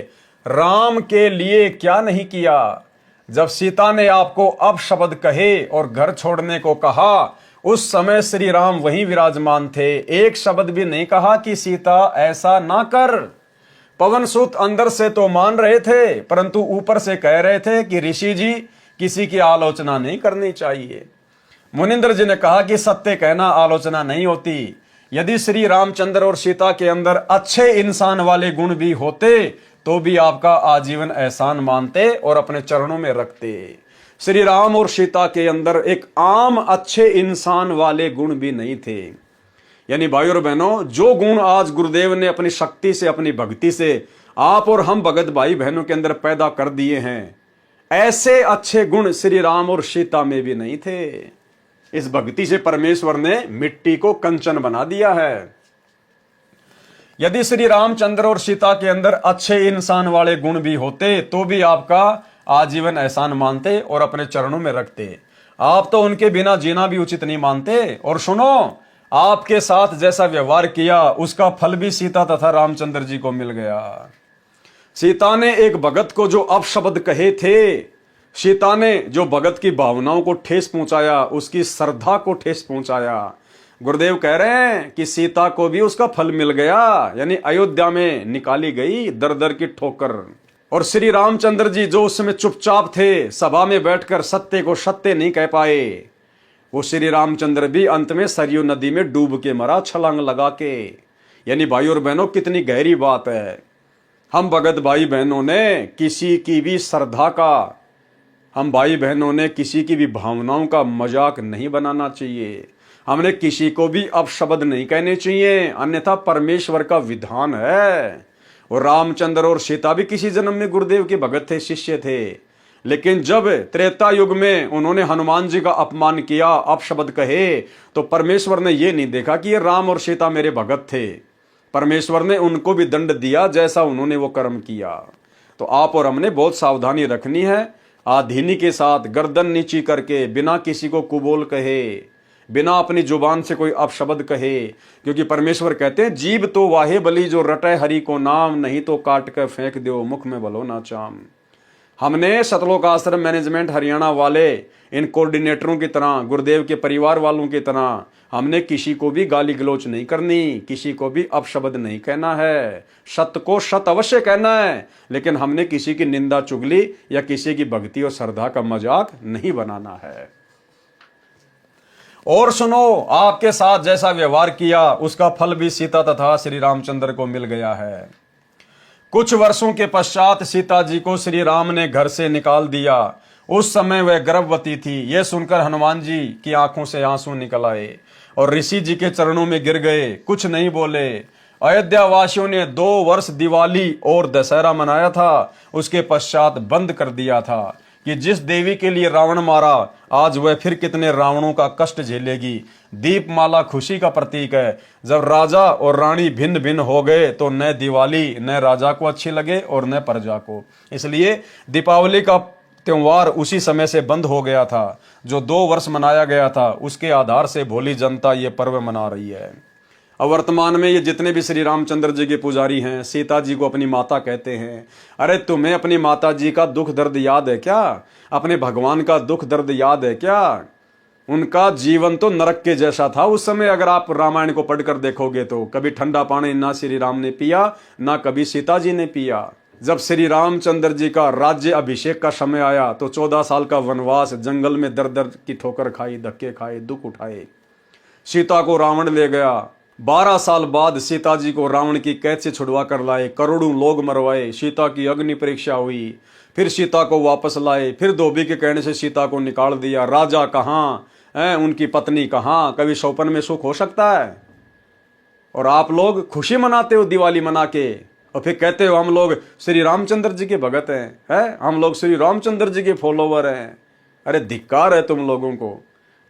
राम के लिए क्या नहीं किया? जब सीता ने आपको अपशब्द कहे और घर छोड़ने को कहा, उस समय श्री राम वहीं विराजमान थे। एक शब्द भी नहीं कहा कि सीता ऐसा ना कर। पवन सुत अंदर से तो मान रहे थे, परंतु ऊपर से कह रहे थे कि ऋषि जी किसी की आलोचना नहीं करनी चाहिए। मुनिंदर जी ने कहा कि सत्य कहना आलोचना नहीं होती। यदि श्री रामचंद्र और सीता के अंदर अच्छे इंसान वाले गुण भी होते तो भी आपका आजीवन एहसान मानते और अपने चरणों में रखते। श्री राम और सीता के अंदर एक आम अच्छे इंसान वाले गुण भी नहीं थे। यानी भाई और बहनों, जो गुण आज गुरुदेव ने अपनी शक्ति से, अपनी भक्ति से आप और हम भगत भाई बहनों के अंदर पैदा कर दिए हैं, ऐसे अच्छे गुण श्री राम और सीता में भी नहीं थे। इस भक्ति से परमेश्वर ने मिट्टी को कंचन बना दिया है। यदि श्री रामचंद्र और सीता के अंदर अच्छे इंसान वाले गुण भी होते तो भी आपका आजीवन एहसान मानते और अपने चरणों में रखते। आप तो उनके बिना जीना भी उचित नहीं मानते। और सुनो, आपके साथ जैसा व्यवहार किया उसका फल भी सीता तथा रामचंद्र जी को मिल गया। सीता ने एक भगत को जो अपशब्द कहे थे, सीता ने जो भगत की भावनाओं को ठेस पहुंचाया, उसकी श्रद्धा को ठेस पहुंचाया, गुरुदेव कह रहे हैं कि सीता को भी उसका फल मिल गया। यानी अयोध्या में निकाली गई दर दर की ठोकर। और श्री रामचंद्र जी जो उस समय चुपचाप थे, सभा में बैठकर सत्य को सत्य नहीं कह पाए, वो श्री रामचंद्र भी अंत में सरयू नदी में डूब के मरा, छलांग लगा के। यानी भाई और बहनों, कितनी गहरी बात है। हम भगत भाई बहनों ने किसी की भी श्रद्धा का, हम भाई बहनों ने किसी की भी भावनाओं का मजाक नहीं बनाना चाहिए। हमने किसी को भी अपशब्द नहीं कहने चाहिए, अन्यथा परमेश्वर का विधान है। और रामचंद्र और सीता भी किसी जन्म में गुरुदेव के भगत थे, शिष्य थे। लेकिन जब त्रेता युग में उन्होंने हनुमान जी का अपमान किया, अपशब्द कहे, तो परमेश्वर ने यह नहीं देखा कि ये राम और सीता मेरे भगत थे। परमेश्वर ने उनको भी दंड दिया जैसा उन्होंने वो कर्म किया। तो आप और हमने बहुत सावधानी रखनी है। आधीनी के साथ गर्दन नीची करके, बिना किसी को कुबोल कहे, बिना अपनी जुबान से कोई अपशब्द कहे। क्योंकि परमेश्वर कहते हैं जीव तो वाहे बली जो रटे हरि को नाम, नहीं तो काट कर फेंक दो मुख में भलो ना चाम। हमने सतलोक आश्रम मैनेजमेंट हरियाणा वाले इन कोऑर्डिनेटरों की तरह, गुरुदेव के परिवार वालों की तरह, हमने किसी को भी गाली गलौच नहीं करनी, किसी को भी अपशब्द नहीं कहना है, सत्य को सत्य अवश्य कहना है, लेकिन हमने किसी की निंदा चुगली या किसी की भक्ति और श्रद्धा का मजाक नहीं बनाना है। और सुनो, आपके साथ जैसा व्यवहार किया उसका फल भी सीता तथा श्री रामचंद्र को मिल गया है। कुछ वर्षों के पश्चात सीता जी को श्री राम ने घर से निकाल दिया। उस समय वह गर्भवती थी। यह सुनकर हनुमान जी की आंखों से आंसू निकल आए और ऋषि जी के चरणों में गिर गए, कुछ नहीं बोले। अयोध्या वासियों ने 2 वर्ष दिवाली और दशहरा मनाया था, उसके पश्चात बंद कर दिया था कि जिस देवी के लिए रावण मारा, आज वह फिर कितने रावणों का कष्ट झेलेगी। दीपमाला खुशी का प्रतीक है। जब राजा और रानी भिन्न भिन्न हो गए तो न दिवाली न राजा को अच्छी लगे और न प्रजा को, इसलिए दीपावली का त्योहार उसी समय से बंद हो गया था। जो 2 वर्ष मनाया गया था उसके आधार से भोली जनता ये पर्व मना रही है। अब वर्तमान में ये जितने भी श्री रामचंद्र जी के पुजारी हैं, सीता जी को अपनी माता कहते हैं। अरे तुम्हें अपनी माता जी का दुख दर्द याद है क्या? अपने भगवान का दुख दर्द याद है क्या? उनका जीवन तो नरक के जैसा था उस समय। अगर आप रामायण को पढ़कर देखोगे तो कभी ठंडा पानी ना श्री राम ने पिया, ना कभी सीता जी ने पिया। जब श्री रामचंद्र जी का राज्य अभिषेक का समय आया तो 14 साल का वनवास, जंगल में दर दर की ठोकर खाई, धक्के खाए, दुख उठाए। सीता को रावण ले गया। 12 साल बाद सीता जी को रावण की कैद से छुड़वा कर लाए, करोड़ों लोग मरवाए, सीता की अग्नि परीक्षा हुई, फिर सीता को वापस लाए, फिर धोबी के कहने से सीता को निकाल दिया। राजा कहाँ है, उनकी पत्नी कहाँ? कभी सौपन में सुख हो सकता है? और आप लोग खुशी मनाते हो दिवाली मना के, और फिर कहते हो हम लोग श्री रामचंद्र जी के भगत हैं, हम लोग श्री रामचंद्र जी के फॉलोवर हैं। अरे धिक्कार है तुम लोगों को।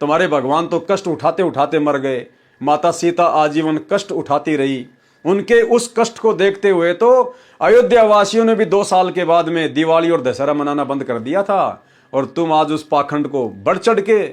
तुम्हारे भगवान तो कष्ट उठाते उठाते मर गए। माता सीता आजीवन कष्ट उठाती रही। उनके उस कष्ट को देखते हुए तो अयोध्या वासियों ने भी 2 साल के बाद में दिवाली और दशहरा मनाना बंद कर दिया था। और तुम आज उस पाखंड को बढ़ चढ़ के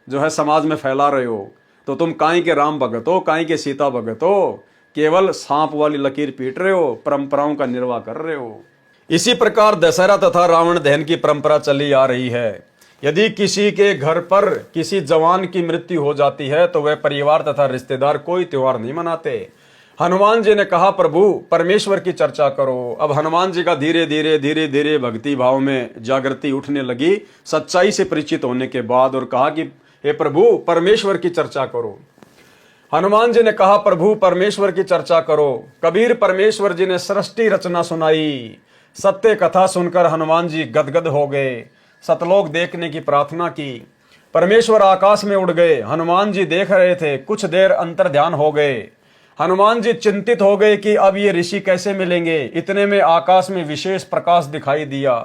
जो है समाज में फैला रहे हो। तो तुम काई के राम भगत हो, काई के सीता भगत हो, केवल सांप वाली लकीर पीट रहे हो, परंपराओं का निर्वाह कर रहे हो। इसी प्रकार दशहरा तथा रावण दहन की परंपरा चली आ रही है। यदि किसी के घर पर किसी जवान की मृत्यु हो जाती है तो वह परिवार तथा रिश्तेदार कोई त्योहार नहीं मनाते। हनुमान जी ने कहा प्रभु परमेश्वर की चर्चा करो। अब हनुमान जी का धीरे धीरे भक्ति भाव में जागृति उठने लगी सच्चाई से परिचित होने के बाद, और कहा कि हे प्रभु परमेश्वर की चर्चा करो। हनुमान जी ने कहा प्रभु परमेश्वर की चर्चा करो। कबीर परमेश्वर जी ने सृष्टि रचना सुनाई। सत्य कथा सुनकर हनुमान जी गदगद हो गए। सतलोक देखने की प्रार्थना की। परमेश्वर आकाश में उड़ गए। हनुमान जी देख रहे थे। कुछ देर अंतर ध्यान हो गए। हनुमान जी चिंतित हो गए कि अब ये ऋषि कैसे मिलेंगे। इतने में आकाश में विशेष प्रकाश दिखाई दिया।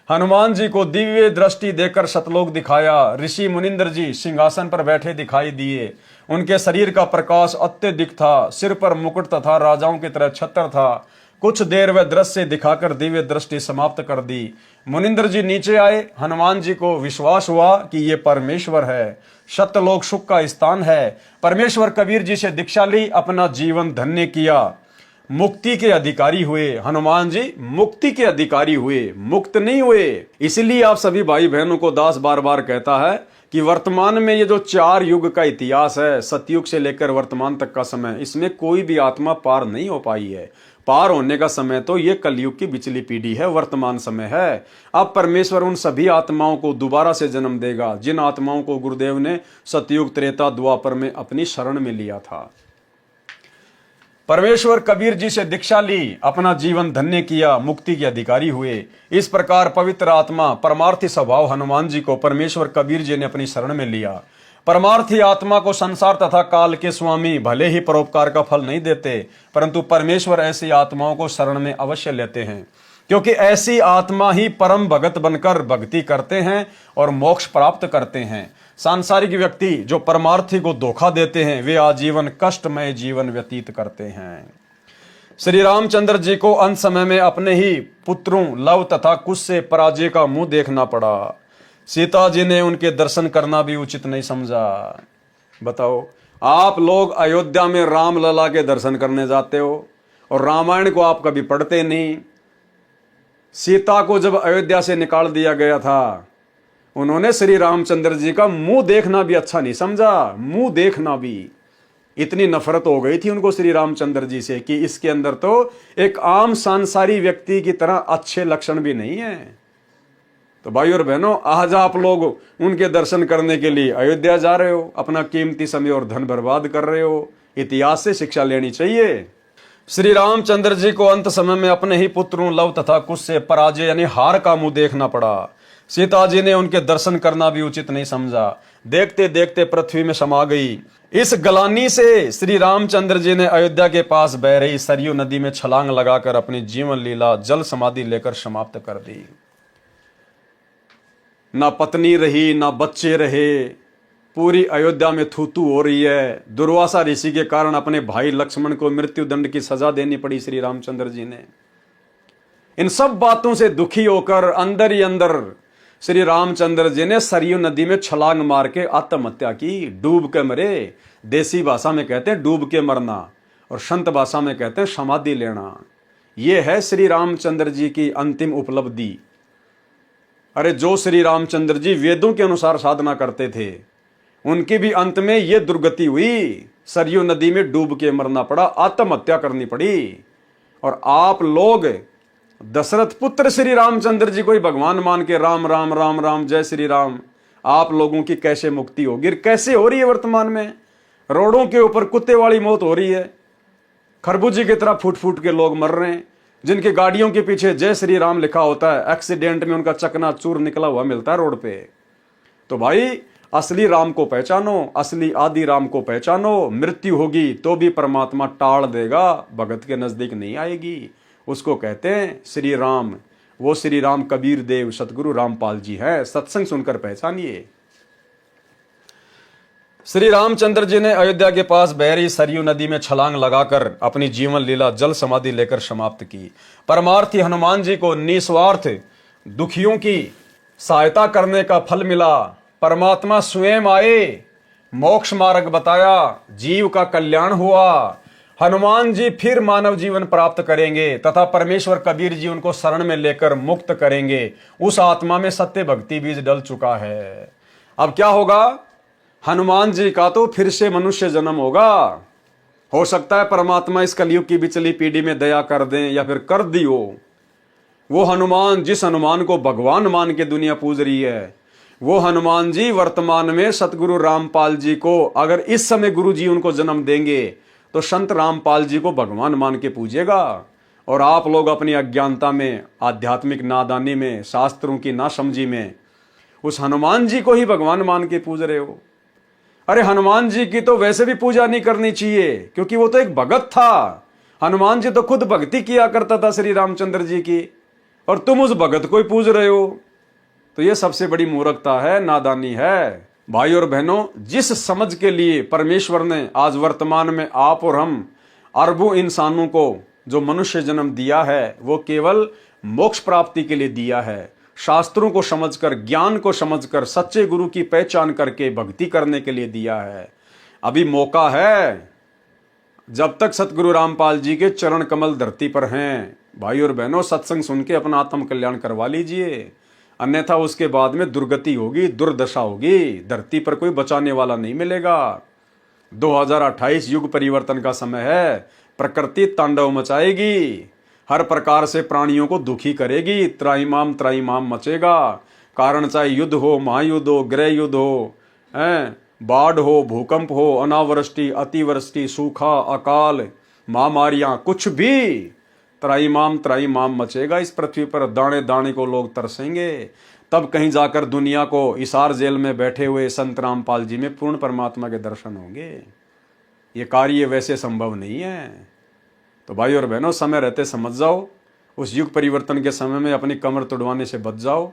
हनुमान जी को दिव्य दृष्टि देकर सतलोक दिखाया। ऋषि मुनिंद्र जी सिंहासन पर बैठे दिखाई दिए। उनके शरीर का प्रकाश अत्यधिक था। सिर पर मुकुट तथा राजाओं की तरह छत्र था। कुछ देर वह दृश्य दिखाकर दिव्य दृष्टि समाप्त कर दी। मुनिंद्र जी नीचे आए। हनुमान जी को विश्वास हुआ कि ये परमेश्वर है, सत्यलोक सुख का स्थान है। परमेश्वर कबीर जी से दीक्षा ली, अपना जीवन धन्य किया, मुक्ति के अधिकारी हुए। हनुमान जी मुक्ति के अधिकारी हुए, मुक्त नहीं हुए। इसलिए आप सभी भाई बहनों को दास बार बार कहता है कि वर्तमान में ये जो 4 युग का इतिहास है, सतयुग से लेकर वर्तमान तक का समय, इसमें कोई भी आत्मा पार नहीं हो पाई है। पार होने का समय तो ये कलयुग की बिचली पीढ़ी है, वर्तमान समय है। अब परमेश्वर उन सभी आत्माओं को दोबारा से जन्म देगा जिन आत्माओं को गुरुदेव ने सतयुग त्रेता द्वापर में अपनी शरण में लिया था। परमेश्वर कबीर जी से दीक्षा ली, अपना जीवन धन्य किया, मुक्ति के अधिकारी हुए। इस प्रकार पवित्र आत्मा परमार्थी स्वभाव हनुमान जी को परमेश्वर कबीर जी ने अपनी शरण में लिया। परमार्थी आत्मा को संसार तथा काल के स्वामी भले ही परोपकार का फल नहीं देते, परंतु परमेश्वर ऐसी आत्माओं को शरण में अवश्य लेते हैं, क्योंकि ऐसी आत्मा ही परम भगत बनकर भक्ति करते हैं और मोक्ष प्राप्त करते हैं। सांसारिक व्यक्ति जो परमार्थी को धोखा देते हैं वे आजीवन कष्टमय जीवन व्यतीत करते हैं। श्री रामचंद्र जी को अंत समय में अपने ही पुत्रों लव तथा कुश से पराजय का मुंह देखना पड़ा। सीता जी ने उनके दर्शन करना भी उचित नहीं समझा। बताओ, आप लोग अयोध्या में राम लला के दर्शन करने जाते हो और रामायण को आप कभी पढ़ते नहीं। सीता को जब अयोध्या से निकाल दिया गया था, उन्होंने श्री रामचंद्र जी का मुंह देखना भी अच्छा नहीं समझा। मुंह देखना भी, इतनी नफरत हो गई थी उनको श्री रामचंद्र जी से कि इसके अंदर तो एक आम सांसारी व्यक्ति की तरह अच्छे लक्षण भी नहीं है। तो भाई और बहनों, आज आप लोग उनके दर्शन करने के लिए अयोध्या जा रहे हो, अपना कीमती समय और धन बर्बाद कर रहे हो। इतिहास से शिक्षा लेनी चाहिए। श्री रामचंद्र जी को अंत समय में अपने ही पुत्रों लव तथा कुश से पराजय यानी हार का मुंह देखना पड़ा। सीता जी ने उनके दर्शन करना भी उचित नहीं समझा। देखते देखते पृथ्वी में समा गई। इस गलानी से श्री रामचंद्र जी ने अयोध्या के पास बह रही सरयू नदी में छलांग लगाकर अपनी जीवन लीला जल समाधि लेकर समाप्त कर दी। ना पत्नी रही, ना बच्चे रहे, पूरी अयोध्या में थूथू हो रही है। दुर्वासा ऋषि के कारण अपने भाई लक्ष्मण को मृत्यु दंड की सजा देनी पड़ी श्री रामचंद्र जी ने। इन सब बातों से दुखी होकर अंदर ही अंदर श्री रामचंद्र जी ने सरयू नदी में छलांग मार के आत्महत्या की। डूब के मरे। देसी भाषा में कहते हैं डूब के मरना, और संत भाषा में कहते हैं समाधि लेना। यह है श्री रामचंद्र जी की अंतिम उपलब्धि। अरे जो श्री रामचंद्र जी वेदों के अनुसार साधना करते थे, उनकी भी अंत में यह दुर्गति हुई। सरयू नदी में डूब के मरना पड़ा, आत्महत्या करनी पड़ी। और आप लोग दशरथ पुत्र श्री रामचंद्र जी को ही भगवान मान के राम राम राम राम जय श्री राम, आप लोगों की कैसे मुक्ति होगी? कैसे हो रही है वर्तमान में? रोडों के ऊपर कुत्ते वाली मौत हो रही है। खरबूजे की तरह फूट फूट के लोग मर रहे हैं। जिनकी गाड़ियों के पीछे जय श्री राम लिखा होता है, एक्सीडेंट में उनका चकनाचूर निकला हुआ मिलता है रोड पे। तो भाई, असली राम को पहचानो, असली आदि राम को पहचानो। मृत्यु होगी तो भी परमात्मा टाल देगा, भगत के नजदीक नहीं आएगी। उसको कहते हैं श्री राम। वो श्री राम कबीर देव सतगुरु रामपाल जी है। सत्संग सुनकर पहचानिए। श्री रामचंद्र जी ने अयोध्या के पास बह रही सरयू नदी में छलांग लगाकर अपनी जीवन लीला जल समाधि लेकर समाप्त की। परमार्थी हनुमान जी को निस्वार्थ दुखियों की सहायता करने का फल मिला। परमात्मा स्वयं आए, मोक्ष मार्ग बताया, जीव का कल्याण हुआ। हनुमान जी फिर मानव जीवन प्राप्त करेंगे तथा परमेश्वर कबीर जी उनको शरण में लेकर मुक्त करेंगे। उस आत्मा में सत्य भक्ति बीज डल चुका है। अब क्या होगा? हनुमान जी का तो फिर से मनुष्य जन्म होगा। हो सकता है परमात्मा इस कलयुग की बिचली पीढ़ी में दया कर दें या फिर कर दी हो। वो हनुमान, जिस हनुमान को भगवान मान के दुनिया पूज रही है, वो हनुमान जी वर्तमान में सतगुरु रामपाल जी को, अगर इस समय गुरु जी उनको जन्म देंगे तो संत रामपाल जी को भगवान मान के पूजेगा। और आप लोग अपनी अज्ञानता में, आध्यात्मिक नादानी में, शास्त्रों की नासमझी में उस हनुमान जी को ही भगवान मान के पूज रहे हो। अरे हनुमान जी की तो वैसे भी पूजा नहीं करनी चाहिए, क्योंकि वो तो एक भगत था। हनुमान जी तो खुद भक्ति किया करता था श्री रामचंद्र जी की, और तुम उस भगत को ही पूज रहे हो। तो ये सबसे बड़ी मूर्खता है, नादानी है। भाई और बहनों, जिस समझ के लिए परमेश्वर ने आज वर्तमान में आप और हम अरबों इंसानों को जो मनुष्य जन्म दिया है, वो केवल मोक्ष प्राप्ति के लिए दिया है। शास्त्रों को समझकर, ज्ञान को समझकर, सच्चे गुरु की पहचान करके भक्ति करने के लिए दिया है। अभी मौका है, जब तक सतगुरु रामपाल जी के चरण कमल धरती पर हैं। भाई और बहनों, सत्संग सुन के अपना आत्म कल्याण करवा लीजिए, अन्यथा उसके बाद में दुर्गति होगी, दुर्दशा होगी। धरती पर कोई बचाने वाला नहीं मिलेगा। 2028 युग परिवर्तन का समय है। प्रकृति तांडव मचाएगी, हर प्रकार से प्राणियों को दुखी करेगी। त्राईमाम मचेगा। कारण चाहे युद्ध हो, महायुद्ध हो, गृह युद्ध हो, बाढ़ हो, भूकंप हो, अनावृष्टि, अतिवृष्टि, सूखा, अकाल, महामारियां, कुछ भी त्राईमाम मचेगा इस पृथ्वी पर। दाने दाने को लोग तरसेंगे। तब कहीं जाकर दुनिया को हिसार जेल में बैठे हुए संत रामपाल जी में पूर्ण परमात्मा के दर्शन होंगे। ये कार्य वैसे संभव नहीं है। तो भाई और बहनों, समय रहते समझ जाओ। उस युग परिवर्तन के समय में अपनी कमर तुड़वाने से बच जाओ।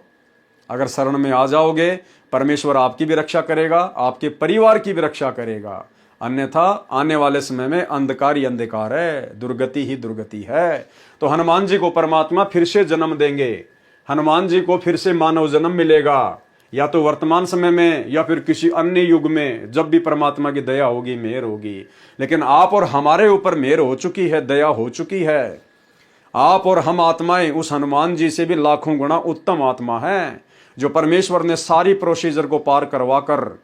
अगर शरण में आ जाओगे, परमेश्वर आपकी भी रक्षा करेगा, आपके परिवार की भी रक्षा करेगा। अन्यथा आने वाले समय में अंधकार ही अंधकार है, दुर्गति ही दुर्गति है। तो हनुमान जी को परमात्मा फिर से जन्म देंगे, हनुमान जी को फिर से मानव जन्म मिलेगा, या तो वर्तमान समय में या फिर किसी अन्य युग में, जब भी परमात्मा की दया होगी, मेहर होगी। लेकिन आप और हमारे ऊपर मेहर हो चुकी है, दया हो चुकी है। आप और हम आत्माएं उस हनुमान जी से भी लाखों गुना उत्तम आत्मा है, जो परमेश्वर ने सारी प्रोसीजर को पार करवा कर,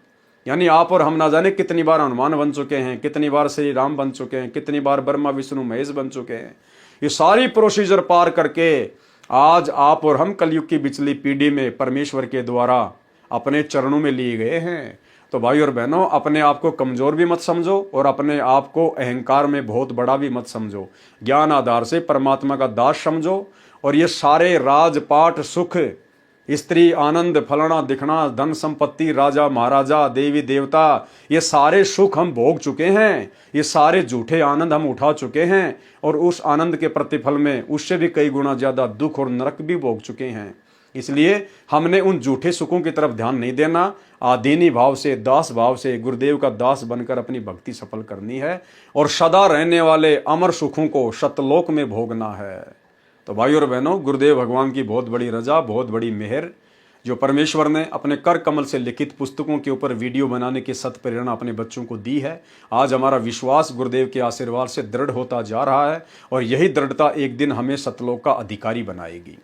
यानी आप और हम ना जाने कितनी बार हनुमान बन चुके हैं, कितनी बार श्री राम बन चुके हैं, कितनी बार ब्रह्मा विष्णु महेश बन चुके हैं। ये सारी प्रोसीजर पार करके आज आप और हम कलयुग की पिछली पीढ़ी में परमेश्वर के द्वारा अपने चरणों में लिए गए हैं। तो भाई और बहनों, अपने आप को कमजोर भी मत समझो और अपने आप को अहंकार में बहुत बड़ा भी मत समझो। ज्ञान आधार से परमात्मा का दास समझो। और ये सारे राजपाट, सुख, स्त्री, आनंद, फलाना दिखना, धन संपत्ति, राजा महाराजा, देवी देवता, ये सारे सुख हम भोग चुके हैं। ये सारे झूठे आनंद हम उठा चुके हैं और उस आनंद के प्रतिफल में उससे भी कई गुना ज्यादा दुख और नरक भी भोग चुके हैं। इसलिए हमने उन झूठे सुखों की तरफ ध्यान नहीं देना, आदीनी भाव से, दास भाव से गुरुदेव का दास बनकर अपनी भक्ति सफल करनी है और सदा रहने वाले अमर सुखों को सतलोक में भोगना है। तो भाई और बहनों, गुरुदेव भगवान की बहुत बड़ी रजा, बहुत बड़ी मेहर, जो परमेश्वर ने अपने कर कमल से लिखित पुस्तकों के ऊपर वीडियो बनाने की सत प्रेरणा अपने बच्चों को दी है। आज हमारा विश्वास गुरुदेव के आशीर्वाद से दृढ़ होता जा रहा है और यही दृढ़ता एक दिन हमें सतलोक का अधिकारी बनाएगी।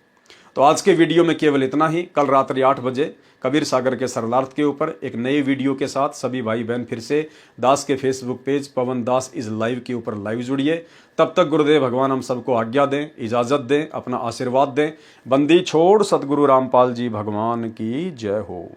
तो आज के वीडियो में केवल इतना ही। कल रात्रि 8 बजे कबीर सागर के सरलार्थ के ऊपर एक नए वीडियो के साथ सभी भाई बहन फिर से दास के Facebook page Pawan Das is live के ऊपर लाइव जुड़िए। तब तक गुरुदेव भगवान हम सबको आज्ञा दें, इजाजत दें, अपना आशीर्वाद दें। बंदी छोड़ सतगुरु रामपाल जी भगवान की जय हो।